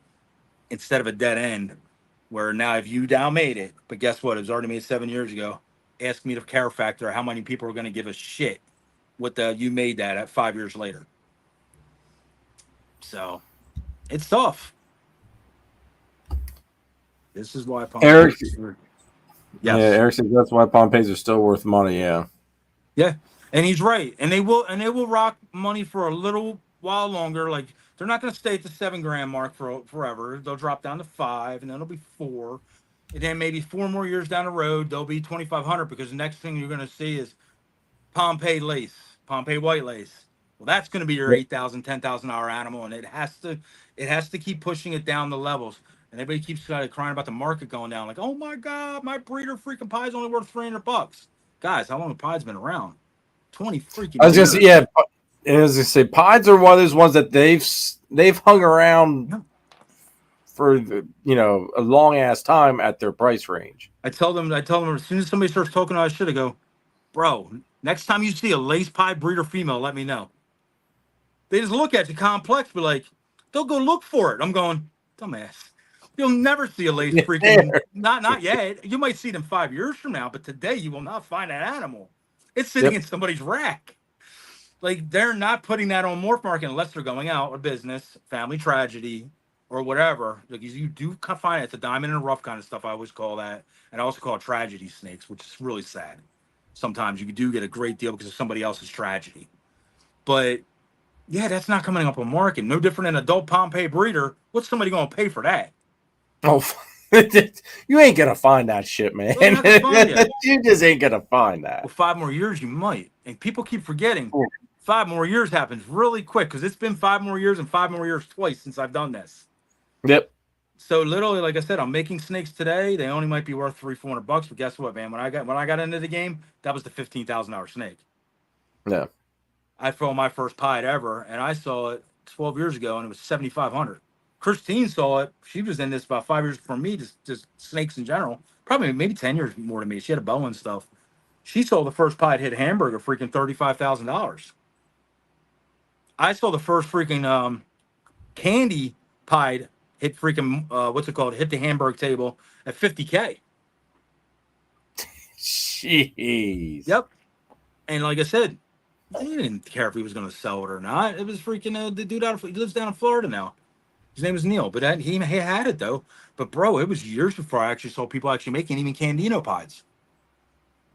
instead of a dead end where now if you now made it, but guess what? It was already made 7 years ago. Ask me the care factor, how many people are going to give a shit with the you made that at 5 years later. So it's tough. This is why Eric, Eric says that's why Pompeys are still worth money. Yeah, and he's right. And they will rock money for a little while longer. Like, they're not going to stay at the $7,000 mark for forever. They'll drop down to 5, and then it'll be 4, and then maybe 4 more years down the road they'll be 2,500, because the next thing you're going to see is Pompeii lace, Pompeii white lace. Well, that's going to be your $8,000, $10,000 animal, and it has to keep pushing it down the levels. And everybody keeps crying about the market going down, like, oh my god, my breeder freaking pie is only worth $300. Guys, how long have pies been around? 20 freaking years. I was gonna say, as I say, pies are one of those ones that they've hung around for a long ass time at their price range. I tell them as soon as somebody starts talking about shit, I go, bro, next time you see a lace pie breeder female, let me know. They just look at you complex, but like, they'll go look for it. I'm going, dumbass. You'll never see a lace freaking, not yet. You might see them 5 years from now, but today you will not find that animal. It's sitting in somebody's rack. Like, they're not putting that on Morph Market unless they're going out of business, family tragedy, or whatever. Like, you do find it. It's a diamond in the rough kind of stuff. I always call that. And I also call it tragedy snakes, which is really sad. Sometimes you do get a great deal because of somebody else's tragedy. But, yeah, that's not coming up on market. No different than adult Pompeii breeder. What's somebody going to pay for that? Oh, you ain't going to find that shit, man. You just ain't going to find that. Well, 5 more years, you might. And people keep forgetting. 5 more years happens really quick, because it's been 5 more years and 5 more years twice since I've done this. Yep. So literally, like I said, I'm making snakes today. They only might be worth $300-400, but guess what, man? When I got into the game, that was the $15,000 snake. Yeah. I filmed my first pied ever, and I saw it 12 years ago, and it was 7,500. Christine saw it. She was in this about 5 years before me, just snakes in general. Probably maybe 10 years more than me. She had a bow and stuff. She saw the first pied hit hamburger freaking $35,000. I saw the first freaking candy pied hit freaking what's it called? Hit the Hamburg table at $50K. Jeez. Yep. And like I said, he didn't care if he was going to sell it or not. It was freaking the dude he lives down in Florida now. His name is Neil, but he had it though. But bro, it was years before I actually saw people actually making even Candino pies.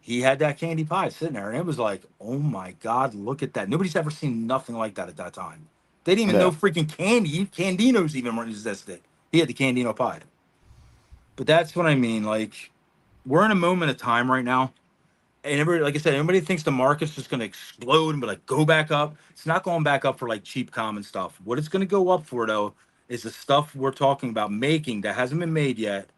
He had that candy pie sitting there, and it was like, oh my God, look at that. Nobody's ever seen nothing like that at that time. They didn't even know freaking Candinos even existed. He had the Candino pie. But that's what I mean. Like, we're in a moment of time right now. And everybody, like I said, everybody thinks the market's just going to explode and be like, go back up. It's not going back up for like cheap common stuff. What it's going to go up for, though, is the stuff we're talking about making that hasn't been made yet.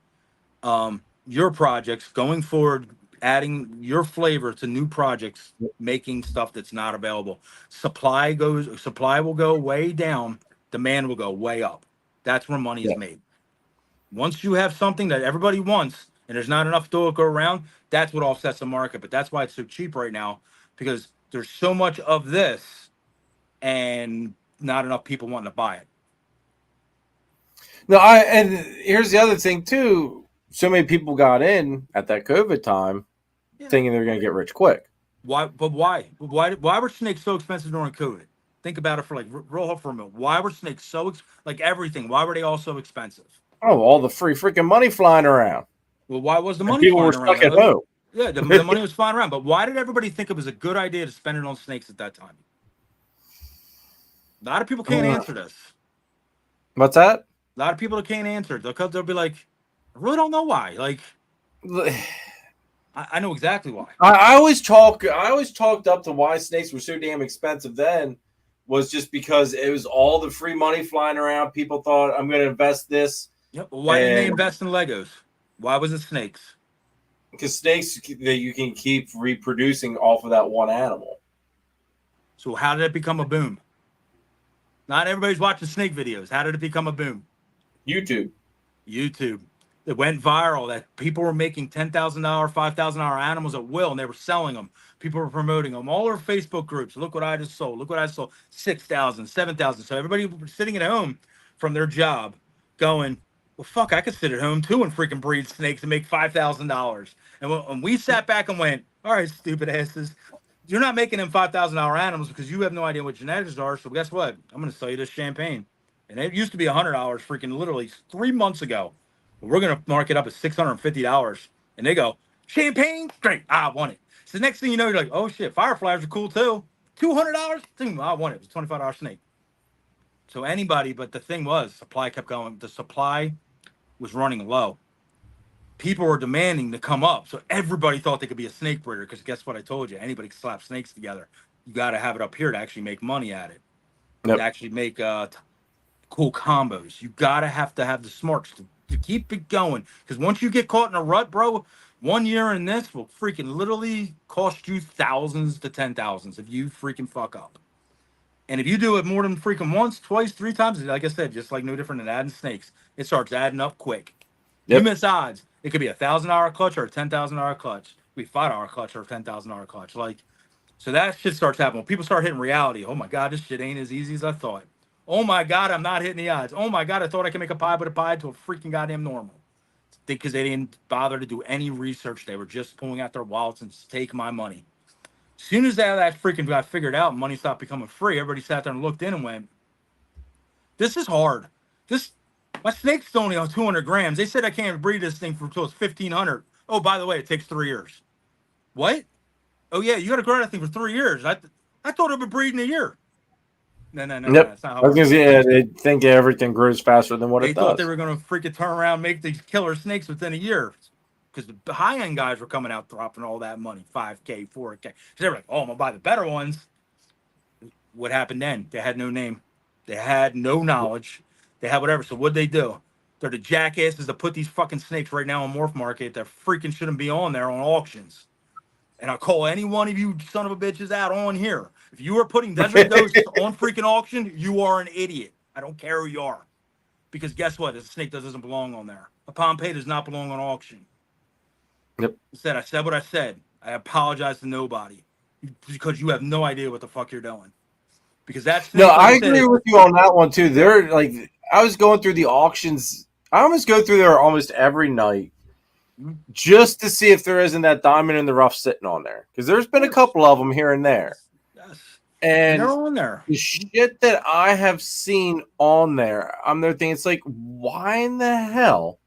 Your projects going forward, adding your flavor to new projects, making stuff that's not available. Supply will go way down. Demand will go way up. That's where money is made. Once you have something that everybody wants and there's not enough to go around, that's what offsets the market. But that's why it's so cheap right now, because there's so much of this and not enough people wanting to buy it. No, and here's the other thing too. So many people got in at that COVID time thinking they're going to get rich quick. Why? But why? Why were snakes so expensive during COVID? Think about it for like real for a minute. Why were snakes so like everything? Why were they all so expensive? Oh, all the free freaking money flying around. Well, why was the money people flying were around? Stuck at home. Yeah, the money was flying around. But why did everybody think it was a good idea to spend it on snakes at that time? A lot of people can't answer this. What's that? A lot of people can't answer it because they'll be like, I really don't know why. Like, I know exactly why. I always chalked up to why snakes were so damn expensive then was just because it was all the free money flying around. People thought, I'm going to invest this. Yep. Well, why didn't they invest in Legos? Why was it snakes? Because snakes that you can keep reproducing off of that one animal. So how did it become a boom? Not everybody's watching snake videos. How did it become a boom? YouTube. It went viral that people were making $10,000, $5,000 animals at will, and they were selling them. People were promoting them. All our Facebook groups. Look what I just sold. Look what I sold. 6,000, 7,000. So everybody was sitting at home from their job going, well, fuck, I could sit at home too and freaking breed snakes and make $5,000. And when we sat back and went, all right, stupid asses, you're not making them $5,000 animals because you have no idea what genetics are. So guess what? I'm going to sell you this champagne. And it used to be $100 freaking literally 3 months ago. We're going to mark it up at $650. And they go, champagne? Great. I want it. So the next thing you know, you're like, oh shit, fireflies are cool too. $200? I want it. It was a $25 snake. So anybody, but the thing was, supply kept going. The supply was running low. People were demanding to come up. So everybody thought they could be a snake breeder because guess what I told you? Anybody can slap snakes together. You got to have it up here to actually make money at it. To actually make cool combos. You got to have the smarts to keep it going. Because once you get caught in a rut, bro, 1 year in this will freaking literally cost you thousands to 10,000s if you freaking fuck up. And if you do it more than freaking once, twice, 3 times, like I said, just like no different than adding snakes, it starts adding up quick. You miss odds. It could be $1,000 clutch or a $10,000 clutch. It could be $5 clutch or a $10,000 clutch. Like, so that shit starts happening. When people start hitting reality, oh my God, this shit ain't as easy as I thought. Oh my God, I'm not hitting the odds. Oh my God, I thought I could make a pie, but a pie to a freaking goddamn normal. Because they didn't bother to do any research. They were just pulling out their wallets and take my money. As soon as that freaking got figured out, money stopped becoming free. Everybody sat there and looked in and went, this is hard. My snake's only on 200 grams. They said I can't breed this thing until it's 1,500. Oh, by the way, it takes 3 years. What? Oh, yeah, you got to grow that thing for 3 years. I thought it would breed in a year. No, that's not how it works. They think everything grows faster than what it does. They thought they were going to freaking turn around and make these killer snakes within a year. Because the high-end guys were coming out dropping all that money, $5K, $4K. Because they were like, oh, I'm going to buy the better ones. What happened then? They had no name. They had no knowledge. They had whatever. So what'd they do? They're the jackasses that put these fucking snakes right now on Morph Market that freaking shouldn't be on there on auctions. And I'll call any one of you son of a bitches out on here. If you are putting desert ghosts on freaking auction, you are an idiot. I don't care who you are. Because guess what? A snake doesn't belong on there. A Pompeii does not belong on auction. Yep. I said what I said. I apologize to nobody because you have no idea what the fuck you're doing. Because that snake, No, like I said, agree with you on that one too. They're like, I was going through the auctions. I almost go through there almost every night just to see if there isn't that diamond in the rough sitting on there. Because there's been a couple of them here and there. Yes. And they're on there. The shit that I have seen on there, I'm there thinking, it's like, why in the hell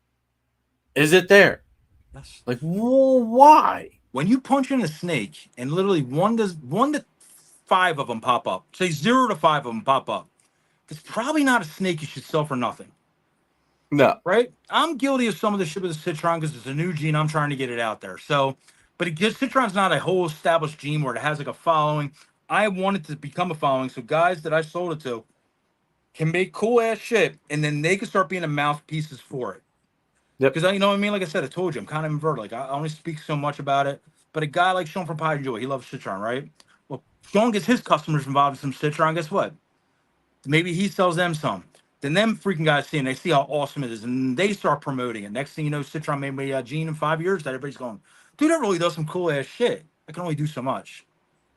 is it there? Yes. Like, well, why? When you punch in a snake and literally 1 to 5 of them pop up, say 0 to 5 of them pop up, it's probably not a snake you should sell for nothing. No. Right? I'm guilty of some of the shit with the Citron because it's a new gene. I'm trying to get it out there. So, but Citron's not a whole established gene where it has like a following. I wanted to become a following. So guys that I sold it to can make cool ass shit and then they can start being the mouthpieces for it. Yep. Because you know what I mean? Like I said, I told you, I'm kind of inverted. Like I only speak so much about it. But a guy like Sean from Pie and Joy, he loves Citron, right? Well, Sean gets his customers involved in some Citron. Guess what? Maybe he sells them some. Then them freaking guys see and they see how awesome it is, and they start promoting it. Next thing you know, Citron made me a gene in 5 years that everybody's going, dude, that really does some cool ass shit. I can only do so much.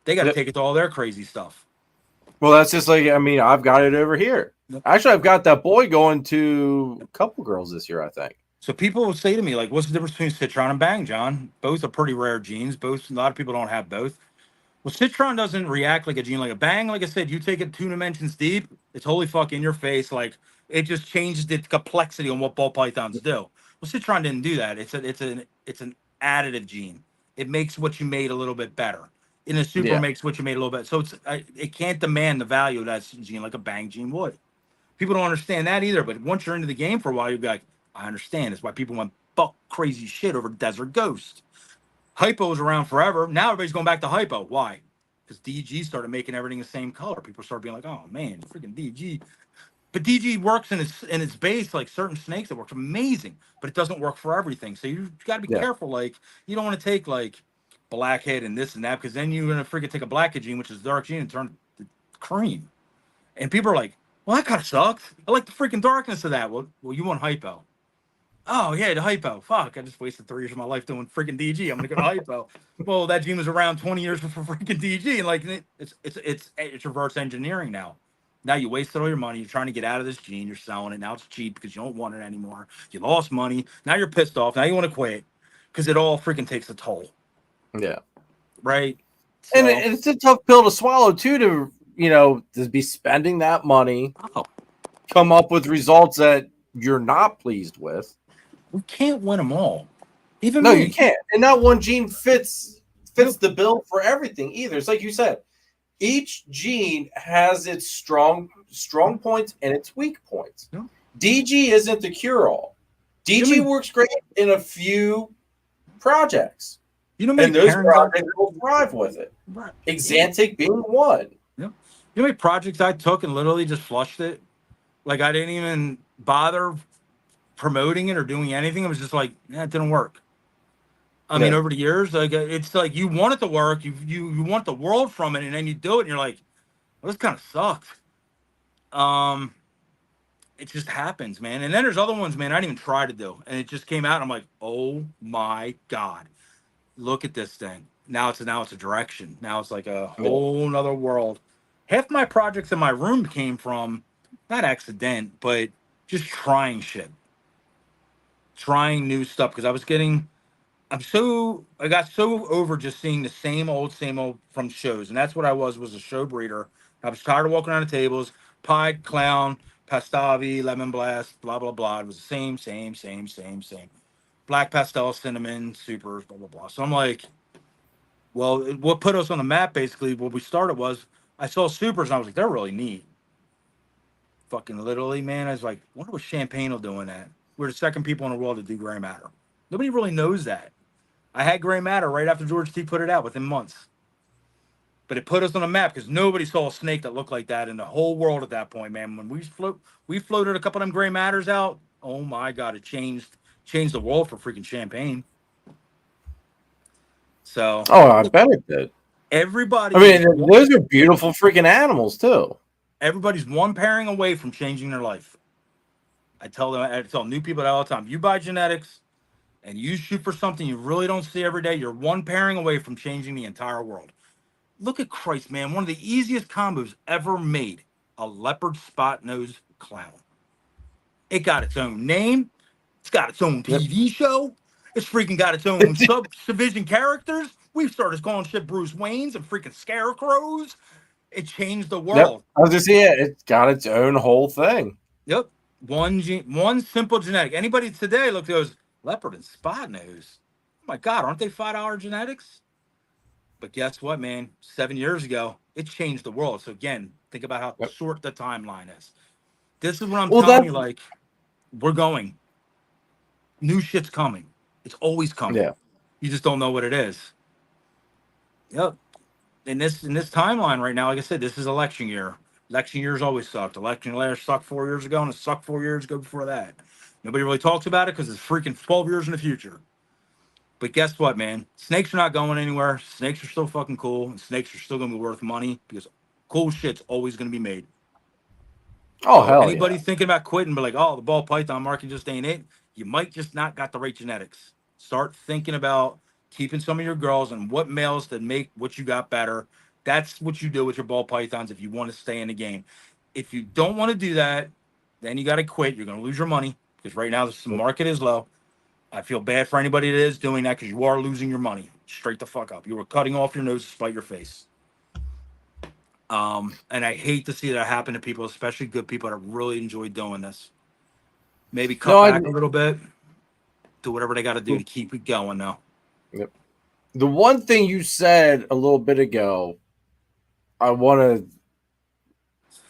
They got to take it to all their crazy stuff. Well, that's just like, I mean, I've got it over here. Yep. Actually, I've got that boy going to a couple girls this year, I think. So people will say to me, like, what's the difference between Citron and Bang, John? Both are pretty rare genes. Both, a lot of people don't have both. Well, Citron doesn't react like a gene, like a Bang. Like I said, you take it 2 dimensions deep, it's holy fuck in your face. Like it just changes the complexity on what ball pythons do. Well, Citron didn't do that. It's an additive gene. It makes what you made a little bit better. And a super makes what you made a little bit. So it can't demand the value of that gene like a Bang gene would. People don't understand that either. But once you're into the game for a while, you'll be like, I understand. It's why people want buck crazy shit over Desert Ghost. Hypo was around forever. Now everybody's going back to hypo. Why? Because DG started making everything the same color. People started being like, "Oh man, freaking DG." But DG works in its base like certain snakes. It works amazing, but it doesn't work for everything. So you got to be careful. Like you don't want to take like blackhead and this and that because then you're gonna freaking take a blackhead gene, which is dark gene, and turn it to cream. And people are like, "Well, that kind of sucks. I like the freaking darkness of that." Well, you want hypo. Oh yeah, the hypo. Fuck, I just wasted 3 years of my life doing freaking DG. I'm gonna go to hypo. Well, that gene was around 20 years before freaking DG, and like it's reverse engineering now. Now you wasted all your money. You're trying to get out of this gene. You're selling it now. It's cheap because you don't want it anymore. You lost money. Now you're pissed off. Now you want to quit because it all freaking takes a toll. Yeah. Right. So, And it's a tough pill to swallow too. To be spending that money, come up with results that you're not pleased with. We can't win them all. Even you can't. And not one gene fits the bill for everything either. It's like you said, each gene has its strong points and its weak points. Yeah. DG isn't the cure-all. DG works great in a few projects. And those projects will thrive with it. Right. Exantic being one. Yeah. You know how many projects I took and literally just flushed it? Like I didn't even bother promoting it or doing anything. It was just like, it didn't work. I mean, over the years, like it's like you want it to work, you want the world from it, and then you do it, and you're like, well, this kind of sucks. It just happens, man. And then there's other ones, man, I didn't even try to do, and it just came out. And I'm like, oh my god, look at this thing. Now it's a direction. Now it's like a whole nother world. Half my projects in my room came from not accident, but just trying shit. Trying new stuff because I got so over just seeing the same old from shows, and that's what I was a show breeder. I was tired of walking around the tables, Pied, Clown, Pastavi, Lemon Blast, blah blah blah. It was the same. Black pastel, cinnamon, supers, blah blah blah. So I'm like, well, what put us on the map basically? What we started was I saw supers and I was like, they're really neat. Fucking literally, man. I was like, wonder what Champagne will do in that. We're the second people in the world to do gray matter. Nobody really knows that. I had gray matter right after George T put it out within months. But it put us on the map because nobody saw a snake that looked like that in the whole world at that point, man. When we floated a couple of them gray matters out. Oh my god, it changed the world for freaking Champagne. So, Oh, I bet it did. everybody, I mean, those are beautiful freaking animals too. everybody's one pairing away from changing their life. I tell new people that all the time. You buy genetics and you shoot for something you really don't see every day. You're one pairing away from changing the entire world. Look at Christ, man. One of the easiest combos ever made. A leopard spot nose clown. It got its own name. It's got its own TV show. It's freaking got its own subdivision characters. We've started calling shit Bruce Waynes and freaking scarecrows. It changed the world. I was just saying, it's got its own whole thing. Yep. One simple genetic. Anybody today goes, leopard and spot nose. Oh my God, aren't they $5 genetics? But guess what, man? 7 years ago, it changed the world. So again, think about how short the timeline is. This is what I'm telling you, like, we're going. New shit's coming. It's always coming. Yeah. You just don't know what it is. Yep. In this timeline right now, like I said, this is election year. Election years always sucked. Election year sucked 4 years ago, and it sucked 4 years ago before that. Nobody really talks about it because it's freaking 12 years in the future. But guess what, man? Snakes are not going anywhere. Snakes are still fucking cool, and snakes are still going to be worth money because cool shit's always going to be made. Oh, So hell anybody yeah. thinking about quitting, but like, oh, the ball python market just ain't it. You might just not got the right genetics. Start thinking about keeping some of your girls and what males that make what you got better. That's what you do with your ball pythons if you want to stay in the game. If you don't want to do that, then you got to quit. You're going to lose your money because right now the market is low. I feel bad for anybody that is doing that because you are losing your money. Straight the fuck up. You were cutting off your nose to spite your face. And I hate to see that happen to people, especially good people that really enjoy doing this. Maybe cut back a little bit, do whatever they got to do to keep it going now. Yep. The one thing you said a little bit ago, I want to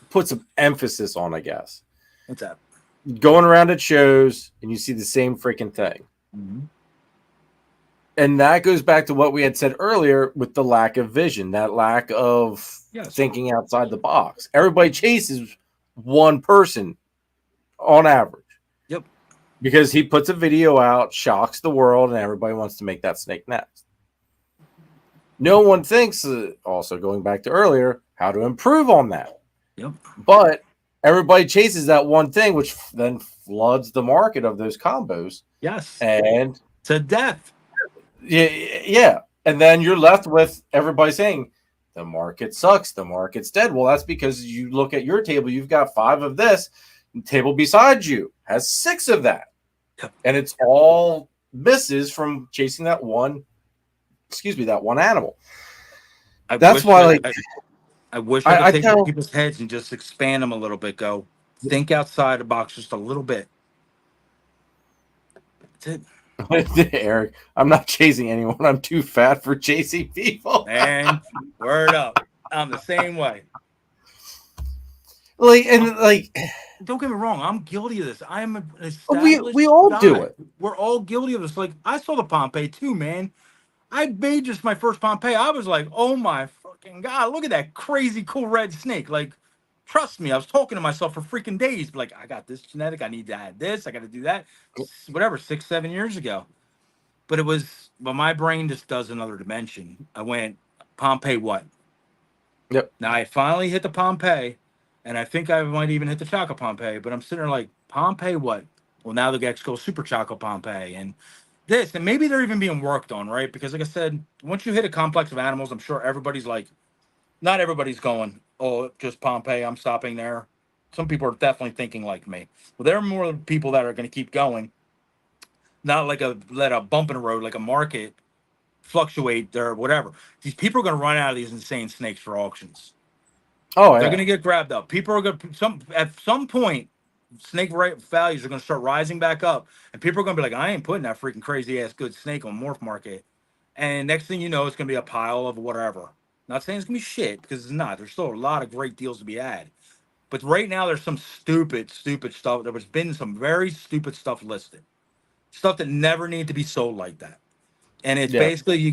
put some emphasis on, I guess. What's that? Going around at shows and you see the same freaking thing. Mm-hmm. And that goes back to what we had said earlier with the lack of vision, that lack of thinking outside the box. Everybody chases one person on average. Yep. Because he puts a video out, shocks the world, and everybody wants to make that snake next. No one thinks, also going back to earlier, how to improve on that. Yep. But everybody chases that one thing, which then floods the market of those combos. Yes. And to death. Yeah. And then you're left with everybody saying, the market sucks, the market's dead. Well, that's because you look at your table, you've got 5 of this. The table beside you has 6 of that. And it's all misses from chasing that one animal. That's why I wish I could take people's heads and just expand them a little bit. Go think outside the box just a little bit. That's it. Eric, I'm not chasing anyone. I'm too fat for chasing people. Man, word up. I'm the same way. Don't get me wrong. I'm guilty of this. I am an established we all guy. Do it. We're all guilty of this. Like, I saw the Pompeii too, man. I made just my first Pompeii. I was like, oh my fucking God, look at that crazy cool red snake. Like, trust me, I was talking to myself for freaking days. Like, I got this genetic. I need to add this. I got to do that. Whatever, 6-7 years ago. But my brain just does another dimension. I went, Pompeii what? Yep. Now I finally hit the Pompeii, and I think I might even hit the Choco Pompeii, but I'm sitting there like, Pompeii what? Well, now the Expo Super Choco Pompeii, and this, and maybe they're even being worked on, right? Because like I said, once you hit a complex of animals, I'm sure everybody's like, not everybody's going, oh, just Pompeii, I'm stopping there. Some people are definitely thinking like me. Well, there are more people that are going to keep going. Not like let a bump in the road, like a market fluctuate or whatever. These people are going to run out of these insane snakes for auctions. Oh, they're going to get grabbed up. People are going to at some point, snake values are going to start rising back up, and people are going to be like, I ain't putting that freaking crazy ass good snake on morph market. And next thing you know, it's going to be a pile of whatever. Not saying it's going to be shit, because it's not. There's still a lot of great deals to be had. But right now, there's some stupid stuff. There has been some very stupid stuff listed. Stuff that never need to be sold like that. And it's basically,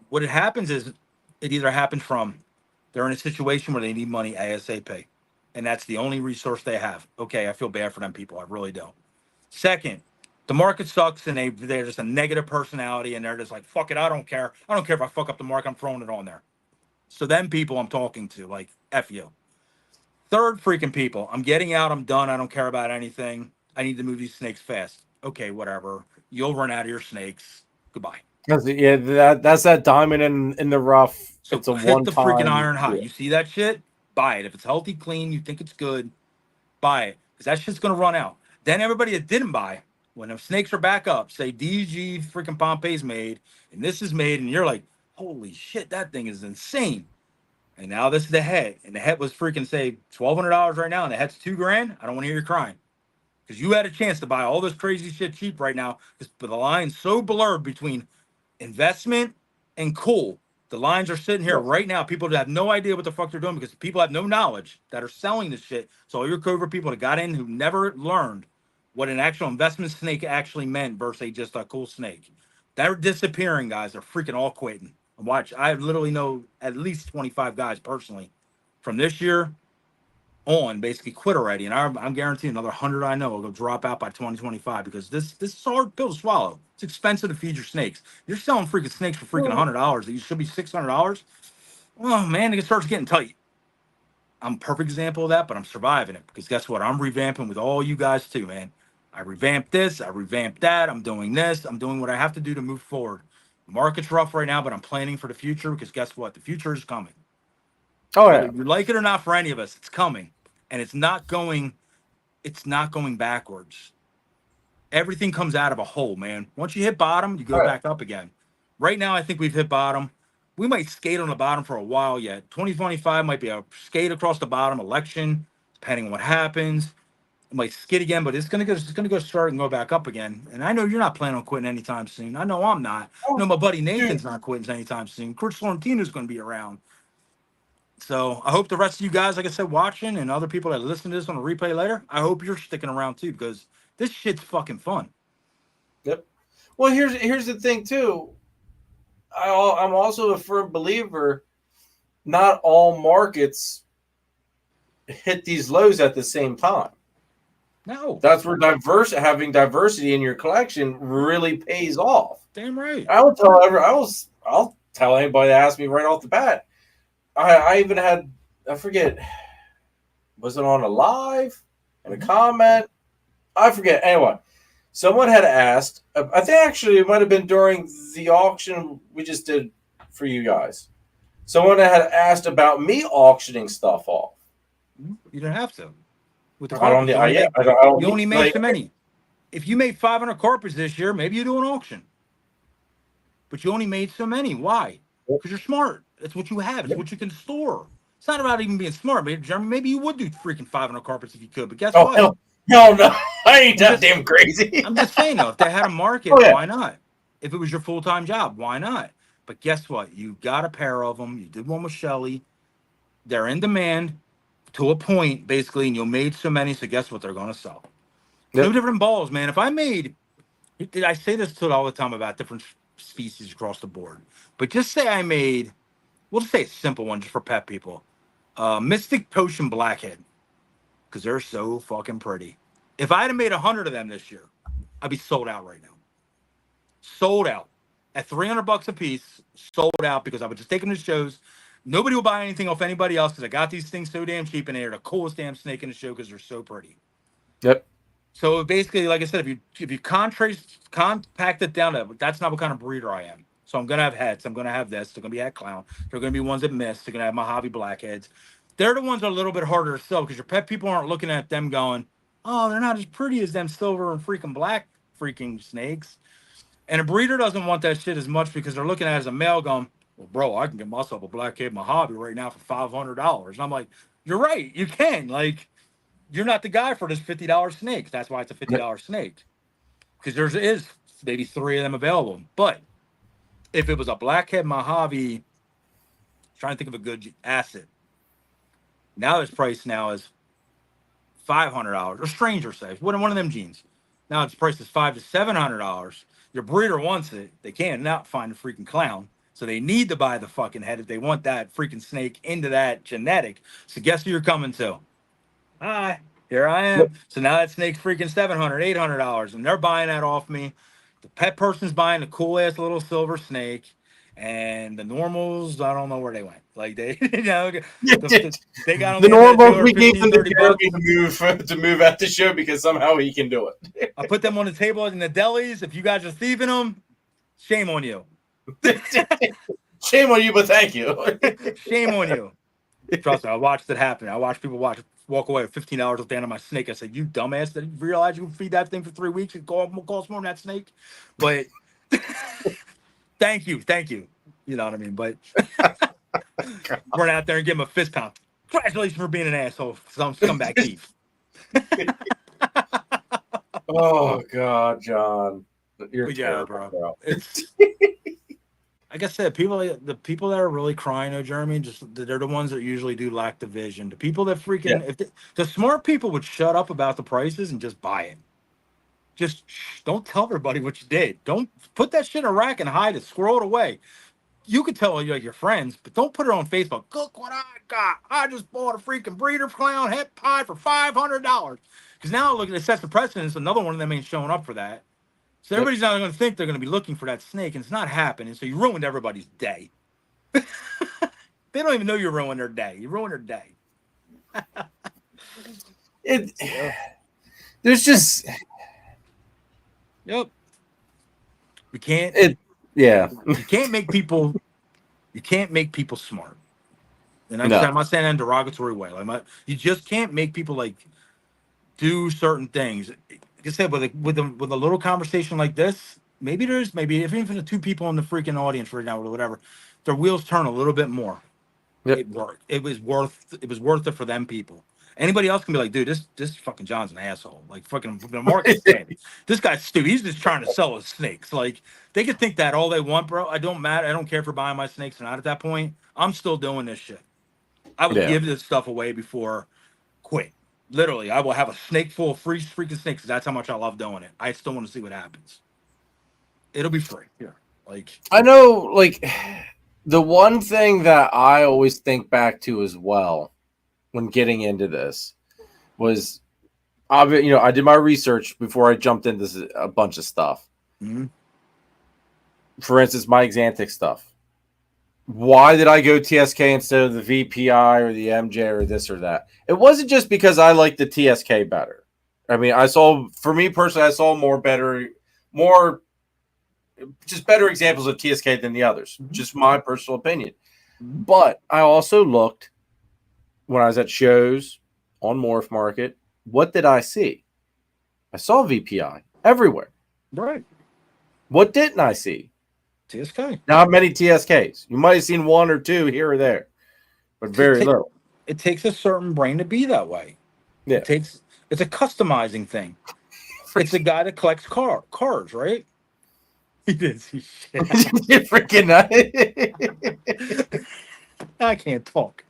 what it happens is, it either happens from, they're in a situation where they need money ASAP. And that's the only resource they have. Okay, I feel bad for them people. I really don't. Second, The market sucks, and they're just a negative personality, and they're just like, fuck it, I don't care. I don't care if I fuck up the market, I'm throwing it on there. So them people I'm talking to, like, F you. Third freaking people, I'm getting out, I'm done, I don't care about anything. I need to move these snakes fast. Okay, whatever. You'll run out of your snakes. Goodbye. Yeah, that's that diamond in the rough. So It's a hit the freaking one-time. iron high. Yeah. You see that shit? Buy it. If it's healthy, clean, you think it's good, buy it. Because that shit's going to run out. Then everybody that didn't buy, when the snakes are back up, say DG freaking Pompey's made, and this is made, and you're like, holy shit, that thing is insane. And now this is the head. And the head was freaking, say, $1,200 right now, and the head's $2,000. I don't want to hear you crying. Because you had a chance to buy all this crazy shit cheap right now. But the line's so blurred between investment and cool. The lines are sitting here right now. People that have no idea what the fuck they're doing because people have no knowledge that are selling this shit. So all your covert people that got in who never learned what an actual investment snake actually meant versus just a cool snake. They're disappearing, guys. They're freaking all quitting. Watch, I literally know at least 25 guys personally from this year on basically quit already. And I'm guaranteeing another 100 I know will go drop out by 2025 because this is a hard pill to swallow. It's expensive to feed your snakes. You're selling freaking snakes for freaking $100 that you should be $600. Oh man, it starts getting tight. I'm a perfect example of that, but I'm surviving it because guess what? I'm revamping with all you guys too, man. I revamped this, I revamped that. I'm doing this. I'm doing what I have to do to move forward. The market's rough right now, but I'm planning for the future because guess what? The future is coming. Oh yeah. Whether you like it or not, for any of us, it's coming, and it's not going backwards. Everything comes out of a hole, man. Once you hit bottom, you go back up again. Right now, I think we've hit bottom. We might skate on the bottom for a while yet. 2025 might be a skate across the bottom election, depending on what happens. It might skid again, but it's gonna go start and go back up again. And I know you're not planning on quitting anytime soon. I know I'm not. I know my buddy Nathan's not quitting anytime soon. Chris Florentino's gonna be around. So I hope the rest of you guys, like I said, watching and other people that listen to this on the replay later, I hope you're sticking around too because this shit's fucking fun. Yep. Well, here's the thing too. I'm also a firm believer. Not all markets hit these lows at the same time. No, that's where having diversity in your collection really pays off. Damn right. I'll tell anybody that asks me right off the bat. I even had, I forget, was it on a live and a comment? I forget. Anyway, someone had asked, I think actually it might have been during the auction we just did for you guys. Someone had asked about me auctioning stuff off. You didn't have to. With the I don't, you only made so many. If you made 500 carpets this year, maybe you do an auction. But you only made so many. Why? Because you're smart. It's what you have. It's what you can store. It's not about even being smart. Maybe you would do freaking 500 carpets if you could. But guess what? Hell no. I ain't that damn crazy. I'm just saying, though, if they had a market, why not? If it was your full-time job, why not? But guess what? You got a pair of them. You did one with Shelly. They're in demand to a point, basically, and you made so many, so guess what? They're going to sell. No different balls, man. If I made, I say this to it all the time about different species across the board, but just say I made, we'll just say a simple one just for pet people, Mystic Potion Blackhead, because they're so fucking pretty. If I had made 100 of them this year, I'd be sold out right now. Sold out at $300 a piece. Sold out because I would just take them to shows. Nobody will buy anything off anybody else because I got these things so damn cheap and they're the coolest damn snake in the show because they're so pretty. Yep. So basically, like I said, if you compact it down to, that's not what kind of breeder I am. So I'm gonna have heads. I'm gonna have this. They're gonna be hat clown. They're gonna be ones that miss. They're gonna have Mojave blackheads. They're the ones that are a little bit harder to sell because your pet people aren't looking at them going, oh, they're not as pretty as them silver and freaking black freaking snakes. And a breeder doesn't want that shit as much because they're looking at it as a male going, well, bro, I can get myself a blackhead Mojave right now for $500. And I'm like, you're right, you can. Like, you're not the guy for this $50 snake. That's why it's a $50 snake. Because there is maybe 3 of them available. But if it was a blackhead Mojave, trying to think of a good asset. Now its price now is $500. Or Stranger says, one of them jeans. Now its price is $500 to $700. Your breeder wants it. They can't not find a freaking clown. So they need to buy the fucking head if they want that freaking snake into that genetic. So guess who you're coming to? Hi. Here I am. So now that snake's freaking $700, $800, and they're buying that off me. The pet person's buying a cool ass little silver snake, and the normals, I don't know where they went. Like they, they got The only normals, $2 we gave 15, them to 30 bucks. Jeremy to move at the show because somehow he can do it. I put them on the table in the delis. If you guys are thieving them, shame on you. Shame on you, but thank you. Shame on you. Trust me, I watched it happen. I watched people walk away with $15 at the end of my snake. I said, "You dumbass! Did you realize you can feed that thing for 3 weeks and cost more than that snake?" But thank you. You know what I mean? But run out there and give him a fist pump. Congratulations for being an asshole, some scumbag thief. Oh God, John, you're terrible, bro. It's like I said, the people that are really crying, Jeremy, they're the ones that usually do lack the vision. The people that freaking, the smart people would shut up about the prices and just buy it. Just don't tell everybody what you did. Don't put that shit in a rack and hide it. Squirrel it away. You could tell your friends, but don't put it on Facebook. Look what I got. I just bought a freaking breeder clown head pie for $500. Because now look, it sets the precedence. Another one of them ain't showing up for that. So everybody's not going to think they're going to be looking for that snake, and it's not happening. So you ruined everybody's day. They don't even know you ruined their day. You ruined their day. There's just. Yep. We can't. You can't make people. You can't make people smart. And I'm not saying that in a derogatory way. You just can't make people do certain things. Like I said, with a little conversation like this, maybe if even the two people in the freaking audience right now or whatever, their wheels turn a little bit more. Yep. It worked. It was worth it for them people. Anybody else can be like, dude, this fucking John's an asshole. Like fucking the market's dead. This guy's stupid. He's just trying to sell his snakes. Like they can think that all they want, bro. I don't matter. I don't care if you're buying my snakes or not. At that point, I'm still doing this shit. I would give this stuff away before quit. Literally, I will have a snake full of free freaking snakes. That's how much I love doing it. I still want to see what happens. It'll be free. Yeah. I know, the one thing that I always think back to as well when getting into this was, I did my research before I jumped into a bunch of stuff. Mm-hmm. For instance, my Xanthic stuff. Why did I go TSK instead of the VPI or the MJ or this or that? It wasn't just because I liked the TSK better. I mean, for me personally, I saw better examples of TSK than the others. Mm-hmm. Just my personal opinion. Mm-hmm. But I also looked when I was at shows on Morph Market. What did I see? I saw VPI everywhere. Right. What didn't I see? TSK. Not many TSKs. You might have seen one or two here or there, but very little. It takes a certain brain to be that way. Yeah. It's a customizing thing. It's a guy that collects cars, right? He didn't see shit. Freaking I can't talk.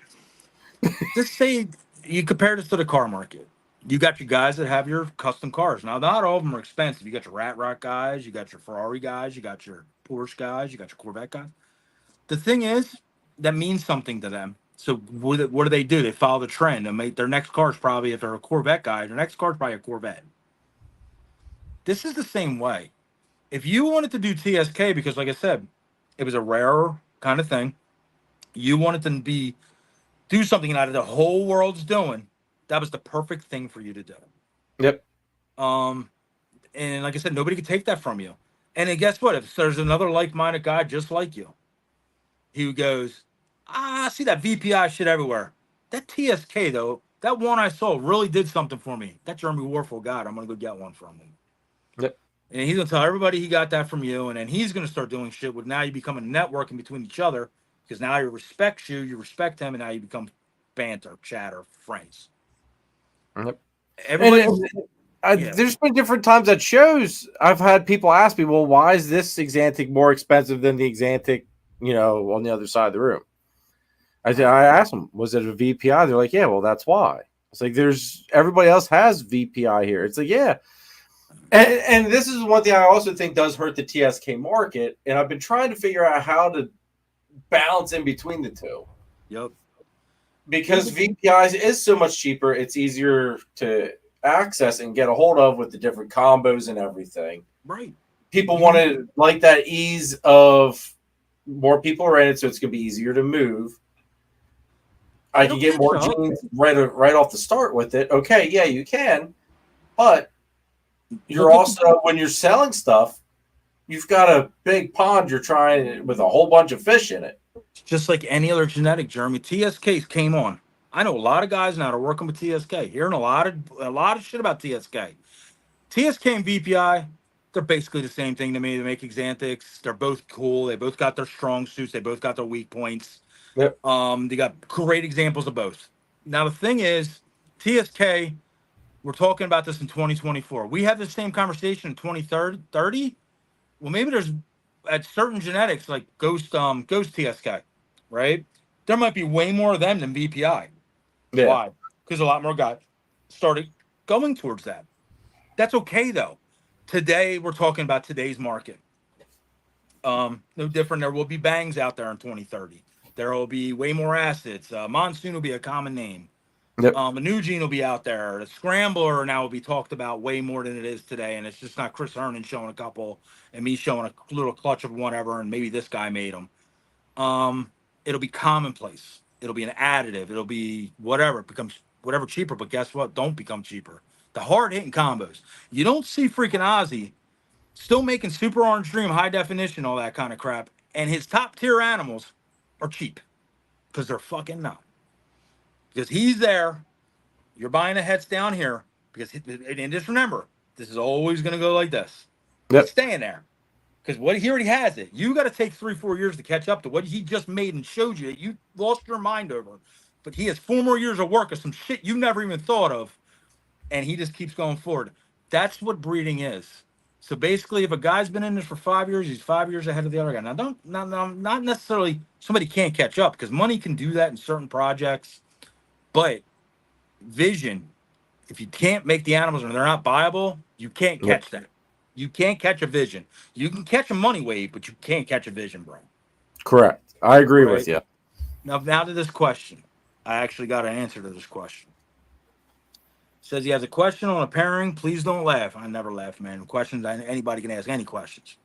Just say you compare this to the car market. You got your guys that have your custom cars. Now, not all of them are expensive. You got your Rat Rock guys, you got your Ferrari guys, you got your Porsche guys, you got your Corvette guys. The thing is, that means something to them. So what do? They follow the trend. And their next car is probably, if they're a Corvette guy, their next car is probably a Corvette. This is the same way. If you wanted to do TSK, because like I said, it was a rarer kind of thing, you wanted to do something that the whole world's doing, that was the perfect thing for you to do. Yep. And like I said, nobody could take that from you. And then guess what? If there's another like-minded guy just like you, he goes, I see that VPI shit everywhere. That TSK, though, that one I saw really did something for me. That Jeremy Warfel got, I'm going to go get one from him. Yep. And he's going to tell everybody he got that from you, and then he's going to start doing shit with now you become a networking between each other, because now he respects you, you respect him, and now you become banter, chatter, friends. Yep. Everybody. There's been different times at shows. I've had people ask me, well, why is this Xanthic more expensive than the Xanthic, on the other side of the room? I asked them, was it a VPI? They're like, yeah, well, that's why. It's like, everybody else has VPI here. It's like, yeah. And this is one thing I also think does hurt the TSK market. And I've been trying to figure out how to balance in between the two. Yep. because VPIs is so much cheaper, it's easier to access and get a hold of with the different combos and everything. Right. People wanted like that ease of more people are in it, so it's going to be easier to move. I can get more genes right off the start with it. Okay, yeah, you can, but you're also when you're selling stuff, you've got a big pond you're trying with a whole bunch of fish in it. Just like any other genetic, Jeremy. TSK came on. I know a lot of guys now that are working with TSK, hearing a lot of shit about TSK. TSK and VPI, they're basically the same thing to me. They make Xanthics. They're both cool. They both got their strong suits. They both got their weak points. Yep. They got great examples of both. Now the thing is, TSK, we're talking about this in 2024. We have the same conversation in 2030. Well, maybe there's at certain genetics like Ghost TSK, right? There might be way more of them than VPI. Yeah. Why? Because a lot more guys started going towards that. That's okay though. Today we're talking about today's market. No different. There will be bangs out there in 2030. There will be way more acids. Monsoon will be a common name. Yep. A new gene will be out there. The scrambler now will be talked about way more than it is today. And it's just not Chris Hernan showing a couple and me showing a little clutch of whatever. And maybe this guy made them. It'll be commonplace. It'll be an additive. It'll be whatever. It becomes whatever cheaper. But guess what? Don't become cheaper. The hard hitting combos. You don't see freaking Ozzy still making Super Orange Dream, high definition, all that kind of crap. And his top tier animals are cheap because they're fucking not. Because he's there. You're buying the heads down here. Because, and just remember, this is always going to go like this. Yep. He's staying there. Because what he already has it. You got to take 3-4 years to catch up to what he just made and showed you that you lost your mind over. But he has 4 more years of work of some shit you never even thought of. And he just keeps going forward. That's what breeding is. So basically, if a guy's been in this for 5 years, he's 5 years ahead of the other guy. Now, not necessarily somebody can't catch up because money can do that in certain projects. But vision, if you can't make the animals and they're not viable, you can't catch that. You can't catch a vision. You can catch a money wave, but you can't catch a vision, bro. Correct. I agree with you. Now to this question. I actually got an answer to this question. Says he has a question on a pairing. Please don't laugh. I never laugh, man. Questions, anybody can ask any questions.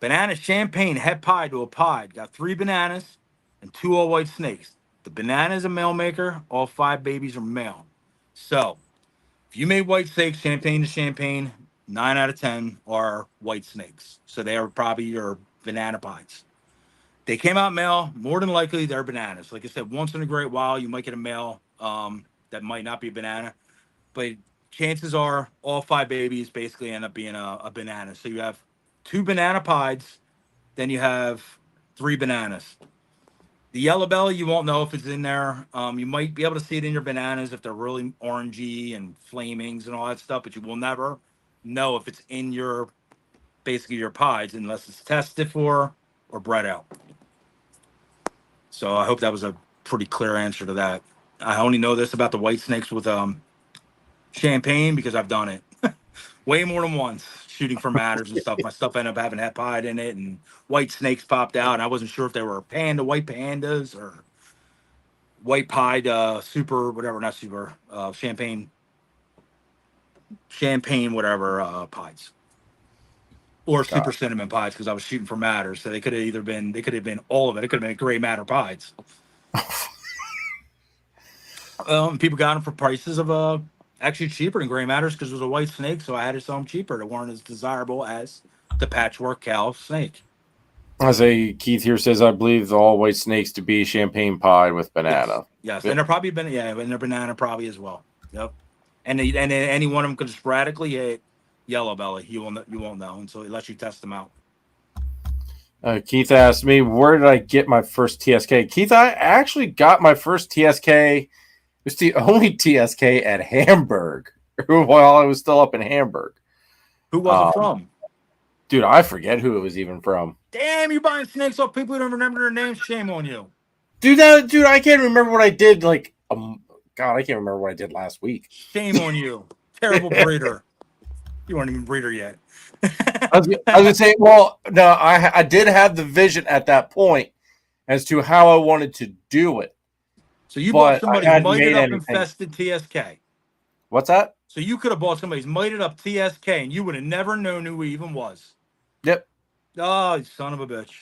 Banana champagne het pie to a pied. Got 3 bananas and 2 all white snakes. The banana is a male maker. All 5 babies are male. So if you made white snakes, champagne to champagne, 9 out of 10 are white snakes. So they are probably your banana pies. They came out male. More than likely, they're bananas. Like I said, once in a great while, you might get a male that might not be a banana. But chances are all 5 babies basically end up being a banana. So you have 2 banana pies, then you have 3 bananas. The yellow belly, you won't know if it's in there. You might be able to see it in your bananas if they're really orangey and flamings and all that stuff, but you will never know if it's in your, basically your pies unless it's tested for or bred out. So I hope that was a pretty clear answer to that. I only know this about the white snakes with champagne because I've done it way more than once, shooting for matters and stuff. My stuff ended up having het pied in it, and white snakes popped out. And I wasn't sure if they were white pandas or white pied super, whatever, not super, champagne, whatever pies, or super cinnamon pies because I was shooting for matters. So they could have been all of it. It could have been gray matter pies. People got them for prices of actually cheaper than gray matters because it was a white snake, so I had to sell them cheaper. They weren't as desirable as the patchwork cow snake. I say Keith here says I believe the all white snakes to be champagne pie with banana. Yes. And they're probably and they're banana probably as well. Yep. And any one of them could sporadically hit yellow belly. You won't know until unless you test them out. Keith asked me, where did I get my first TSK? Keith, I actually got my first TSK. It's the only TSK at Hamburg while I was still up in Hamburg. Who was it from? Dude, I forget who it was even from. Damn, you're buying snakes off people who don't remember their names. Shame on you. Dude, I can't remember what I did. God, I can't remember what I did last week. Shame on you. Terrible breeder. You weren't even a breeder yet. I was going to say, well, no, I did have the vision at that point as to how I wanted to do it. So you bought but I somebody's hadn't mited made up anything. infested TSK. What's that? So you could have bought somebody's mited up TSK and you would have never known who he even was. Yep. Oh, you son of a bitch.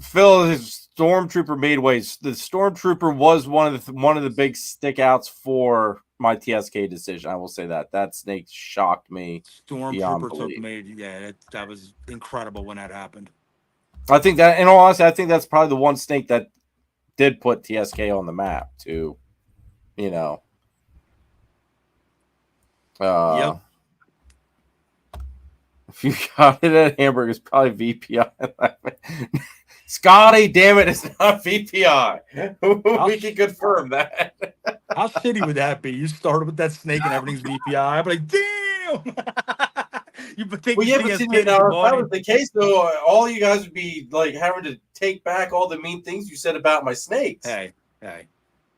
Phil, his stormtrooper made ways. The stormtrooper was one of the big stickouts for my TSK decision. I will say that snake shocked me. Stormtrooper took me. Yeah, that was incredible when that happened. I think that, in all honesty, I think that's probably the one snake that did put TSK on the map too. You know. Yep. If you got it at Hamburg, it's probably VPI. Scotty, damn it, it's not VPI. We can confirm that. How shitty would that be? You started with that snake and everything's VPI. I'd be like, damn. You take Well, yeah, but see, if that was the case, though, all you guys would be like having to take back all the mean things you said about my snakes. Hey,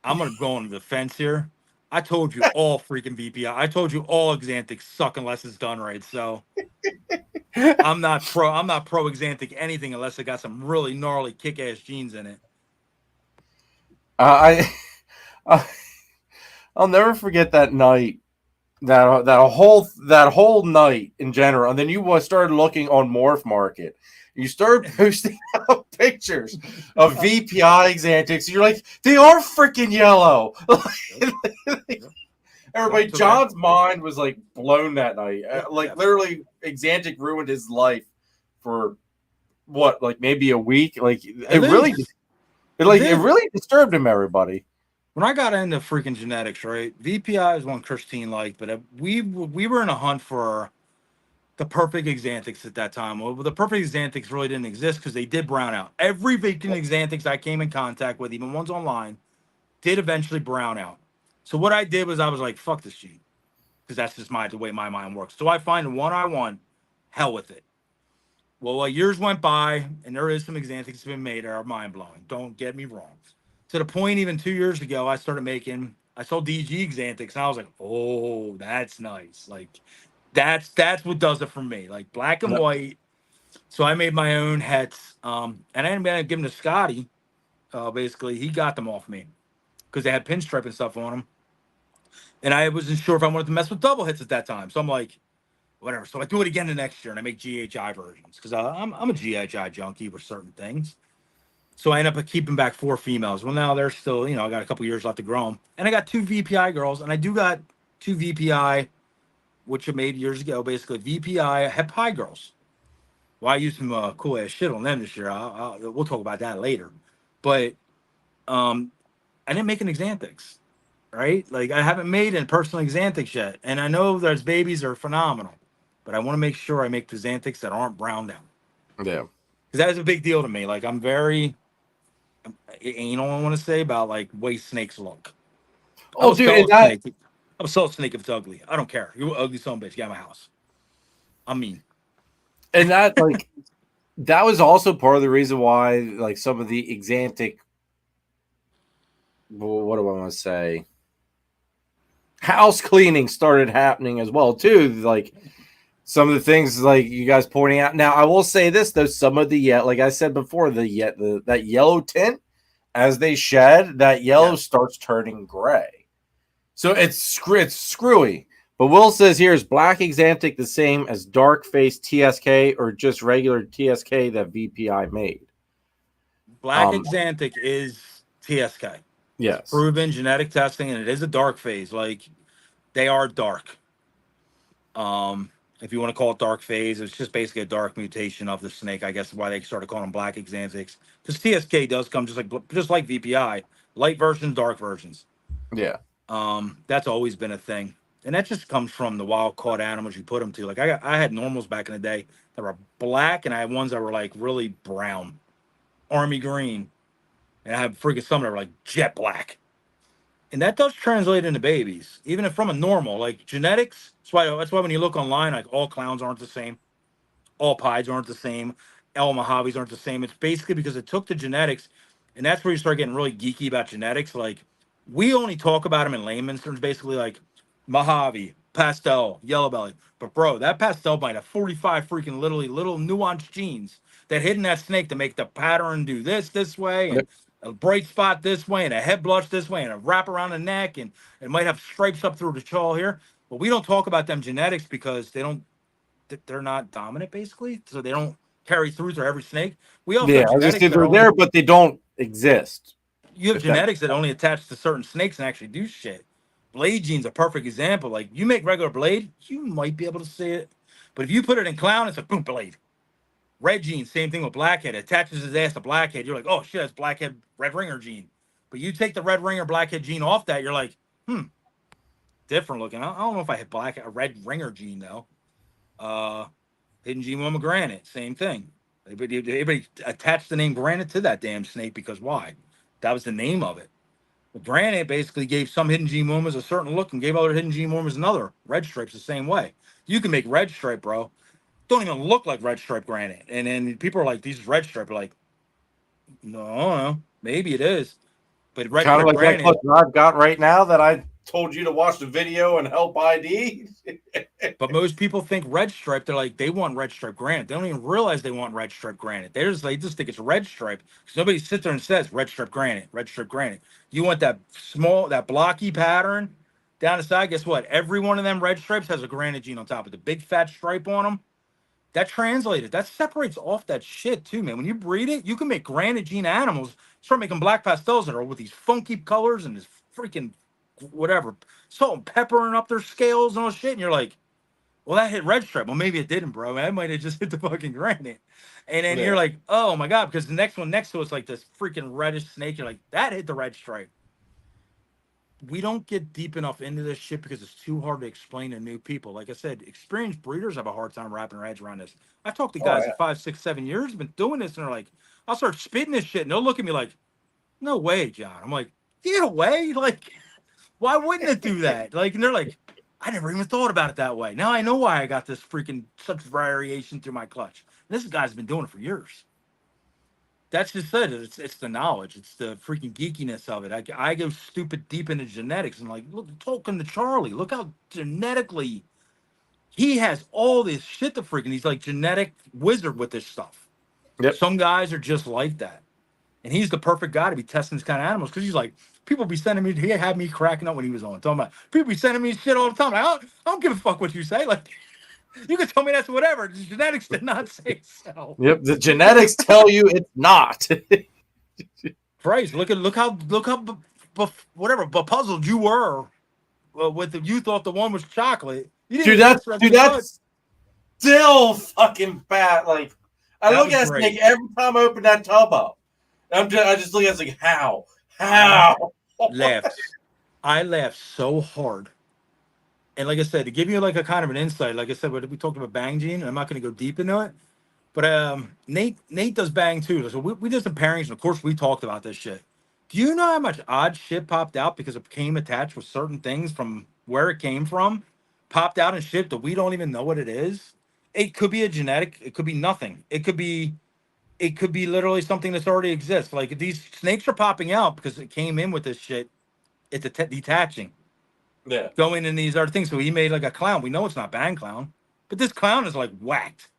I'm gonna go on the fence here. I told you all freaking VPI. I told you all Exantics suck unless it's done right. So I'm not pro Exantic anything unless it got some really gnarly kick ass genes in it. I'll never forget that night. That whole night in general, and then you started looking on Morph Market. You started posting out pictures of VPI Exantics. You're like, they are freaking yellow. Everybody, John's mind was like blown that night. Literally, Exantic ruined his life for what, like maybe a week. Like it really disturbed him. Everybody. When I got into freaking genetics, right? VPI is one Christine liked, but we were in a hunt for the perfect Exantics at that time. Well, the perfect Exantics really didn't exist because they did brown out. Every freaking Exantics I came in contact with, even ones online, did eventually brown out. So what I did was I was like, fuck this gene. Because that's just the way my mind works. So I find the one I want, hell with it. Well, years went by, and there is some Exantics that's been made that are mind-blowing. Don't get me wrong. To the point, even 2 years ago, I saw DG Exantics, and I was like, oh, that's nice. Like, that's what does it for me. Like, black and white. So I made my own hets, and I ended up giving them to Scotty. Basically, he got them off me because they had pinstripe and stuff on them. And I wasn't sure if I wanted to mess with double hits at that time. So I'm like, whatever. So I do it again the next year, and I make GHI versions because I'm a GHI junkie with certain things. So I end up keeping back 4 females. Well, now they're still, I got a couple years left to grow them. And I got 2 VPI girls, and I do got 2 VPI, which I made years ago, basically VPI het pie girls. Well, I used some cool ass shit on them this year. We'll talk about that later. But I didn't make an Exantics, right? Like I haven't made a personal Exantics yet. And I know those babies are phenomenal, but I want to make sure I make the Xantics that aren't browned out. Yeah. Because that is a big deal to me. Like I'm very anal, I want to say, about like way snakes look. Oh, dude, I'll sell a snake if it's ugly. I don't care. You're ugly son of a bitch. Get out of my house. I mean. And that like that was also part of the reason why like some of the Exantic, what do I want to say, house cleaning started happening as well too. Like some of the things like you guys pointing out. Now I will say this though, some of the like I said before, that yellow tint, as they shed, that yellow starts turning gray. So it's screwy. But Will says here, is black Exantic the same as dark face TSK or just regular TSK that VPI made? Black Exantic is TSK. Yes. It's proven genetic testing, and it is a dark phase. Like they are dark. If you want to call it dark phase, it's just basically a dark mutation of the snake. I guess why they started calling them black Exantics. Because TSK does come just like VPI, light versions, dark versions. Yeah. That's always been a thing. And that just comes from the wild caught animals you put them to. Like I had normals back in the day that were black, and I had ones that were like really brown, army green, and I had freaking some that were like jet black. And that does translate into babies, even if from a normal like genetics. That's why when you look online, like all clowns aren't the same, all pies aren't the same, all Mojaves aren't the same. It's basically because it took the genetics, and that's where you start getting really geeky about genetics. Like we only talk about them in layman's terms, basically like Mojave, pastel, yellow belly. But bro, that pastel might have 45 freaking little nuanced genes that hidden that snake to make the pattern do this way, and Yep. a bright spot this way, and a head blush this way, and a wrap around the neck, and it might have stripes up through the jaw here. But we don't talk about them genetics because they're not dominant basically, so they don't carry through to every snake. We also Yeah, have I was just genetics say that they're there, but they don't exist. you have If that- genetics that only attach to certain snakes and actually do shit. Blade gene's a perfect example. Like you make regular blade, you might be able to see it, but if you put it in clown, it's a boom blade. Red gene, same thing with blackhead. It attaches his ass to blackhead. You're like, oh shit, that's blackhead red ringer gene. But you take the red ringer blackhead gene off that, you're like, different looking. I don't know if I had a red ringer gene though. Hidden gene woman granite, same thing. Everybody attached the name granite to that damn snake because why? That was the name of it. But granite basically gave some hidden gene womas a certain look and gave other hidden gene womas another. Red stripes the same way. You can make red stripe, bro. Don't even look like red stripe granite. And then people are like, these is red stripe. Like, no, maybe it is. But red Kind of stripe like that granite. clutch I've got right now that I told you to watch the video and help ID. But most people think red stripe. They're like, they want red stripe granite. They don't even realize they want red stripe granite. They just think it's red stripe. Because nobody sits there and says red stripe granite, red stripe granite. You want that small, that blocky pattern down the side. Guess what? Every one of them red stripes has a granite gene on top of the big fat stripe on them. That translated, that separates off that shit too, man. When you breed it, you can make granite gene animals. Start making black pastels that are with these funky colors and this freaking whatever, salt and peppering up their scales and all shit. And you're like, well, that hit red stripe. Well, maybe it didn't, bro. That might have just hit the fucking granite. And then you're like, oh my God, because the next one next to it's like this freaking reddish snake. You're like, that hit the red stripe. We don't get deep enough into this shit because it's too hard to explain to new people. Like I said, experienced breeders have a hard time wrapping their heads around this. I've talked to guys at 5, 6, 7 years, been doing this, and they're like, I'll start spitting this shit, and they'll look at me like, no way, John. I'm like, get away. Like, why wouldn't it do that? Like, and they're like, I never even thought about it that way. Now I know why I got this freaking such variation through my clutch. And this guy's been doing it for years. That's just it. It's the knowledge. It's the freaking geekiness of it. I go stupid deep into genetics and like, look, talking to Charlie. Look how genetically he has all this shit to freaking. He's like genetic wizard with this stuff. Yep. Some guys are just like that, and he's the perfect guy to be testing this kind of animals because he's like, people be sending me. He had me cracking up when he was on. Talking about people be sending me shit all the time. Like, I don't give a fuck what you say. Like, you can tell me that's whatever. The genetics did not say so. Yep, the genetics tell you it's not. Christ, look how whatever puzzled you were with you thought the one was chocolate. You didn't That's still fucking bad. Like I That look was at that great. snake every time I open that tub up. I just look at it like how. I laughed so hard. And like I said, to give you like a kind of an insight, like I said, we talked about bang gene, and I'm not going to go deep into it. But Nate does bang too. So we did some pairings, and of course we talked about this shit. Do you know how much odd shit popped out because it came attached with certain things from where it came from? Popped out and shit that we don't even know what it is. It could be a genetic, it could be nothing. It could be literally something that's already exists. Like these snakes are popping out because it came in with this shit. It's detaching. Yeah. Going in these other things. So he made like a clown. We know it's not bang clown, but this clown is like whacked.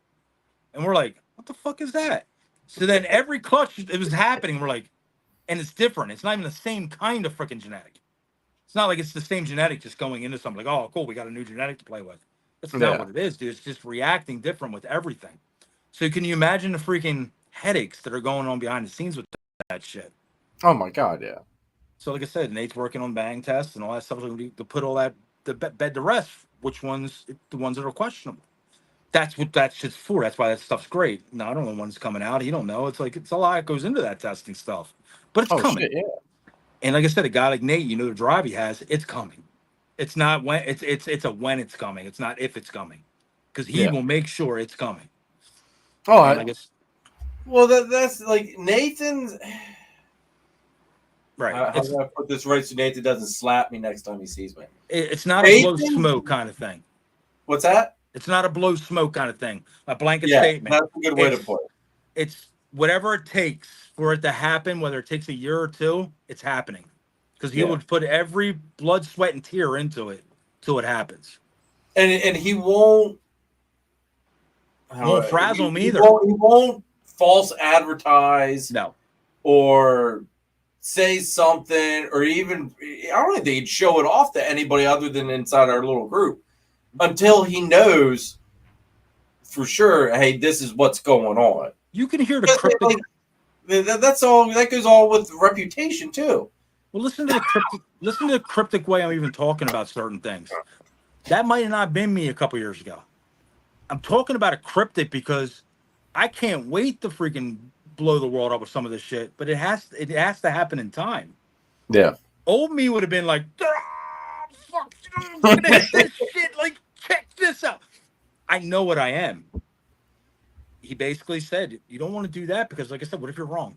And we're like, what the fuck is that? So then every clutch, it was happening. We're like, and it's different. It's not even the same kind of freaking genetic. It's not like it's the same genetic just going into something like, oh, cool, we got a new genetic to play with. That's not what it is, dude. It's just reacting different with everything. So can you imagine the freaking headaches that are going on behind the scenes with that shit? Oh my God, yeah. So like I said, Nate's working on bang tests and all that stuff to put all that the bed to rest. Which ones, the ones that are questionable. That's what that shit's for. That's why that stuff's great. No, I don't know when it's coming out. He don't know. It's like it's a lot that goes into that testing stuff, but it's coming. Shit, yeah. And like I said, a guy like Nate, you know the drive he has. It's coming. It's not when it's a when it's coming. It's not if it's coming, because he will make sure it's coming. Oh, I guess. Well, that's like Nathan's. Right. How do I put this right so Nathan doesn't slap me next time he sees me? It's not a blow smoke kind of thing. What's that? It's not a blow smoke kind of thing. A blanket Yeah, statement. that's a good way to put it. It's whatever it takes for it to happen, whether it takes a year or two, it's happening. Because he would put every blood, sweat, and tear into it till it happens. And he won't Frazzle me either. He won't false advertise No. or say something, or even I don't think they'd show it off to anybody other than inside our little group until he knows for sure, hey, this is what's going on. You can hear the cryptic. That's all. That goes all with reputation too. Well, listen to the cryptic way I'm even talking about certain things. That might have not been me a couple years ago. I'm talking about a cryptic because I can't wait to freaking blow the world up with some of this shit, but it has to happen in time. Yeah. Old me would have been like, fuck, I'm gonna hit this shit, like, check this out. I know what I am. He basically said, you don't want to do that because, like I said, what if you're wrong?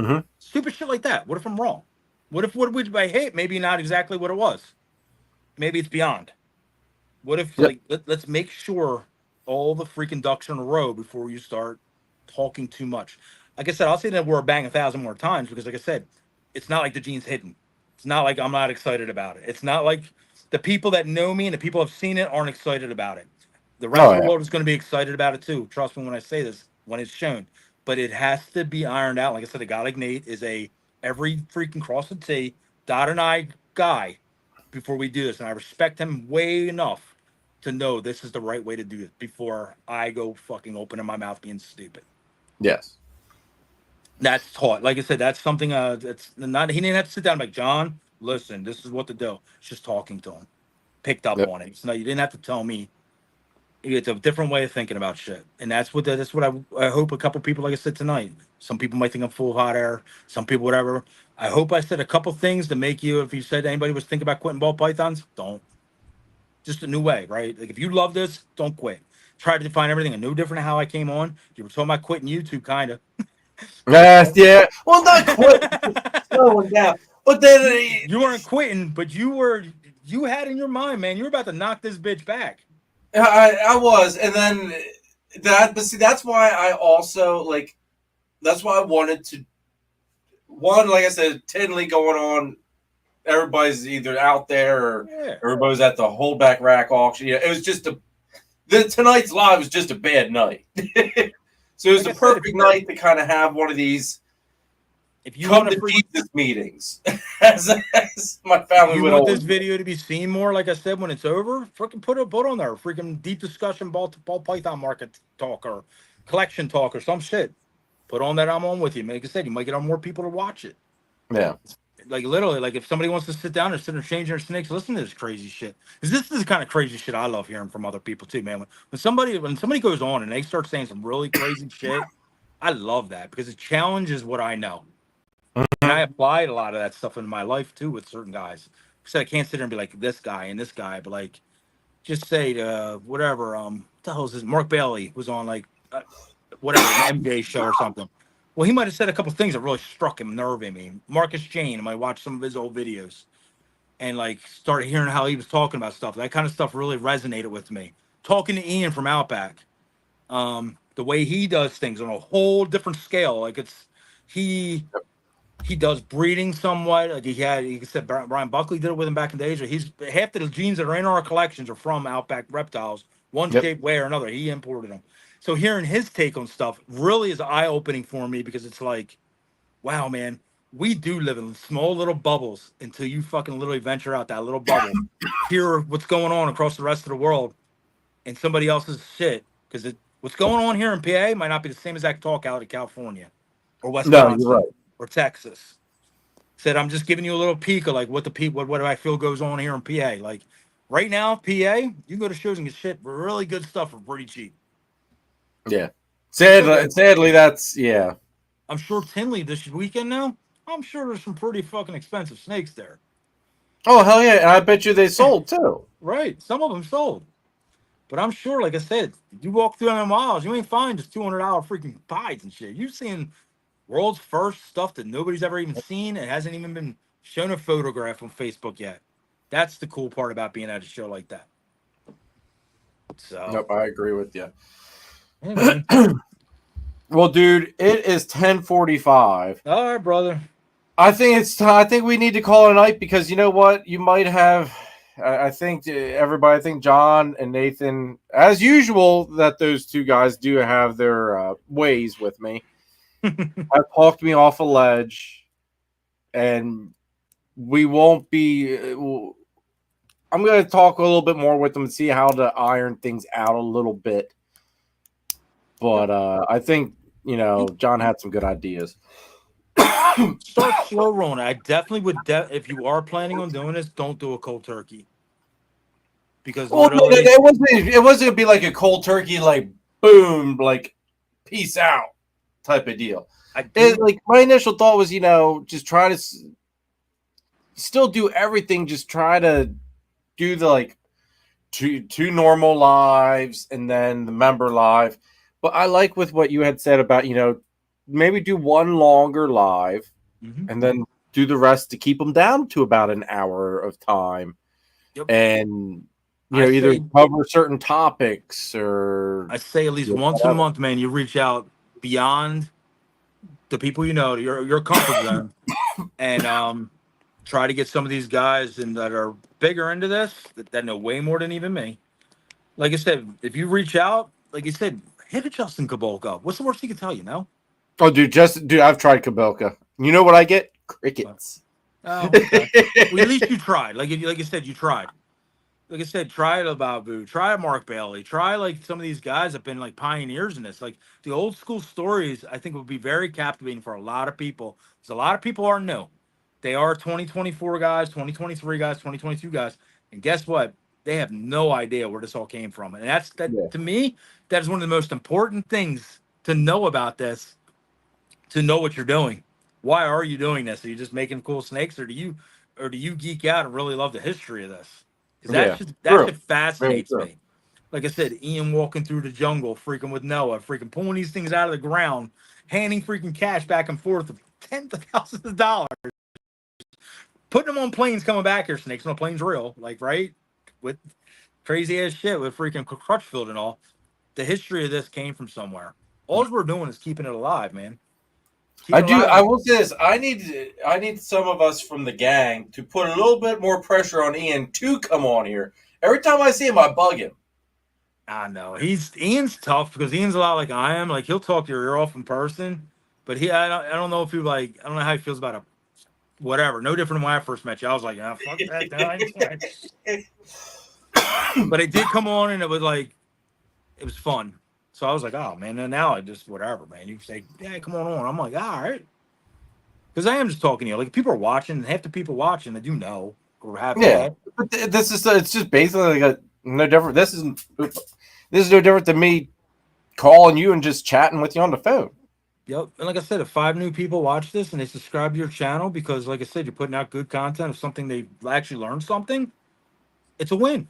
Mm-hmm. Stupid shit like that. What if I'm wrong? What I hate? Maybe not exactly what it was. Maybe it's beyond. What if, let's make sure all the freaking ducks are in a row before you start talking too much. Like I said, I'll say that word bang 1,000 more times because, like I said, it's not like the gene's hidden. It's not like I'm not excited about it. It's not like the people that know me and the people who have seen it aren't excited about it. The rest of the world is going to be excited about it too. Trust me when I say this, when it's shown. But it has to be ironed out. Like I said, a guy like Nate is a every freaking cross the T, dot and I guy before we do this. And I respect him way enough to know this is the right way to do it before I go fucking opening my mouth being stupid. Yes. That's taught. Like I said, that's something that's not, he didn't have to sit down and be like, John, listen, this is what to do. It's just talking to him. Picked up on it. So no, you didn't have to tell me. It's a different way of thinking about shit. And that's what I hope a couple people, like I said tonight. Some people might think I'm full of hot air. Some people, whatever. I hope I said a couple things to make you, if you said anybody was thinking about quitting ball pythons, don't. Just a new way, right? Like if you love this, don't quit. Try to define everything. And no different than how I came on. You were talking about quitting YouTube, kind of. Yeah. Well, not quitting. Slowing down. But then you weren't quitting, but you had in your mind, man, you were about to knock this bitch back. I was, and then but see, that's why I also that's why I wanted to. One, like I said, Tinley going on. Everybody's either out there or everybody's at the holdback rack auction. Yeah, it was just tonight's live was just a bad night. So it was the perfect night to kind of have one of these. If you come to Jesus meetings, as my family would. You want this video to be seen more, like I said, when it's over, freaking put on there, freaking deep discussion ball python market talk or collection talk or some shit. Put on that I'm on with you. Like I said, you might get on more people to watch it. Yeah. Like literally, like if somebody wants to sit down and sit and change their snakes, listen to this crazy shit. Because this is the kind of crazy shit I love hearing from other people too, man. When somebody goes on and they start saying some really crazy shit, I love that because it challenges what I know. And I applied a lot of that stuff in my life too with certain guys. So I can't sit there and be like this guy and this guy, but like just say whatever. What the hell is this? Mark Bailey was on like whatever MJ show or something. Well, he might have said a couple things that really struck him, nerving me. Marcus Jane, I might watch some of his old videos and like started hearing how he was talking about stuff. That kind of stuff really resonated with me. Talking to Ian from Outback, the way he does things on a whole different scale. Like he does breeding somewhat. Like he said Brian Buckley did it with him back in the days. He's half the genes that are in our collections are from Outback Reptiles, one shape, way or another. He imported them. So hearing his take on stuff really is eye-opening for me because it's like, wow, man, we do live in small little bubbles until you fucking literally venture out that little bubble, hear what's going on across the rest of the world and somebody else's shit. Because what's going on here in PA might not be the same exact talk out of California or Wisconsin or Texas. Said, I'm just giving you a little peek of like what what do I feel goes on here in PA. Like right now, PA, you can go to shows and get shit for really good stuff for pretty cheap. Yeah. Sadly, that's, yeah. I'm sure Tinley this weekend now, I'm sure there's some pretty fucking expensive snakes there. Oh, hell yeah. And I bet you they sold too. Right. Some of them sold. But I'm sure, like I said, you walk through them miles, you ain't find just $200 freaking pies and shit. You've seen world's first stuff that nobody's ever even seen. It hasn't even been shown a photograph on Facebook yet. That's the cool part about being at a show like that. So, nope, I agree with you. Well, dude, it is 10:45. All right, brother. I think we need to call it a night because you know what? You might have I think everybody, I think John and Nathan, as usual, that those two guys do have their ways with me. Have talked me off a ledge, and we won't be. I'm going to talk a little bit more with them and see how to iron things out a little bit. But I think, John had some good ideas. Start slow rolling. I definitely would. If you are planning on doing this, don't do a cold turkey. Because literally, it wasn't gonna be like a cold turkey, like boom, like peace out type of deal. Like my initial thought was, just try to still do everything. Just try to do the like two normal lives and then the member live. But I like with what you had said about maybe do one longer live and then do the rest to keep them down to about an hour of time. Yep. And either cover certain topics or I say at least once a month, man, you reach out beyond the people your comfort zone, and try to get some of these guys that are bigger into this that know way more than even me. Like I said, if you reach out, like you said, hit a Justin Kabolka. What's the worst he can tell you? No. Oh, dude, I've tried Kabelka. You know what I get? Crickets. Oh, okay. Well, at least you tried. Like you said, you tried. Like I said, try a Babu, try a Mark Bailey, try like some of these guys have been like pioneers in this. Like the old school stories, I think would be very captivating for a lot of people. Because a lot of people are new. They are 2024 guys, 2023 guys, 2022 guys. And guess what? They have no idea where this all came from. And to me, that is one of the most important things to know about this, to know what you're doing. Why are you doing this? Are you just making cool snakes, or do you geek out and really love the history of this? Because that shit fascinates me. Like I said, Ian walking through the jungle, freaking with Noah, freaking pulling these things out of the ground, handing freaking cash back and forth of tens of thousands of dollars, putting them on planes coming back here, snakes on a plane's real, like, right? With crazy ass shit with freaking Crutchfield and all. The history of this came from somewhere. All we're doing is keeping it alive, man. I will say this. I need some of us from the gang to put a little bit more pressure on Ian to come on here. Every time I see him, I bug him. I know Ian's tough because Ian's a lot like I am. Like he'll talk your ear off in person, but I don't know if he I don't know how he feels about it. Whatever. No different than when I first met you. I was like, fuck that. But it did come on and it was fun. So I was like, oh man, and now I just whatever, man. You say, yeah, come on. I'm like, all right. Because I am just talking to you. Like people are watching, and half the people watching, they do know or have had. But it's just basically like no different. This is no different than me calling you and just chatting with you on the phone. Yep. And like I said, if 5 new people watch this and they subscribe to your channel because, like I said, you're putting out good content of something they actually learned something, it's a win.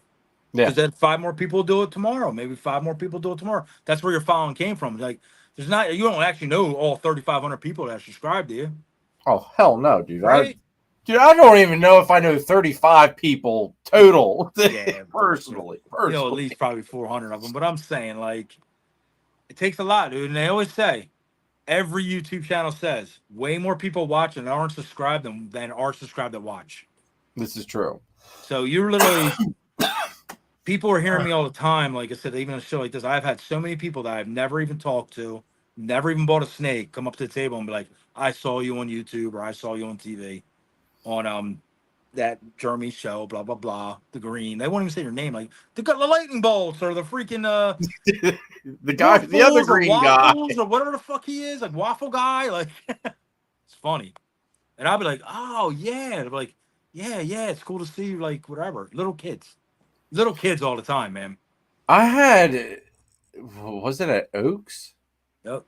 Yeah. Because then 5 more people do it tomorrow. Maybe 5 more people do it tomorrow. That's where your following came from. Like, you don't actually know all 3,500 people that subscribe to you. Oh, hell no, dude. Right? I don't even know if I know 35 people total. Yeah, personally. At least probably 400 of them. But I'm saying, like, it takes a lot, dude. And they always say, every YouTube channel says, way more people watch and aren't subscribed than are subscribed that watch. This is true. So you're literally... People are hearing me all the time. Like I said, even on a show like this, I've had so many people that I've never even talked to, never even bought a snake, come up to the table and be like, I saw you on YouTube or I saw you on TV on that Jeremy show, blah, blah, blah, the green. They won't even say your name. Like, they got the lightning bolts or the freaking the guy, the other green guy. Or whatever the fuck he is, like waffle guy. Like, it's funny. And I'll be like, oh, yeah. They'll be like, yeah, it's cool to see you, like, whatever. Little kids all the time, man. I had, was it at Oaks? Yep.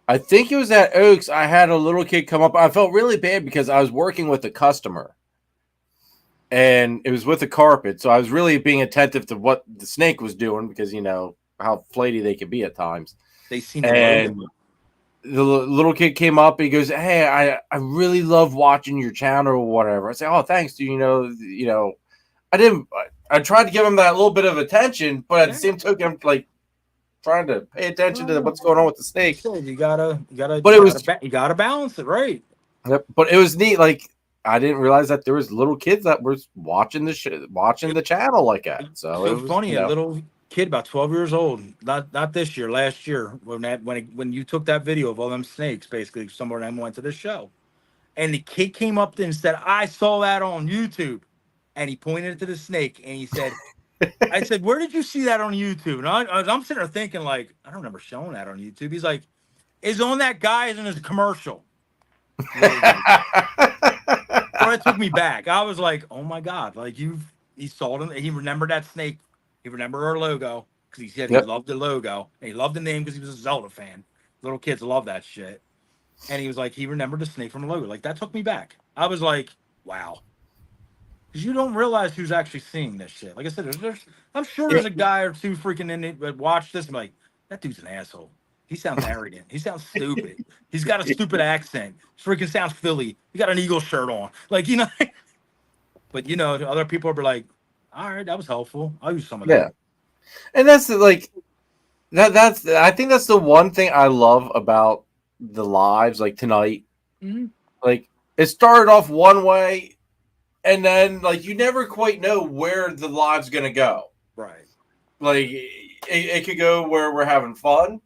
I think it was at Oaks. I had a little kid come up. I felt really bad because I was working with a customer and it was with a carpet. So I was really being attentive to what the snake was doing because, how flighty they can be at times. They seem and the little kid came up and he goes, hey, I really love watching your channel or whatever. I say, oh, thanks. I tried to give him that little bit of attention, but at the same token, I'm like trying to pay attention to what's going on with the snake. You gotta balance it, right? Yep. But it was neat. Like I didn't realize that there was little kids that were watching the channel like that. So it was funny. A little kid about 12 years old, not this year, last year, when you took that video of all them snakes, basically some of them went to the show, and the kid came up there and said, "I saw that on YouTube," and he pointed to the snake and he said, "I said, where did you see that on YouTube?" And I'm sitting there thinking like, I don't remember showing that on YouTube. He's like, "It's on that guy's in his commercial." So that took me back. I was like, "Oh my god!" Like he saw them. He remembered that snake. He remembered our logo because he said he loved the logo and he loved the name because he was a Zelda fan. Little kids love that shit. And he was like, he remembered the snake from the logo. Like that took me back. I was like, wow. Because you don't realize who's actually seeing this shit. Like I said, I'm sure there's a guy or two freaking in it that watch this and be like, that dude's an asshole. He sounds arrogant. He sounds stupid. He's got a stupid accent. Freaking sounds Philly. He got an Eagle shirt on. Like, you know. But, you know, other people will be like, all right, that was helpful. I'll use some of that. Yeah. And that's like, that's, I think that's the one thing I love about the lives, like tonight. Mm-hmm. Like, it started off one way, and then, like, you never quite know where the live's going to go. Right. Like, it could go where we're having fun.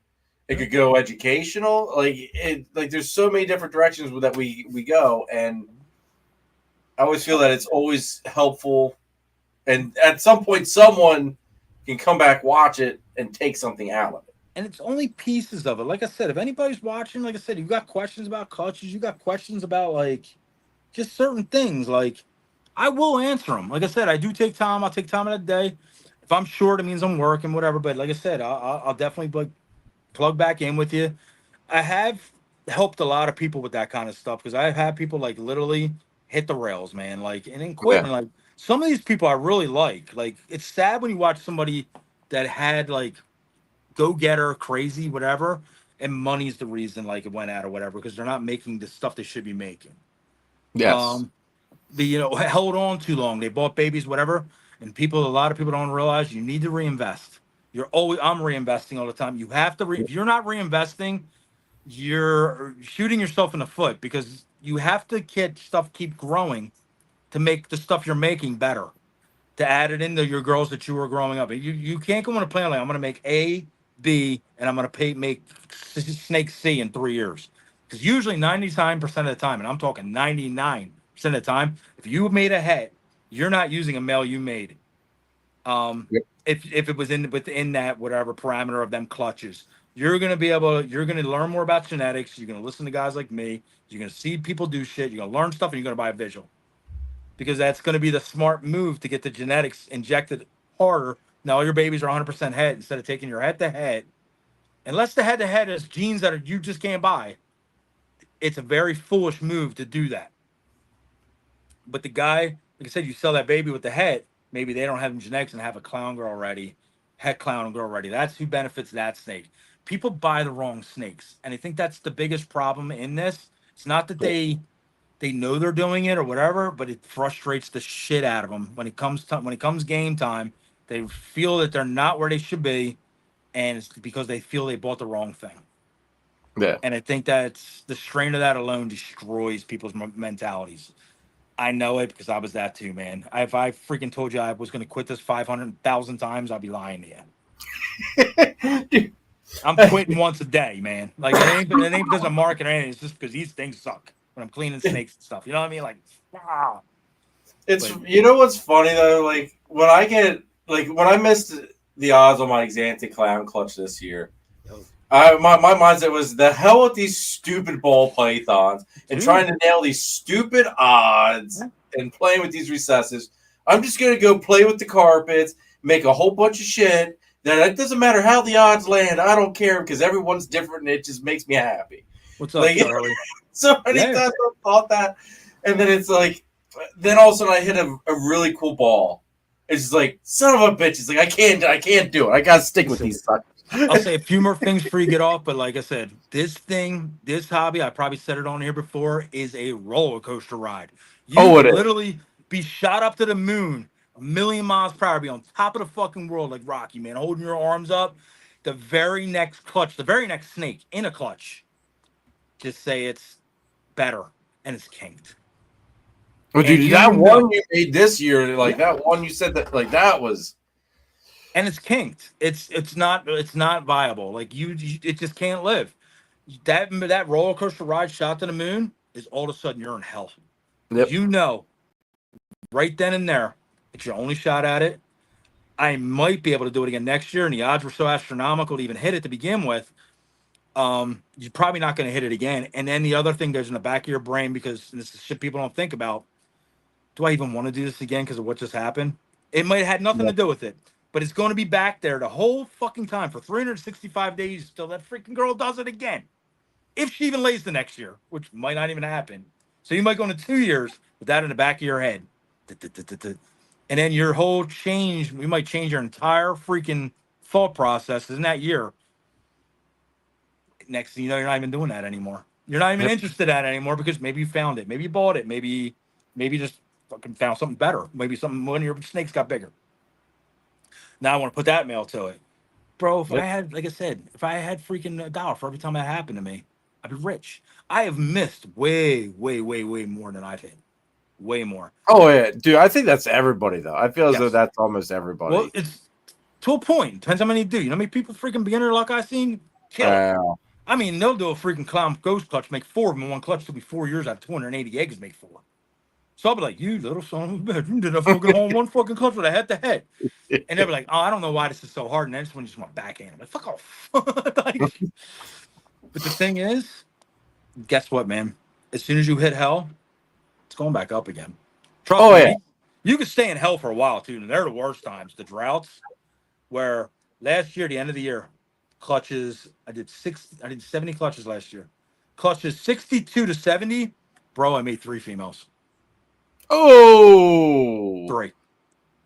It could go educational. Like there's so many different directions that we go, and I always feel that it's always helpful. And at some point, someone can come back, watch it, and take something out of it. And it's only pieces of it. Like I said, if anybody's watching, like I said, you got questions about clutches, you got questions about like just certain things, like I will answer them. Like I said, I do take time. I'll take time in a day. If I'm short, it means I'm working, whatever. But like I said, I'll definitely like plug back in with you. I have helped a lot of people with that kind of stuff because I've had people like literally hit the rails, man. Like and then quit. Yeah. And like some of these people I really like. Like it's sad when you watch somebody that had like go getter, crazy, whatever, and money's the reason like it went out or whatever because they're not making the stuff they should be making. Yes. Held on too long. They bought babies, whatever, and a lot of people don't realize you need to reinvest. I'm reinvesting all the time. You have to. If you're not reinvesting, you're shooting yourself in the foot because you have to keep growing to make the stuff you're making better. To add it into your girls that you were growing up. You can't go on a plan like I'm going to make A, B, and I'm going to make snake C in 3 years. Because usually 99% of the time, and I'm talking 99% of the time, if you made a het, you're not using a male you made. If it was within that whatever parameter of them clutches, you're going to learn more about genetics. You're going to listen to guys like me. You're going to see people do shit. You're going to learn stuff, and you're going to buy a visual. Because that's going to be the smart move to get the genetics injected harder. Now all your babies are 100% head instead of taking your head-to-head. Unless the head-to-head is genes that you just can't buy, it's a very foolish move to do that. But the guy, like I said, you sell that baby with the head, maybe they don't have genetics and have a clown girl already, head clown girl already. That's who benefits that snake. People buy the wrong snakes. And I think that's the biggest problem in this. It's not that they know they're doing it or whatever, but it frustrates the shit out of them when it comes game time. They feel that they're not where they should be, and it's because they feel they bought the wrong thing. Yeah. And I think that's the strain of that alone destroys people's mentalities. I know it because I was that too, man. If I freaking told you I was going to quit this 500,000 times, I'd be lying to you. I'm quitting once a day, man. Like it ain't because of market or anything. It's just because these things suck. When I'm cleaning snakes and stuff, you know what I mean? Like, you know what's funny though? Like when I missed the odds on my Xanthic Clown clutch this year, my mindset was the hell with these stupid ball pythons and trying to nail these stupid odds and playing with these recessives. I'm just gonna go play with the carpets, make a whole bunch of shit. Then it doesn't matter how the odds land. I don't care because everyone's different and it just makes me happy. What's up, Charlie? So many times I've thought that, and then it's like, then all of a sudden I hit a really cool ball. It's just like, son of a bitch. It's like I can't do it. I gotta stick with these suckers. I'll say a few more things before you get off, but like I said, this hobby, I probably said it on here before, is a roller coaster ride. You can literally be shot up to the moon, 1,000,000 miles per hour, be on top of the fucking world like Rocky, man, holding your arms up. The very next clutch, the very next snake in a clutch, just say it's better and it's kinked. Well, dude, And that you one know- you made this year, like that one you said that, like that was, and it's kinked. It's not viable. Like it just can't live. That roller coaster ride shot to the moon is all of a sudden you're in hell. yep, You know, right then and there, it's your only shot at it. I might be able to do it again next year, and the odds were so astronomical to even hit it to begin with. You're probably not going to hit it again. And then the other thing goes in the back of your brain, because this is shit people don't think about. Do I even want to do this again because of what just happened? It might have had nothing to do with it, but it's going to be back there the whole fucking time for 365 days till that freaking girl does it again. If she even lays the next year, which might not even happen. So you might go into 2 years with that in the back of your head. And then your whole change, we might change your entire freaking thought process in that year. Next thing you know, you're not even doing that anymore. You're not even interested in that anymore because maybe you found it. Maybe you bought it. Maybe you just fucking found something better. Maybe one of your snakes got bigger. Now I want to put that mail to it. Bro, if I had, like I said, if I had freaking $1 for every time that happened to me, I'd be rich. I have missed way, way, way, way more than I've hit. Way more. oh yeah, dude. I think that's everybody though. I feel as though Yes. that's almost everybody. Well, it's to a point. Depends how many you do. You know how many people freaking beginner luck I've seen? Kill it. I mean, they'll do a freaking clown ghost clutch, make 4 of them in one clutch. It'll be 4 years out of 280 eggs, make 4. So I'll be like, you little son of a bitch, you did a fucking hole in one fucking clutch with a head to head. And they'll be like, oh, I don't know why this is so hard. And then just when you just want backhand, I'm like, fuck off. Like, but the thing is, guess what, man? As soon as you hit hell, it's going back up again. Trust me. yeah. You can stay in hell for a while too, and they're the worst times. The droughts, where last year, the end of the year, clutches, I did 70 clutches last year. Clutches 62 to 70, bro. I made 3 females. Oh, 3.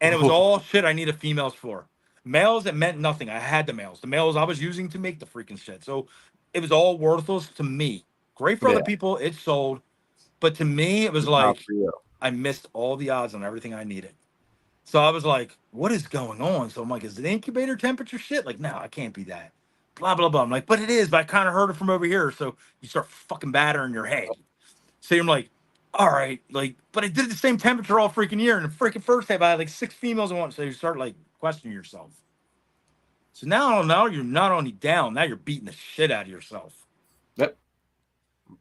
And it was all shit I needed females for. Males, it meant nothing. I had the males. The males I was using to make the freaking shit. So it was all worthless to me. Great for other people. It sold. But to me, it was like I missed all the odds on everything I needed. So I was like, what is going on? So I'm like, is it incubator temperature shit? Like, no, I can't be that. Blah, blah, blah. I'm like, but it is. But I kind of heard it from over here. So you start fucking battering your head. So I'm like, all right, like, but I did the same temperature all freaking year. And the freaking first half, I had like 6 females in one. So you start like questioning yourself. So now you're not only down, now you're beating the shit out of yourself. Yep.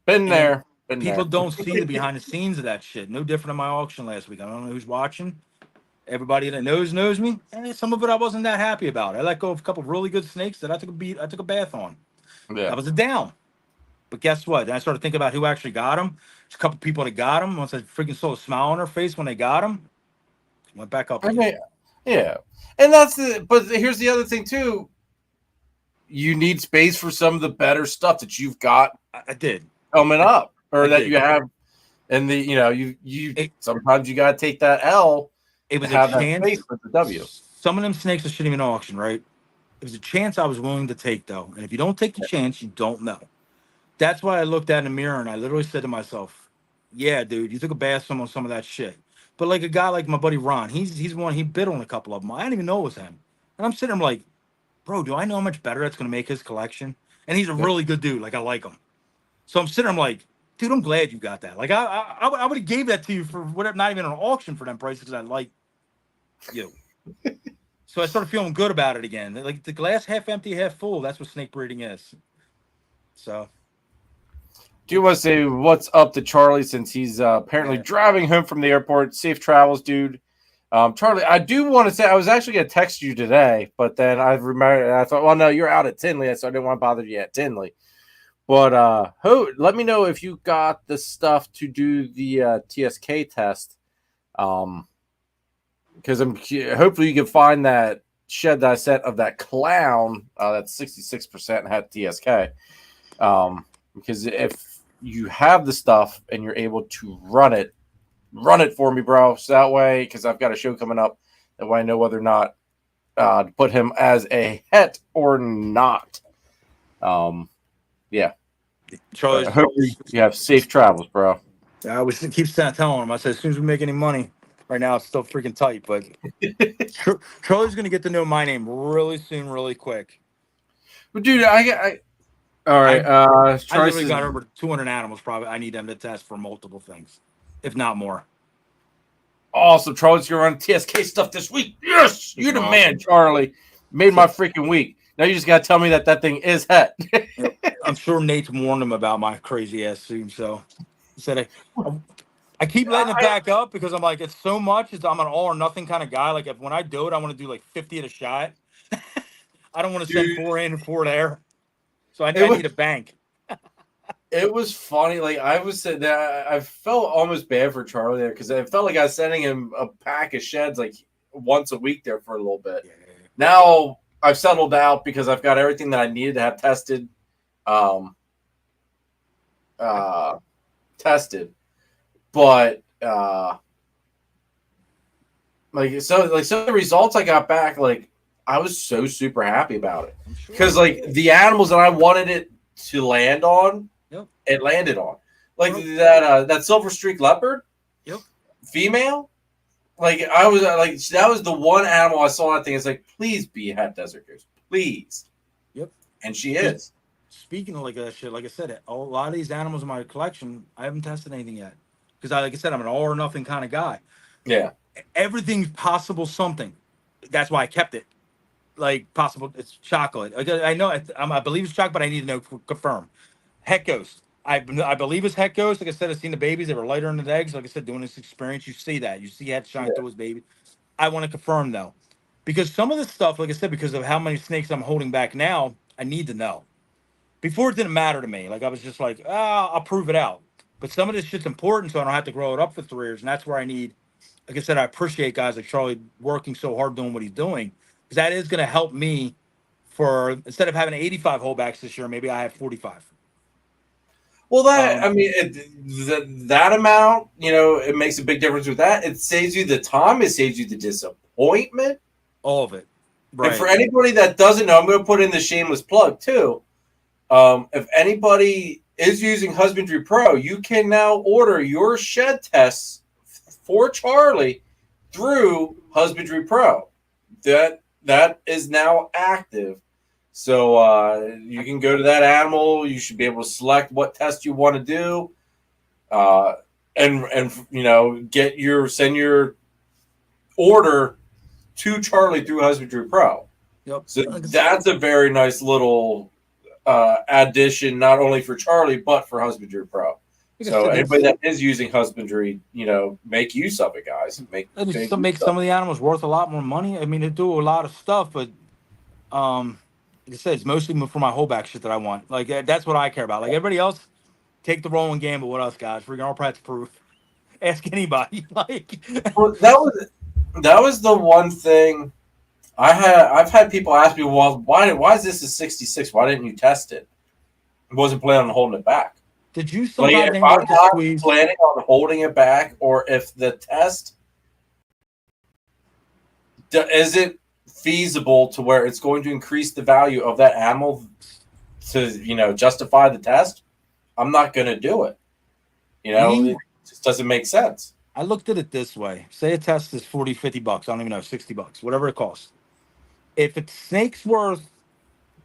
Been there. People don't see the behind the scenes of that shit. No different than my auction last week. I don't know who's watching. Everybody that knows me. And some of it I wasn't that happy about. I let go of a couple of really good snakes that I took a bath on. Yeah. That was a down. But guess what? Then I started thinking about who actually got them. There's a couple people that got them. Once I freaking saw a smile on their face when they got them, went back up again. Yeah. And but here's the other thing too. You need space for some of the better stuff that you've got. I did. Coming up. Or that you have. And you sometimes you gotta take that L. It was a chance for the W. Some of them snakes I shouldn't even auction, right? It was a chance I was willing to take, though. And if you don't take the chance, you don't know. That's why I looked at in the mirror and I literally said to myself, yeah, dude, you took a bath on some of that shit. But like a guy like my buddy Ron, he's one, he bid on a couple of them. I didn't even know it was him. And I'm sitting there like, bro, do I know how much better that's going to make his collection? And he's a really good dude. Like, I like him. So I'm sitting there, I'm like, dude, I'm glad you got that. Like, I would have gave that to you for whatever, not even an auction for them prices because I like you. So I started feeling good about it again. Like the glass half empty, half full. That's what snake breeding is. So, do you want to say what's up to Charlie since he's apparently driving home from the airport? Safe travels, dude. Charlie, I do want to say I was actually going to text you today, but then I remembered. I thought, well, no, you're out at Tinley, so I didn't want to bother you at Tinley. But let me know if you got the stuff to do the TSK test. Because hopefully you can find that shed that I sent of that clown that's 66% had TSK. Because if you have the stuff and you're able to run it for me, bro. So that way, because I've got a show coming up, that way I know whether or not to put him as a het or not. Yeah. Charlie, hopefully you have safe travels, bro. I was keep telling him. I said, as soon as we make any money, right now it's still freaking tight, but Charlie's gonna get to know my name really soon, really quick. But dude, I all right. I literally got over 200 animals. Probably I need them to test for multiple things, if not more. Awesome. Charlie's going to run TSK stuff this week. Yes, you're the man, Charlie. Made my freaking week. Now you just got to tell me that thing is het. I'm sure Nate's warned him about my crazy ass suit. So he said, I keep letting it back up because I'm like, it's so much. I'm an all or nothing kind of guy. Like when I do it, I want to do like 50 at a shot. I don't want to send 4 in and 4 there. So I need a bank. It was funny. Like I was sitting there, I felt almost bad for Charlie there because I felt like I was sending him a pack of sheds like once a week there for a little bit. Yeah. Now I've settled out because I've got everything that I needed to have tested. Tested. But some of the results I got back, like I was so super happy about it because like the animals that I wanted it to land on, it landed on. Like that silver streak leopard, female. Like I was like that was the one animal I saw that thing. It's like, please be a het desert goose, please. And she is. Speaking of like that shit, like I said, a lot of these animals in my collection, I haven't tested anything yet. Because like I said, I'm an all or nothing kind of guy. Yeah. Everything's possible something. That's why I kept it. Like possible, it's chocolate. I know, I believe it's chocolate, but I need to know confirm. Het ghost. I believe it's het ghost. Like I said, I've seen the babies. They were lighter in the eggs. Like I said, doing this experience, you see that. You see het shine through his baby. I want to confirm though. Because some of the stuff, like I said, because of how many snakes I'm holding back now, I need to know. Before it didn't matter to me. Like I was just like, I'll prove it out. But some of this shit's important, so I don't have to grow it up for 3 years. And that's where I need, like I said, I appreciate guys like Charlie working so hard doing what he's doing. Because that is going to help me for, instead of having 85 holdbacks this year, maybe I have 45. Well, that, I mean, that amount, it makes a big difference with that. It saves you the time. It saves you the disappointment. All of it. Right. And for anybody that doesn't know, I'm going to put in the shameless plug too. If anybody is using Husbandry Pro, you can now order your shed tests for Charlie through Husbandry Pro. That is now active. So you can go to that animal. You should be able to select what test you want to do, and send your order to Charlie through Husbandry Pro. Yep. So that's a very nice little addition, not only for Charlie but for Husbandry Pro. So anybody that is using Husbandry, make use of it, guys. Make some of the animals worth a lot more money. I mean, they do a lot of stuff, but like I said, it's mostly for my holdback shit that I want. Like that's what I care about. Like everybody else, take the rolling gamble. What else, guys? Freaking all practice proof. Ask anybody. Well, that was the one thing I've had people ask me, well, why is this a 66? Why didn't you test it? I wasn't planning on holding it back. Did you if I'm not planning on holding it back, or if the test is it feasible to where it's going to increase the value of that animal to justify the test, I'm not going to do it. It just doesn't make sense. I looked at it this way. Say a test is $40-50. I don't even know, $60, whatever it costs. If a snake's worth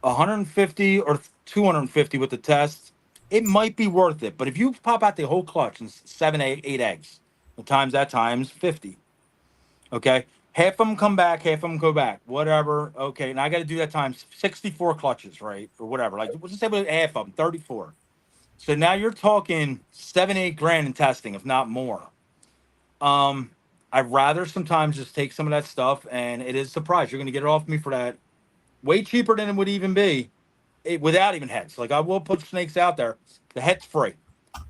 $150 or $250 with the test, it might be worth it. But if you pop out the whole clutch and 7, 8 eggs, times 50. Okay, half of them come back, half of them go back. Whatever. Okay, and I got to do that times 64 clutches, right, or whatever. Like we'll just say half of them, 34. So now you're talking $7-8 in testing, if not more. I'd rather sometimes just take some of that stuff, and it is a surprise. You're going to get it off me for that. Way cheaper than it would even be without even heads. Like I will put snakes out there. The head's free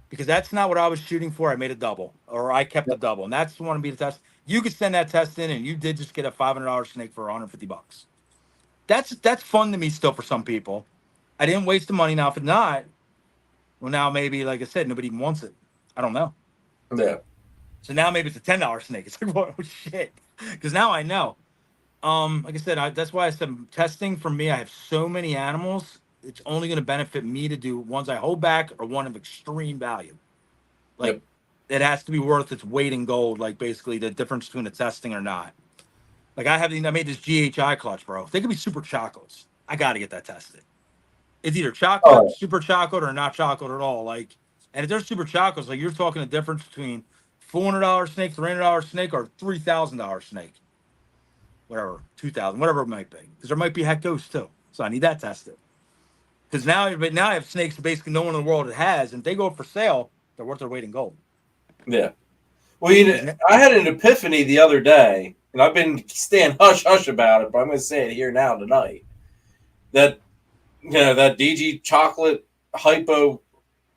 because that's not what I was shooting for. I made a double, or I kept a double, and that's the one to be the test. You could send that test in, and you did just get a $500 snake for $150. That's fun to me still for some people. I didn't waste the money. Now, if it's not, well, now maybe, like I said, nobody even wants it. I don't know. Yeah. So now maybe it's a $10 snake. It's like, oh shit, because now I know. Like I said, that's why I said testing for me. I have so many animals. It's only going to benefit me to do ones I hold back or one of extreme value. Like it has to be worth its weight in gold. Like basically the difference between the testing or not. Like I made this GHI clutch, bro. They could be super chocolates. I got to get that tested. It's either chocolate, super chocolate, or not chocolate at all. Like, and if they're super chocolates, like you're talking the difference between $400 snake, $300 snake, or $3,000 snake. Whatever, 2,000, whatever it might be. Because there might be het ghosts too. So I need that tested. Because now I have snakes that basically no one in the world has, and if they go up for sale, they're worth their weight in gold. Yeah. Well, I had an epiphany the other day, and I've been staying hush about it, but I'm going to say it here now tonight. That that DG chocolate hypo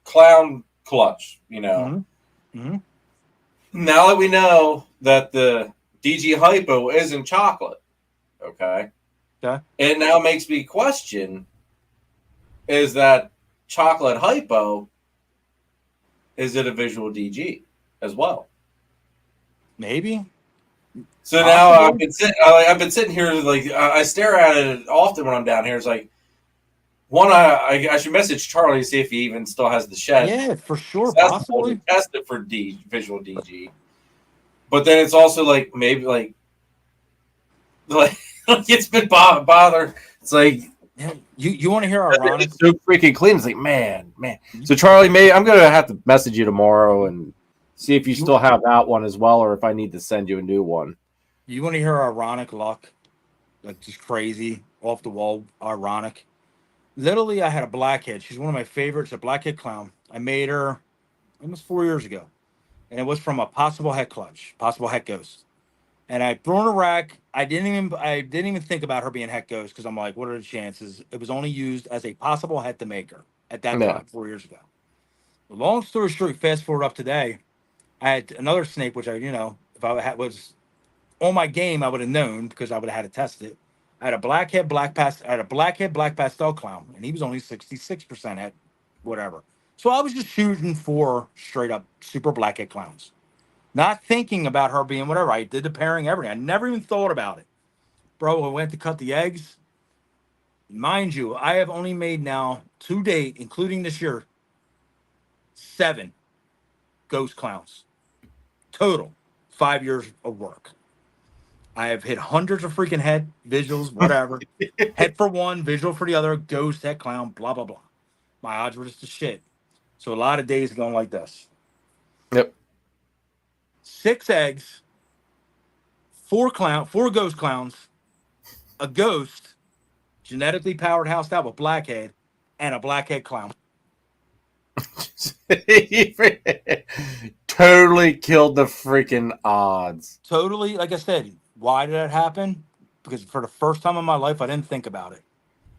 clown clutch. Mm-hmm. Mm-hmm. Now that we know that the DG hypo isn't chocolate, okay, it now makes me question: is that chocolate hypo? Is it a visual DG as well? Maybe. So now I've been sitting here like I stare at it often when I'm down here. It's like I should message Charlie to see if he even still has the shed. Yeah, for sure, That's possibly. Test it for visual DG. But then it's also like maybe like it's been bothered. It's like you want to hear ironic? It's so freaking clean. It's like man. So Charlie, maybe I'm gonna have to message you tomorrow and see if you still have that one as well, or if I need to send you a new one. You want to hear ironic luck? Like just crazy, off the wall, ironic. Literally, I had a blackhead. She's one of my favorites, a blackhead clown. I made her almost 4 years ago, and it was from a possible het clutch, possible het ghost. And I threw in a rack. I didn't even think about her being het ghost because I'm like, what are the chances? It was only used as a possible het to make her at that time, 4 years ago. Long story short, fast forward up today, I had another snake, which if I was on my game, I would have known because I would have had to test it. I had a blackhead black pastel clown, and he was only 66% het, whatever. So I was just shooting for straight up super blackhead clowns, not thinking about her being whatever. I did the pairing, everything. I never even thought about it, bro. I went to cut the eggs. Mind you, I have only made now to date, including this year, 7 ghost clowns total. 5 years of work. I have hit hundreds of freaking het visuals, whatever. Het for one, visual for the other, ghost, het clown, blah, blah, blah. My odds were just the shit. So a lot of days going like this. Yep. 6 eggs, 4 ghost clowns, a ghost, genetically powered housed out with blackhead, and a blackhead clown. Totally killed the freaking odds. Totally, like I said, why did that happen? Because for the first time in my life, I didn't think about it.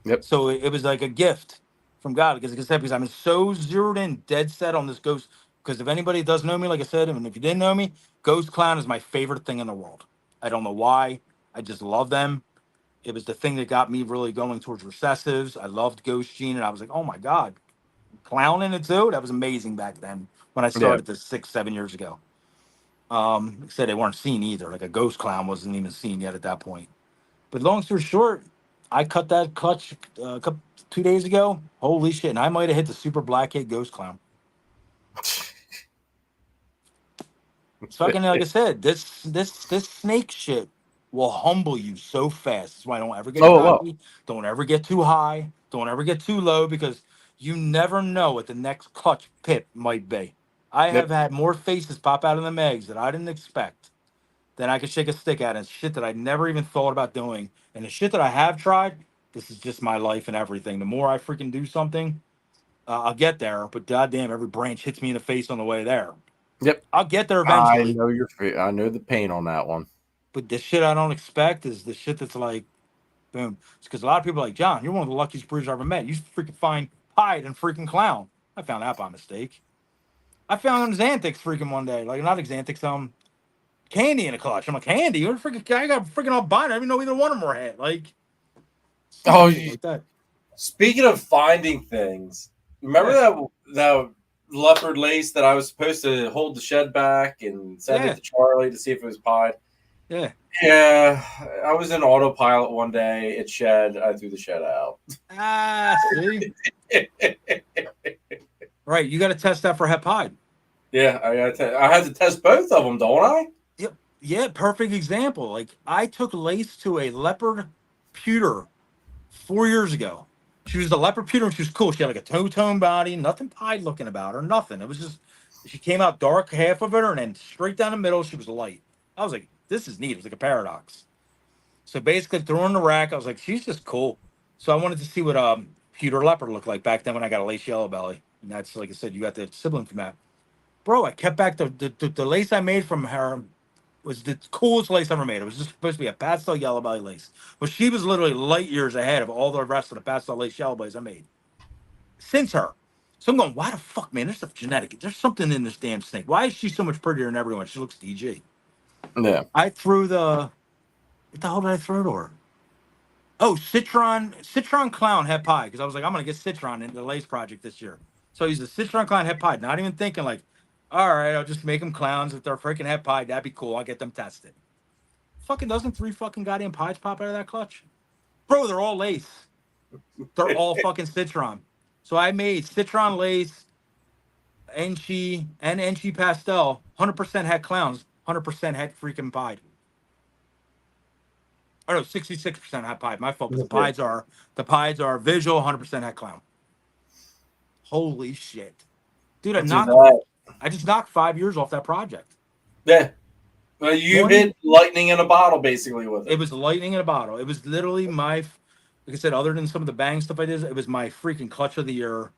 Yep. So it was like a gift from God. Because I'm so zeroed in, dead set on this ghost. Because if anybody does know me, like I said, and if you didn't know me, ghost clown is my favorite thing in the world. I don't know why. I just love them. It was the thing that got me really going towards recessives. I loved Ghost Gene, and I was like, oh my God, clown in it too? That was amazing back then when I started this 6-7 years ago. Said they weren't seen either. Like a ghost clown wasn't even seen yet at that point. But long story short, I cut that clutch 2 days ago. Holy shit! And I might have hit the super blackhead ghost clown. It's fucking like I said. This snake shit will humble you so fast. That's why I don't ever get cocky. Don't ever get too high. Don't ever get too low because you never know what the next clutch pip might be. I have had more faces pop out of the eggs that I didn't expect than I could shake a stick at, and shit that I never even thought about doing. And the shit that I have tried, this is just my life and everything. The more I freaking do something, I'll get there. But goddamn, every branch hits me in the face on the way there. Yep. I'll get there eventually. I know the pain on that one. But the shit I don't expect is the shit that's like, boom. It's because a lot of people are like, John, you're one of the luckiest breeders I've ever met. You freaking find pied and freaking clown. I found that by mistake. I found Xanthics freaking one day. Like, not Xanthics, candy in a clutch. I'm like, candy? You're freaking, I got freaking all bind. I didn't even know either one of them were hit. Like, like that. Speaking of finding things, remember that leopard lace that I was supposed to hold the shed back and send it to Charlie to see if it was pied? Yeah. Yeah. I was in autopilot one day. It shed. I threw the shed out. See? Right. You got to test that for het pied. Yeah. I had to test both of them, don't I? Yep. Yeah. Perfect example. Like, I took lace to a leopard pewter 4 years ago. She was a leopard pewter and she was cool. She had like a two-tone body, nothing pied looking about her, nothing. It was just She came out dark, half of it, and then straight down the middle, she was light. I was like, this is neat. It was like a paradox. So basically, threw her in the rack. I was like, she's just cool. So I wanted to see what pewter leopard looked like back then when I got a lace yellow belly. And that's, like I said, you got the sibling from that. Bro, I kept back the lace I made from her was the coolest lace I ever made. It was just supposed to be a pastel yellow belly lace. But she was literally light years ahead of all the rest of the pastel lace yellow bellies I made since her. So I'm going, why the fuck, man? There's stuff genetic. There's something in this damn snake. Why is she so much prettier than everyone? She looks DG. Yeah. I threw what the hell did I throw to her? Oh, Citron Clown Het Pie. Because I was like, I'm going to get Citron into the lace project this year. So he's a Citron Clown Het Pie. Not even thinking like, all right, I'll just make them clowns. If they're freaking Het Pie, that'd be cool. I'll get them tested. Fucking doesn't 3 fucking goddamn pies pop out of that clutch? Bro, they're all lace. They're all fucking Citron. So I made Citron lace, Enchi, and Enchi pastel. 100% had clowns. 100% had freaking pied. Oh no, 66% had pied. My fault. Because the pies are visual. 100% had clown. Holy shit, dude! I just knocked 5 years off that project. Yeah. Well, you hit lightning in a bottle basically with it. It was lightning in a bottle. It was literally like I said, other than some of the bang stuff I did, it was my freaking clutch of the year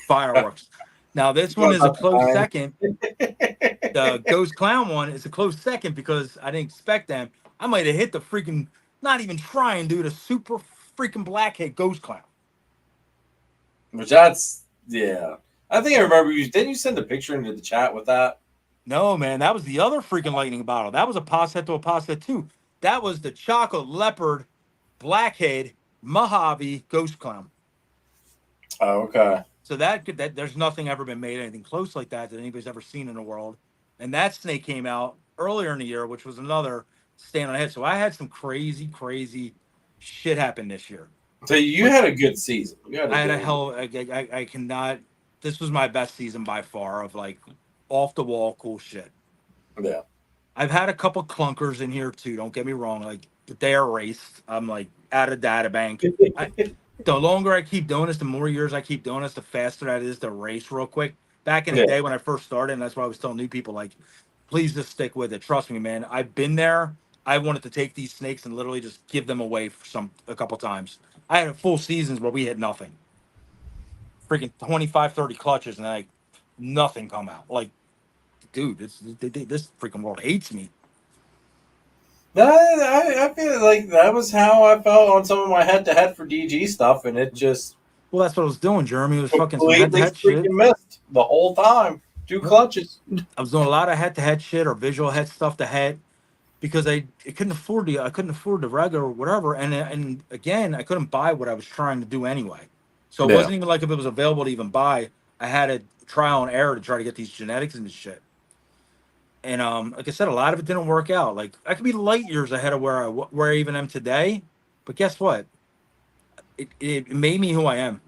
fireworks. Now this one is a close second. The Ghost Clown one is a close second because I didn't expect them. I might have hit the freaking, not even trying, dude, a super freaking blackhead Ghost Clown. Which that's, yeah. I think I remember didn't you send a picture into the chat with that? No, man, that was the other freaking lightning bottle. That was a Passetto Passet too. That was the chocolate leopard blackhead Mojave Ghost Clown. Oh, okay. So that there's nothing ever been made anything close like that anybody's ever seen in the world. And that snake came out earlier in the year, which was another stand on head. So I had some crazy shit happen this year. So you had a good season. I cannot. This was my best season by far of like off the wall cool shit. Yeah. I've had a couple clunkers in here too. Don't get me wrong. Like they are erased. I'm like out of data bank. The longer I keep doing this, the more years I keep doing this, the faster that is to erase real quick. Back in the day when I first started, and that's why I was telling new people, like, please just stick with it. Trust me, man. I've been there. I wanted to take these snakes and literally just give them away for a couple times. I had full seasons where we had nothing. Freaking 25, 30 clutches, and like nothing come out. Like, dude, this freaking world hates me. I feel like that was how I felt on some of my head-to-head for DG stuff, and it just... Well, that's what I was doing, Jeremy. It was fucking some head-to-head shit. Missed the whole time. 2 clutches. I was doing a lot of head-to-head shit or visual head stuff to head because I couldn't afford the regular or whatever. And again, I couldn't buy what I was trying to do anyway. So it wasn't even like if it was available to even buy. I had a trial and error to try to get these genetics and this shit. And like I said, a lot of it didn't work out. Like I could be light years ahead of where I even am today, but guess what? It made me who I am.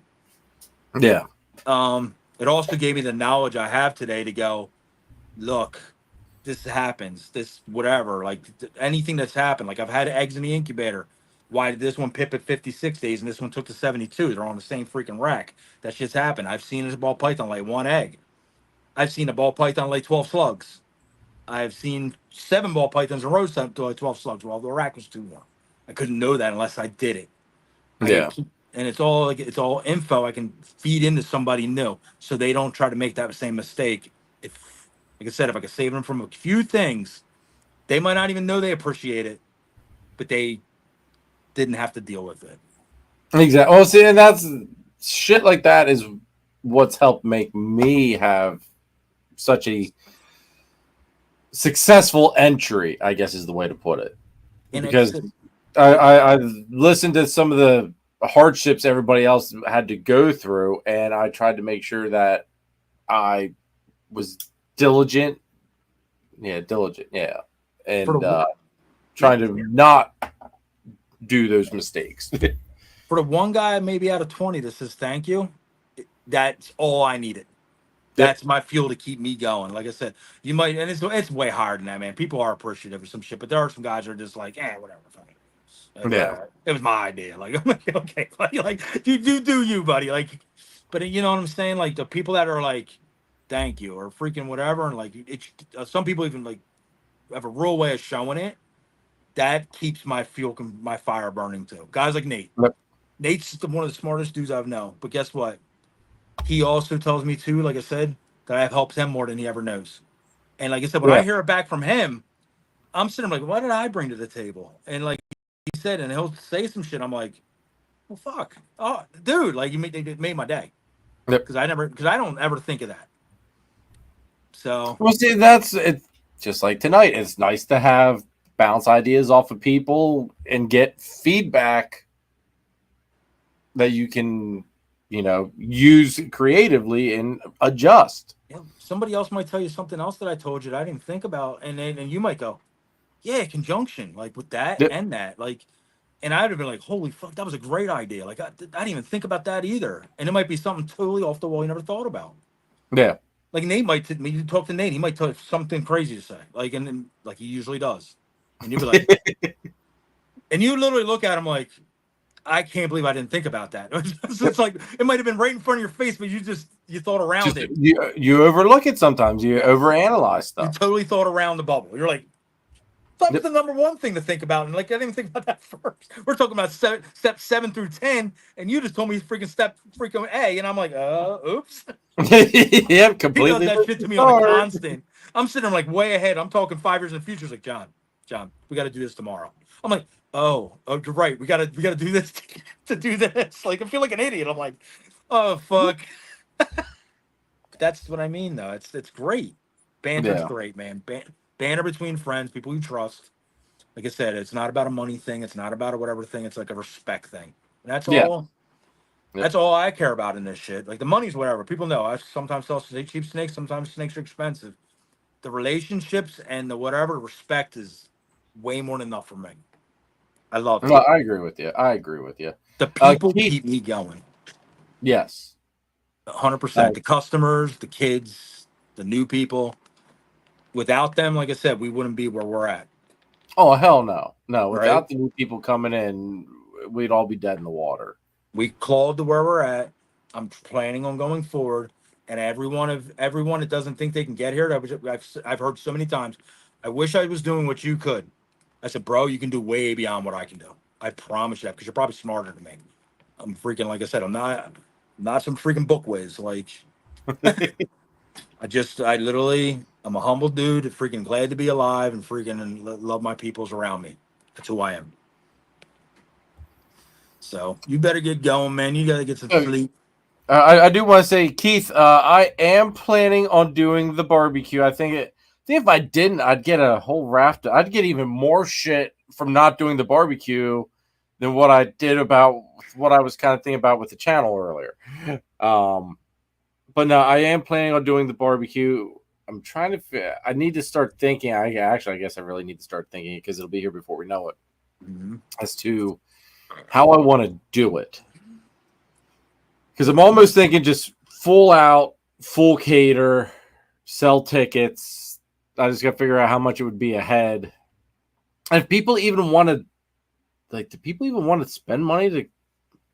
Yeah. It also gave me the knowledge I have today to go, look, this happens, this whatever, like anything that's happened. Like I've had eggs in the incubator. Why did this one pip at 56 days and this one took to 72? They're on the same freaking rack. That shit's happened. I've seen a ball python lay 1 egg. I've seen a ball python lay 12 slugs. I've seen 7 ball pythons in a row to like 12 slugs. Well, the rack was too warm. I couldn't know that unless I did it. And it's all info I can feed into somebody new, so they don't try to make that same mistake. If, like I said, if I could save them from a few things, they might not even know they appreciate it, but they didn't have to deal with it. Exactly. Well, see, and that's shit like that is what's helped make me have such a successful entry, I guess is the way to put it. And because I listened to some of the hardships everybody else had to go through, and I tried to make sure that I was diligent, and trying to not do those mistakes. For the one guy maybe out of 20 that says thank you, that's all I needed. That's my fuel to keep me going. Like I said, you might, and it's way harder than that, man. People are appreciative of some shit, but there are some guys that are just like, whatever. It was my idea. Like, I'm like, okay, like you do you, buddy. Like, but you know what I'm saying? Like the people that are like, thank you, or freaking whatever. And like, some people even like have a real way of showing it. That keeps my my fire burning too. Guys like Nate. Yep. Nate's one of the smartest dudes I've known. But guess what? He also tells me too, like I said, that I've helped him more than he ever knows. And like I said, when I Yeah. hear it back from him, I'm sitting like, what did I bring to the table? And like he said, and he'll say some shit. I'm like, well, fuck, oh, dude, like it made my day. Yep. Because I don't ever think of that. So Well, see, that's it. Just like tonight, it's nice to have bounce ideas off of people and get feedback that you can, use creatively and adjust. yeah, somebody else might tell you something else that I told you that I didn't think about, and you might go, yeah, conjunction, like with that Yep. and that, like, and I'd have been like, holy fuck, that was a great idea. Like I didn't even think about that either, and it might be something totally off the wall you never thought about. Yeah. Like Nate might, you talk to Nate, he might tell you something crazy to say, like, and then, like he usually does, and you'll be like, and you literally look at him like, I can't believe I didn't think about that. It's like it might have been right in front of your face, but you thought around it. You overlook it sometimes. You overanalyze You stuff. totally thought around the bubble. You're like, that was the number one thing to think about, and like I didn't even think about that first. We're talking about step 7 through 10, and you just told me freaking step freaking A, and I'm like, oops. Yeah, He completely. does that shit to me on a constant. I'm sitting there like way ahead. I'm talking 5 years in the future. It's like, John, we got to do this tomorrow. I'm like, oh, you're right. We gotta do this to do this. Like I feel like an idiot. I'm like, oh fuck. That's what I mean, though. It's great. Banter's Yeah. great, man. Banter between friends, people you trust. Like I said, it's not about a money thing. It's not about a whatever thing. It's like a respect thing. And that's Yeah. all. Yep. That's all I care about in this shit. Like the money's whatever. People know I sometimes sell cheap snakes. Sometimes snakes are expensive. The relationships and the whatever respect is way more than enough for me. I love it. No, I agree with you. The people Keith, keep me going. yes. 100%. The customers, the kids, the new people. Without them, like I said, we wouldn't be where we're at. Oh, hell no. No, Right? without the new people coming in, we'd all be dead in the water. We clawed to where we're at. I'm planning on going forward. And everyone that doesn't think they can get here, I've heard so many times, I wish I was doing what you could. I said, bro, you can do way beyond what I can do. I promise you that, because you're probably smarter than me. I'm freaking, like I said, I'm not some freaking book whiz. Like, I'm a humble dude, freaking glad to be alive, and freaking love my peoples around me. That's who I am. So you better get going, man. You got to get some sleep. I do want to say, Keith, I am planning on doing the barbecue. I think if I didn't, I'd get a whole raft. I'd get even more shit from not doing the barbecue than what I did about what I was kind of thinking about with the channel earlier. But no, I am planning on doing the barbecue. I'm trying to. I need to start thinking. I guess I really need to start thinking, because it'll be here before we know it. Mm-hmm. As to how I want to do it. Because I'm almost thinking just full out, full cater, sell tickets. I just got to figure out how much it would be a head. And if people even want to, like, do people even want to spend money to,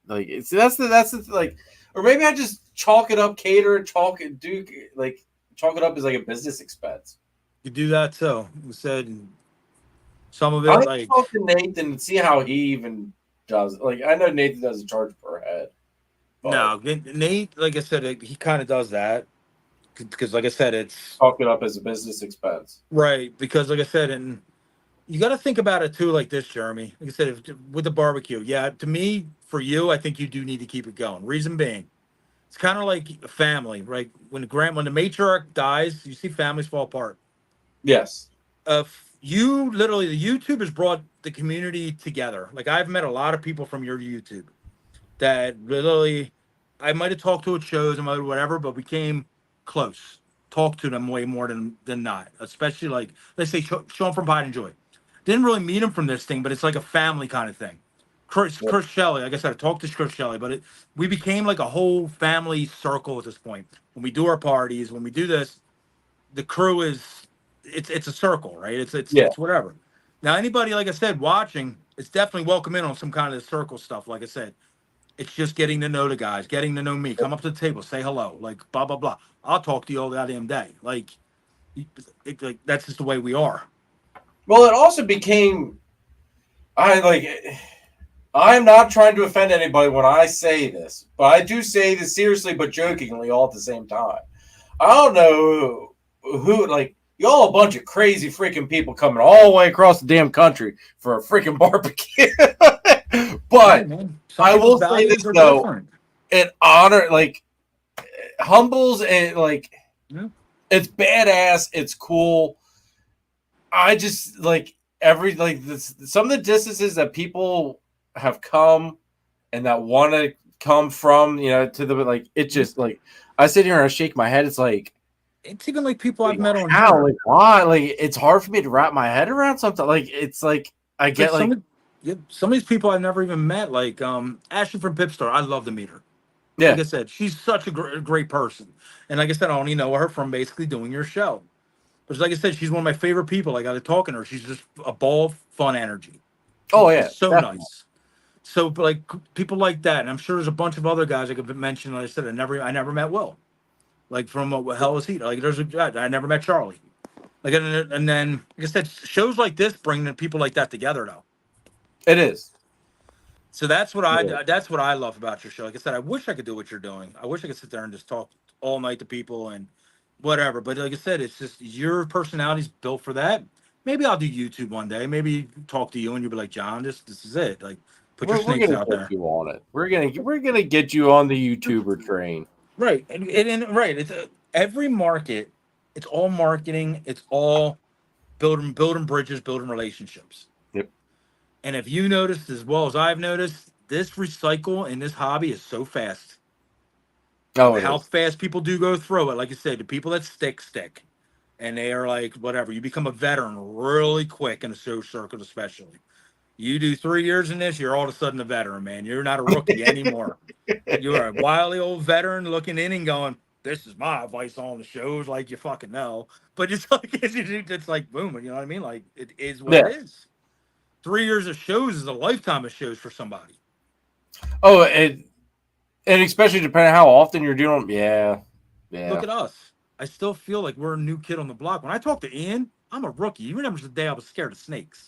like, that's the like, or maybe I just chalk it up, cater, chalk it up as like a business expense. You do that too. You said some of it, I'll like, talk to Nathan and see how he even does. Like, I know Nathan doesn't charge per head. no, Nate, like I said, he kind of does that because, like I said, it's chalk it up as a business expense, right? Because, like I said, and you got to think about it too, like this, Jeremy. Like I said, with the barbecue, yeah, to me, for you, I think you do need to keep it going. Reason being, it's kind of like a family, right? When the matriarch dies, you see families fall apart. Yes. You literally, the YouTube has brought the community together. Like I've met a lot of people from your YouTube that literally, I might have talked to at shows and whatever, but became close. Talked to them way more than not. Especially like, let's say, Sean from Pride and Joy. Didn't really meet him from this thing, but it's like a family kind of thing. Chris Shelley, like I said, I talked to Chris Shelley, but we became like a whole family circle at this point. When we do our parties, when we do this, the crew is, it's a circle, right? It's whatever. Now, anybody, like I said, watching, it's definitely welcome in on some kind of circle stuff. Like I said, It's just getting to know the guys, getting to know me. Come up to the table, say hello, like blah blah blah. I'll talk to you all goddamn day. Like that's just the way we are. Well, it also became I'm not trying to offend anybody when I say this, but I do say this seriously but jokingly all at the same time. I don't know who like y'all a bunch of crazy freaking people coming all the way across the damn country for a freaking barbecue. But I will say this though, different. It honor like humbles and like it's badass, it's cool. I just like some of the distances that people have come and that want to come from, to the like it just like I sit here and I shake my head. It's like it's even like people I've met on how here. Like why like it's hard for me to wrap my head around something. Like it's like I get like some of these people I've never even met, like Ashley from Pipstar. I love to meet her. Yeah, like I said, she's such a great person, and like I said, I only know her from basically doing your show. But like I said, she's one of my favorite people. I got to talking to her. She's just a ball of fun energy. Oh yeah, so definitely. Nice. So like people like that, and I'm sure there's a bunch of other guys I could mention. Like I said, I never met Will. Like from what hell is he? Like there's a guy I never met Charlie. Like and then like I said, shows like this bring people like that together though. It is. So that's what I love about your show. Like I said, I wish I could do what you're doing. I wish I could sit there and just talk all night to people and whatever. But like I said, it's just your personality's built for that. Maybe I'll do YouTube one day. Maybe talk to you and you'll be like, John, this is it. Like put your snakes out there. You on it. We're gonna get you on the YouTuber train. Right. And right. It's every market. It's all marketing. It's all building bridges, building relationships. Yep. And if you noticed as well as I've noticed, this recycle in this hobby is so fast. Oh, how fast people do go through it. Like you said, the people that stick. And they are like, whatever. You become a veteran really quick in the show circuit, especially. You do 3 years in this, you're all of a sudden a veteran, man. You're not a rookie anymore. You're a wily old veteran looking in and going, this is my advice on the shows, like you fucking know. But it's like it's like boom, you know what I mean? Like it is what it is. 3 years of shows is a lifetime of shows for somebody. Oh, and especially depending on how often you're doing them. Yeah. Look at us. I still feel like we're a new kid on the block. When I talk to Ian, I'm a rookie. He remembers the day I was scared of snakes.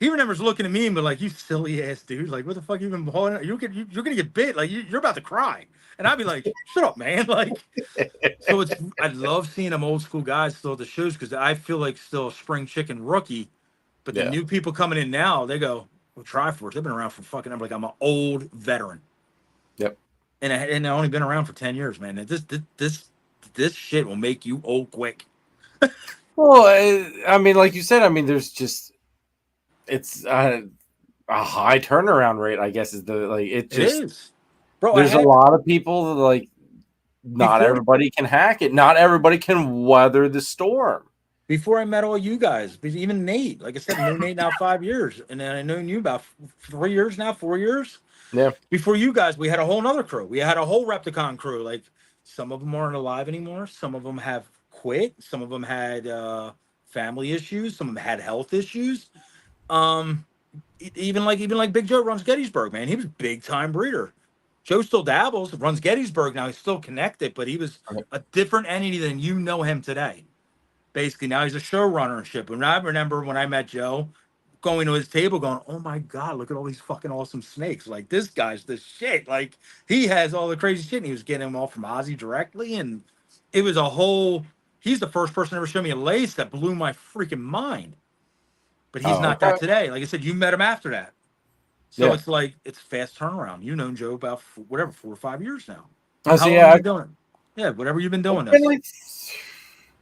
He remembers looking at me and be like, "You silly ass dude! Like, what the fuck you been holding? You're gonna get bit. Like, you're about to cry." And I'd be like, "Shut up, man!" Like, so I love seeing them old school guys still at the shows because I feel like still a spring chicken rookie. But the new people coming in now, they go, "Well, Triforce. They've been around for fucking." I'm like, I'm an old veteran. Yep. And I've only been around for 10 years, man. And this shit will make you old quick. Well, I mean, like you said, I mean, there's just it's a high turnaround rate, I guess, is the like it is. Bro, there's a lot of people that, like not everybody can hack it. Not everybody can weather the storm. Before I met all you guys, even Nate, like I said, I knew Nate now 5 years, and then I known you about 3 years now, 4 years. Yeah. Before you guys, we had a whole nother crew. We had a whole Repticon crew. Like some of them aren't alive anymore. Some of them have quit. Some of them had family issues. Some of them had health issues. Even like Big Joe runs Gettysburg, man. He was a big time breeder. Joe still dabbles, runs Gettysburg now. He's still connected, but he was a different entity than you know him today. Basically, now he's a showrunner and shit. And I remember when I met Joe, going to his table going, oh my God, look at all these fucking awesome snakes. Like, this guy's the shit. Like, he has all the crazy shit. And he was getting them all from Ozzy directly. And it was a whole, he's the first person to ever show me a lace that blew my freaking mind. But he's not that today. Like I said, you met him after that. So it's like, it's fast turnaround. You've known Joe about 4 or 5 years now. How long have you been doing? Yeah, whatever you've been doing.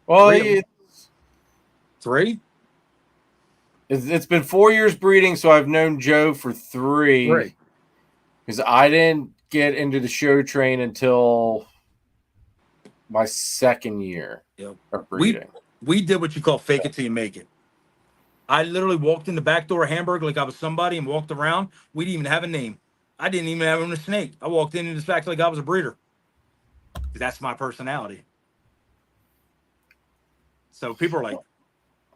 Well, 3? It's been 4 years breeding, so I've known Joe for 3. Because I didn't get into the show train until my 2nd year of breeding. We did what you call fake it till you make it. I literally walked in the back door of Hamburg like I was somebody and walked around. We didn't even have a name. I didn't even have a snake. I walked in this fact like I was a breeder. That's my personality. So people are like,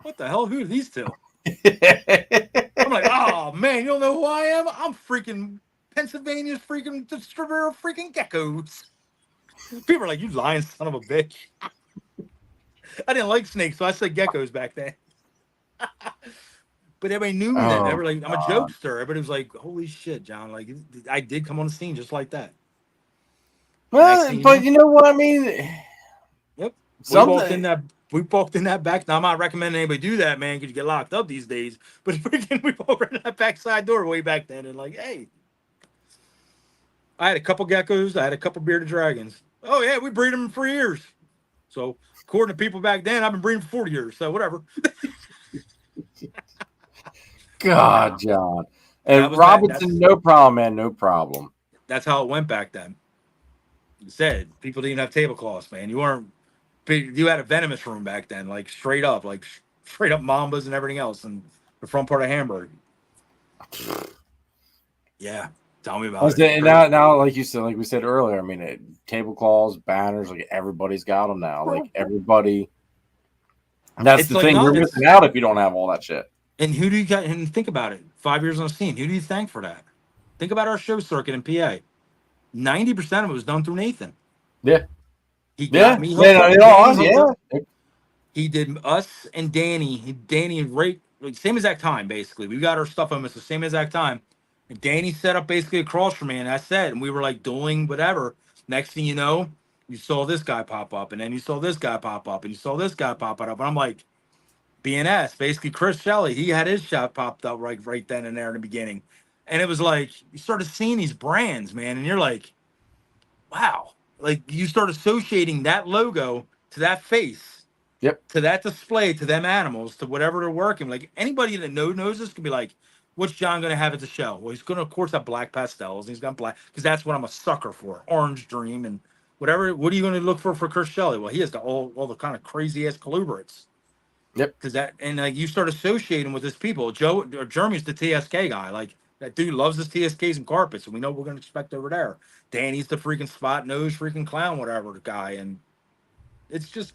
what the hell? Who are these two? I'm like, oh man, you don't know who I am? I'm freaking Pennsylvania's freaking distributor of freaking geckos. People are like, you lying son of a bitch. I didn't like snakes, so I said geckos back then. But everybody knew me then. They Oh, were like, I'm a God. jokester. Everybody was like, holy shit, John. Like, I did come on the scene just like that. Next Well, thing you but know, you know what I mean? yep. We walked in Something. that. We walked in that back. Now I'm not recommending anybody do that, man, because you get locked up these days. But freaking, we walked right in that backside door way back then, and like, hey, I had a couple geckos. I had a couple bearded dragons. Oh yeah, we breed them for years. So according to people back then, I've been breeding for 40 years. So whatever. God, John. That And was that. Robinson, no problem, man. No problem. That's how it went back then. You said people didn't have tablecloths, man. You weren't. You had a venomous room back then, like straight up, like straight up mambas and everything else, and the front part of Hamburg. Yeah, tell me about it. And now, like you said, like we said earlier, I mean, tablecloths, banners, like everybody's got them now. Like everybody. That's It's the like, thing. no, You're it's- missing out if you don't have all that shit. And who do you got? And think about it. 5 years on the scene. Who do you thank for that? Think about our show circuit in PA. 90% of it was done through Nathan. Yeah. He Yeah. got me hooked up. Yeah. Danny hooked up. Yeah. He did us and Danny right like same exact time basically. We got our stuff almost the same exact time. And Danny set up basically across from me, and I said, and we were like doing whatever. Next thing you know, you saw this guy pop up, and then you saw this guy pop up, and you saw this guy pop up. And I'm like, BNS, basically Chris Shelley, he had his shop popped up right then and there in the beginning. And it was like you started seeing these brands, man, and you're like, wow. Like you start associating that logo to that face. Yep. To that display, to them animals, to whatever they're working. Like anybody that knows this could be like, what's John going to have at the show? Well, he's going to, of course, have black pastels. And he's got black, because that's what I'm a sucker for. Orange Dream and whatever. What are you going to look for Chris Shelley? Well, he has all the kind of crazy ass colubrids. Yep. Because that, and like you start associating with his people. Jeremy's the TSK guy. Like that dude loves his TSKs and carpets. And we know what we're going to expect over there. Danny's the freaking spot nose, freaking clown, whatever guy. And it's just,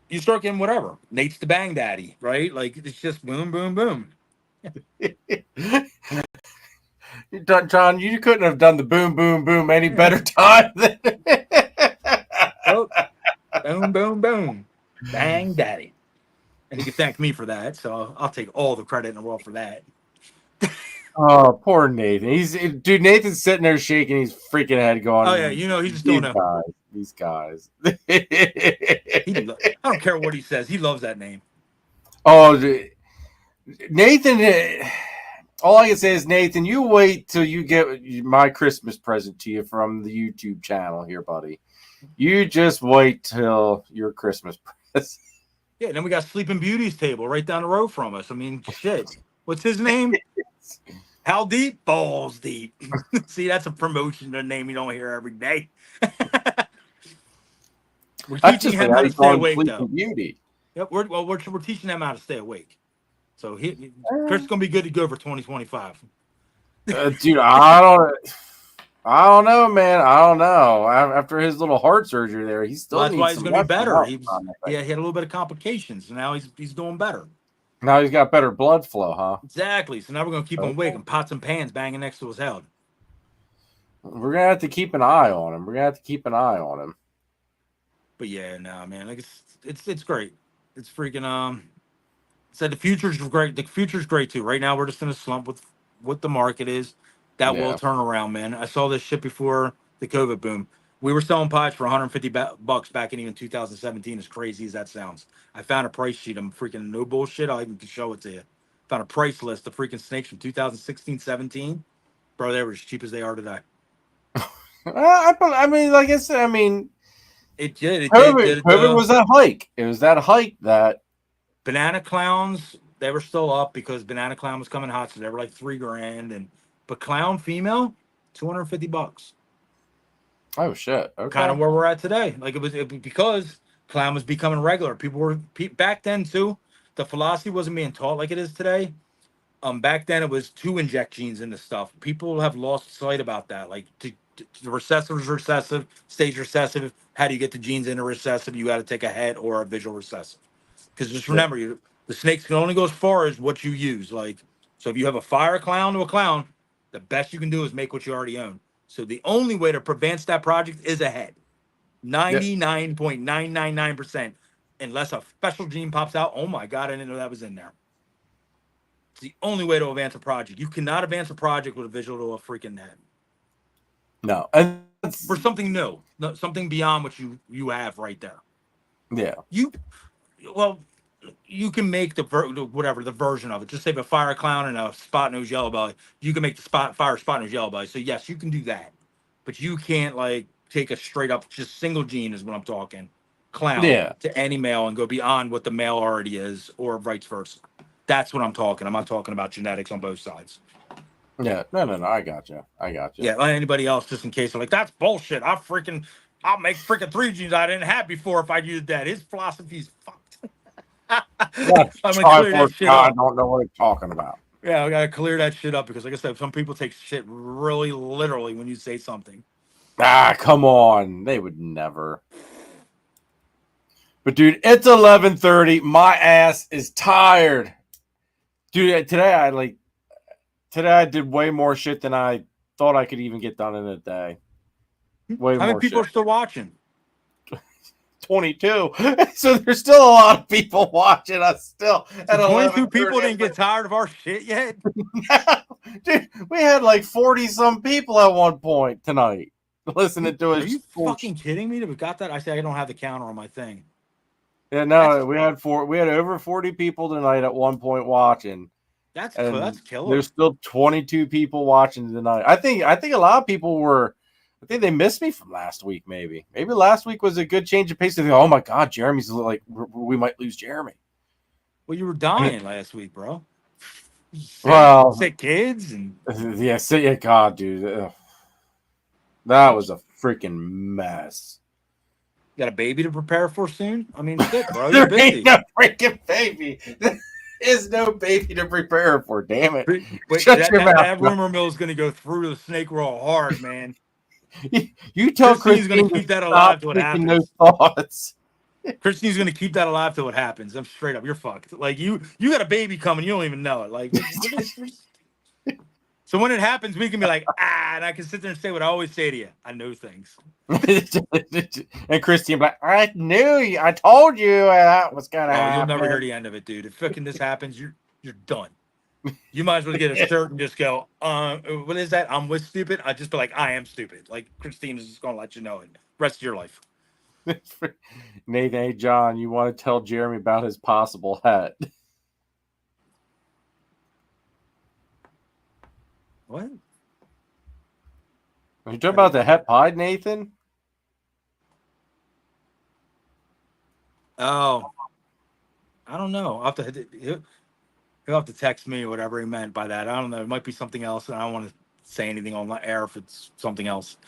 you start getting whatever. Nate's the bang daddy, right? Like it's just boom, boom, boom. John, you couldn't have done the boom, boom, boom any better time than Oh, boom, boom, boom. Bang daddy. And he can thank me for that. So I'll take all the credit in the world for that. Oh, poor Nathan. Nathan's sitting there shaking his freaking head going, Oh, yeah. You know, he's just doing these guys. I don't care what he says. He loves that name. Oh, Nathan, all I can say is, Nathan, you wait till you get my Christmas present to you from the YouTube channel here, buddy. You just wait till your Christmas present. Yeah, and then we got Sleeping Beauty's table right down the road from us. I mean, shit. What's his name? How deep? Balls deep. See, that's a promotion, a name you don't hear every day. We're teaching him how to stay awake, though. Beauty. Yep, we're teaching them how to stay awake. So Chris is gonna be good to go for 2025. Dude, I don't know, man. I don't know. After his little heart surgery there, he's still. Well, that's why he's gonna be better. He had a little bit of complications, so now he's doing better. Now he's got better blood flow, huh? Exactly. So now we're gonna keep him awake and pots and pans banging next to his head. We're gonna have to keep an eye on him. But yeah, no, man, like it's great. It's freaking said the future's great. The future's great too. Right now we're just in a slump with what the market is. That will turn around, man. I saw this shit before the COVID boom. We were selling pies for 150 bucks back in even 2017. As crazy as that sounds, I found a price sheet. I'm freaking no bullshit. I'll even show it to you. Found a price list of freaking snakes from 2016, 17. Bro, they were as cheap as they are today. I mean, like I said, it did. COVID was that hike. It was that hike that Banana Clowns, they were still up because Banana Clown was coming hot, so they were like $3,000. But Clown female, 250 bucks. Oh shit! Okay. Kind of where we're at today. Like it was because Clown was becoming regular. People were back then too. The philosophy wasn't being taught like it is today. Back then it was 2 inject genes into stuff. People have lost sight about that. Like the recessive is recessive, stage recessive. How do you get the genes into recessive? You got to take a head or a visual recessive. Because just remember, the snakes can only go as far as what you use. Like, so if you have a fire clown to a clown, The best you can do is make what you already own. So the only way to advance that project is ahead. 99.999%. Unless a special gene pops out. Oh my God, I didn't know that was in there. It's the only way to advance a project. You cannot advance a project with a visual to a freaking head. No. And for something new, something beyond what you have right there. Yeah. You can make the version of it. Just say a fire clown and a spot nose yellow belly. You can make the spot nose yellow belly. So yes, you can do that, but you can't like take a straight up just single gene is what I'm talking. Clown to any male and go beyond what the male already is, or vice versa. That's what I'm talking. I'm not talking about genetics on both sides. Yeah, no. I got you. Yeah, anybody else, just in case, they're like, that's bullshit. I'll make freaking 3 genes I didn't have before if I used that. His philosophy's fucked. I'm gonna clear that shit up. I don't know what he's talking about. Yeah, I gotta clear that shit up because, like I said, some people take shit really literally when you say something. Ah, come on, they would never. But dude, it's 11:30. My ass is tired, dude. Today I did way more shit than I thought I could even get done in a day. How many people are still watching? 22. So there's still a lot of people watching us still. At 22 people didn't get tired of our shit yet? Dude, we had like 40 some people at one point tonight listening to us. Are you fucking kidding me that we got that? I say I don't have the counter on my thing. Yeah, no, we had over 40 people tonight at one point watching. That's killer. There's still 22 people watching tonight. I think a lot of people I think they missed me from last week. Maybe last week was a good change of pace. They think, oh my God, Jeremy's like, we might lose Jeremy. Well, you were dying last week, bro. Sick kids and yeah, God, dude, that was a freaking mess. You got a baby to prepare for soon? I mean, shit, bro. There ain't no freaking baby. There is no baby to prepare for. Damn it! Wait, that rumor mill is going to go through the snake roll hard, man. You tell Christine's going to keep that alive till it happens. Those thoughts. Christine's going to keep that alive till it happens. I'm straight up. You're fucked. Like you got a baby coming. You don't even know it. Like. So when it happens, we can be like, and I can sit there and say what I always say to you. I know things. And Christine be like, I knew you. I told you that was gonna happen. You'll never hear the end of it, dude. If fucking this happens, you're done. You might as well get a shirt and just go, what is that? I'm with stupid. I just be like, I am stupid. Like Christine is just gonna let you know it. Rest of your life. Nathan, hey John, you want to tell Jeremy about his possible hat? What? Are you talking about the het pied, Nathan? Oh, I don't know. He'll have to text me whatever he meant by that. I don't know. It might be something else, and I don't want to say anything on the air if it's something else.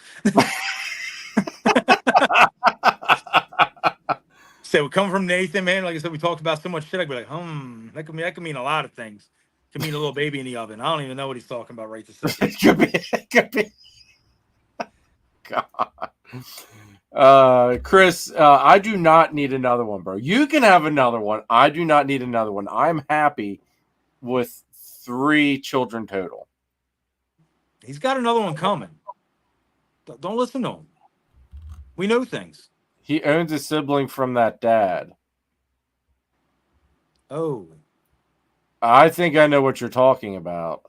So coming from Nathan, man, like I said, we talked about so much shit. I'd be like, that could mean a lot of things. It could mean a little baby in the oven. I don't even know what he's talking about right this second. It could be. God. Chris, I do not need another one, bro. You can have another one. I do not need another one. I'm happy with 3 children total. He's got another one coming. Don't listen to him. We know things. He owns a sibling from that dad. Oh. I think I know what you're talking about.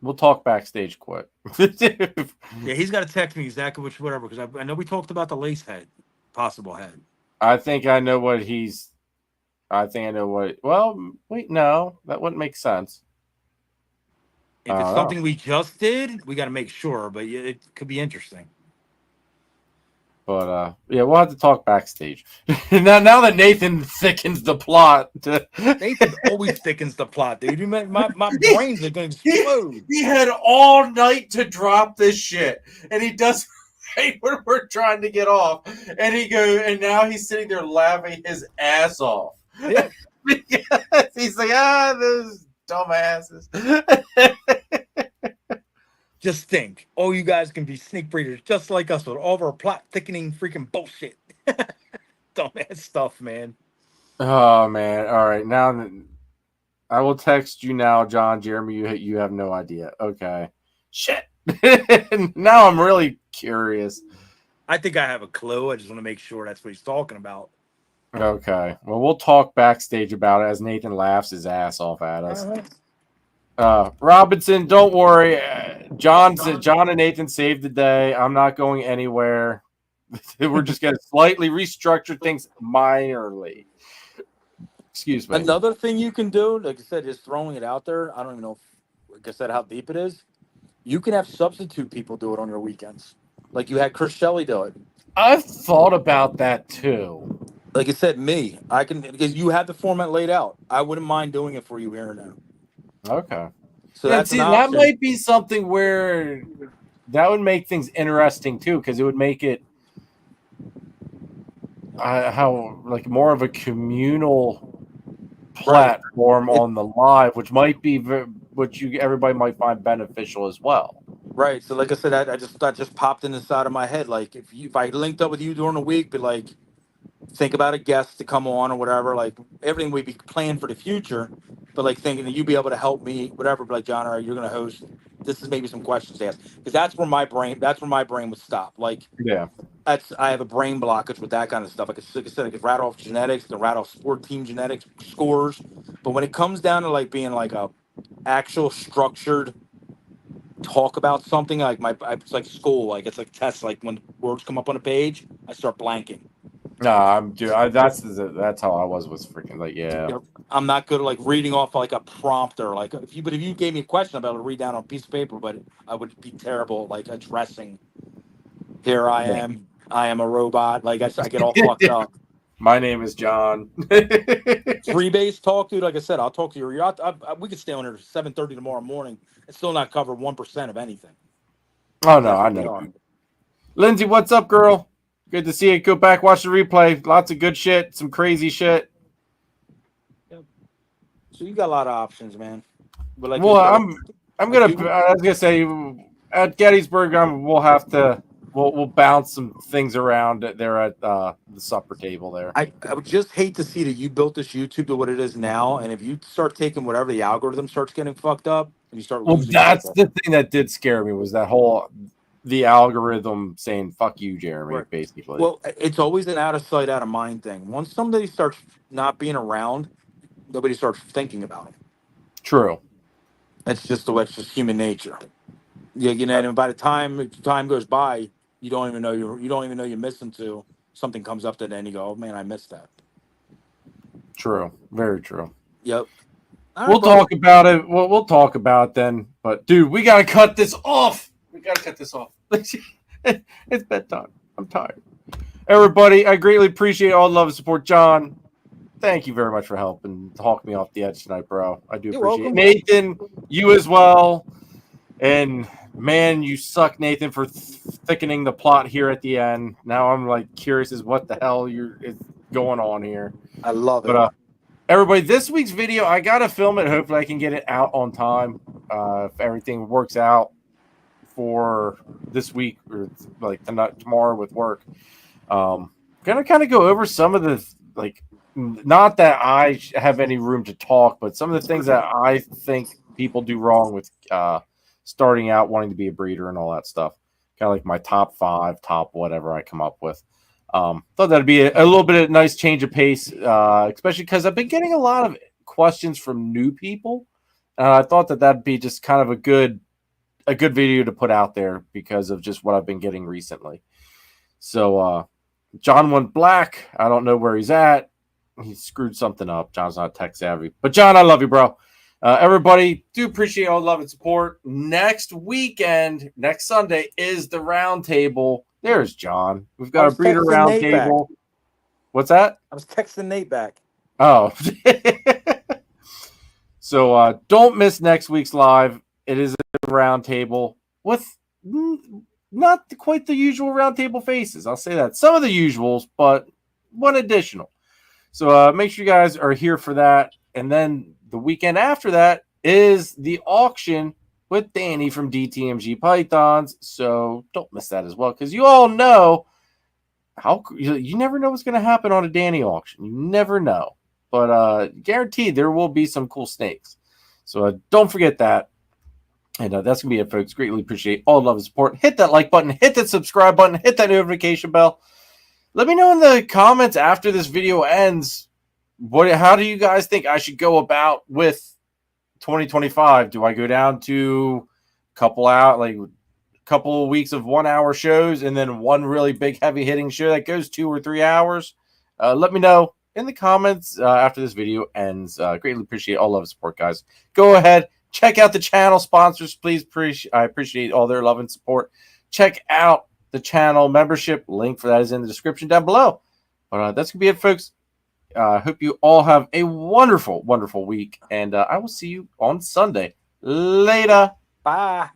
We'll talk backstage quick. Yeah, he's got to text me exactly whatever, because I know we talked about the lace head, possible head. I think I know what well, wait, no, that wouldn't make sense. If it's something we just did, we got to make sure, but it could be interesting. But yeah, we'll have to talk backstage. now that Nathan thickens the plot. Nathan always thickens the plot, dude. My brains are going to explode. He had all night to drop this shit, and he does right when we're trying to get off. And now he's sitting there laughing his ass off. Yeah. He's like, those dumbasses. Just think, you guys can be snake breeders just like us with all of our plot thickening freaking bullshit. Dumbass stuff, man. Oh, man. All right. Now, I will text you now, John. Jeremy, you have no idea. Okay. Shit. Now I'm really curious. I think I have a clue. I just want to make sure that's what he's talking about. Okay. Well, we'll talk backstage about it as Nathan laughs his ass off at us. Robinson, don't worry. John and Nathan saved the day. I'm not going anywhere. We're just going to slightly restructure things minorly. Excuse me. Another thing you can do, like I said, just throwing it out there. I don't even know, like I said, how deep it is. You can have substitute people do it on your weekends. Like you had Chris Shelley do it. I've thought about that too. Like I said, I can, because you have the format laid out. I wouldn't mind doing it for you here and now. Okay. So yeah, that's see, an that option. might be something where that would make things interesting too, because it would make it how like more of a communal platform on the live, which might be everybody might find beneficial as well. Right. So like I said, that just popped in the side of my head. Like if I linked up with you during the week, but like think about a guest to come on or whatever, like everything we'd be planned for the future, but like thinking that you'd be able to help me, whatever, but like John, all right, you're gonna host. This is maybe some questions to ask. Because that's where my brain would stop. Like Yeah. I have a brain blockage with that kind of stuff. Like I said, I could rattle off genetics, I could rattle off sport team genetics scores. But when it comes down to like being like a actual structured talk about something, like it's like school, like it's like tests, like when words come up on a page, I start blanking. No, that's how I was with freaking like Yep. I'm not good at like reading off like a prompter. Like if you gave me a question, I'd be able to read down on a piece of paper, but I would be terrible at, like addressing. Here I am. I am a robot. Like I get all fucked up. My name is John. Free base talk, dude. Like I said, I'll talk to you. We could stay on here 7:30 tomorrow morning and still not cover 1% of anything. Oh no, I know. Lindsay, what's up, girl? Good to see you. Go back, watch the replay. Lots of good shit, some crazy shit. Yep. So you got a lot of options, man. But like, well, I was gonna say at Gettysburg, we'll bounce some things around there at the supper table there. I would just hate to see that you built this YouTube to what it is now, and if you start taking whatever the algorithm starts getting fucked up, and you start losing. That's the thing that did scare me was that the algorithm saying "fuck you, Jeremy," right. Basically. Well, it's always an out of sight, out of mind thing. Once somebody starts not being around, nobody starts thinking about it. True. It's just human nature. Yeah, and by the time goes by, you don't even know you're missing to something comes up that then you go, oh man, I missed that. True. Very true. Yep. We'll talk about it. We'll talk about it then. But dude, we gotta cut this off. It's bedtime. I'm tired. Everybody, I greatly appreciate all the love and support. John, thank you very much for helping talk me off the edge tonight, bro. I do appreciate it. Nathan, you as well. And man, you suck, Nathan, for thickening the plot here at the end. Now I'm like curious as what the hell is going on here. I love it. But everybody, this week's video, I gotta film it. Hopefully, I can get it out on time. If everything works out for this week or like tomorrow with work, gonna kind of go over some of the not that I have any room to talk, but some of the things that I think people do wrong with starting out wanting to be a breeder and all that stuff. Kind of like my top 5, top whatever I come up with. Thought that'd be a little bit of a nice change of pace, especially because I've been getting a lot of questions from new people. I thought that'd be just kind of a good video to put out there because of just what I've been getting recently. So John went black. I don't know where he's at. He screwed something up. John's not tech savvy. But John, I love you, bro. Everybody, do appreciate all the love and support. Next Sunday, is the round table. There's John. We've got a breeder round table. What's that? I was texting Nate back. Oh. So don't miss next week's live. It is a round table with not quite the usual round table faces. I'll say that. Some of the usuals, but one additional. So make sure you guys are here for that. And then the weekend after that is the auction with Danny from DTMG Pythons. So don't miss that as well, because you all know you never know what's going to happen on a Danny auction. You never know. but guaranteed there will be some cool snakes. So don't forget that. And that's going to be it, folks. Greatly appreciate all the love and support. Hit that like button, hit that subscribe button, hit that notification bell. Let me know in the comments after this video ends, how do you guys think I should go about with 2025? Do I go down to a couple of weeks of 1 hour shows and then one really big heavy hitting show that goes 2 or 3 hours? Let me know in the comments after this video ends. Greatly appreciate all love and support, guys. Go ahead, check out the channel sponsors, please. I appreciate all their love and support. Check out the channel membership link for that is in the description down below. But that's gonna be it, folks. I hope you all have a wonderful, wonderful week, and I will see you on Sunday. Later. Bye.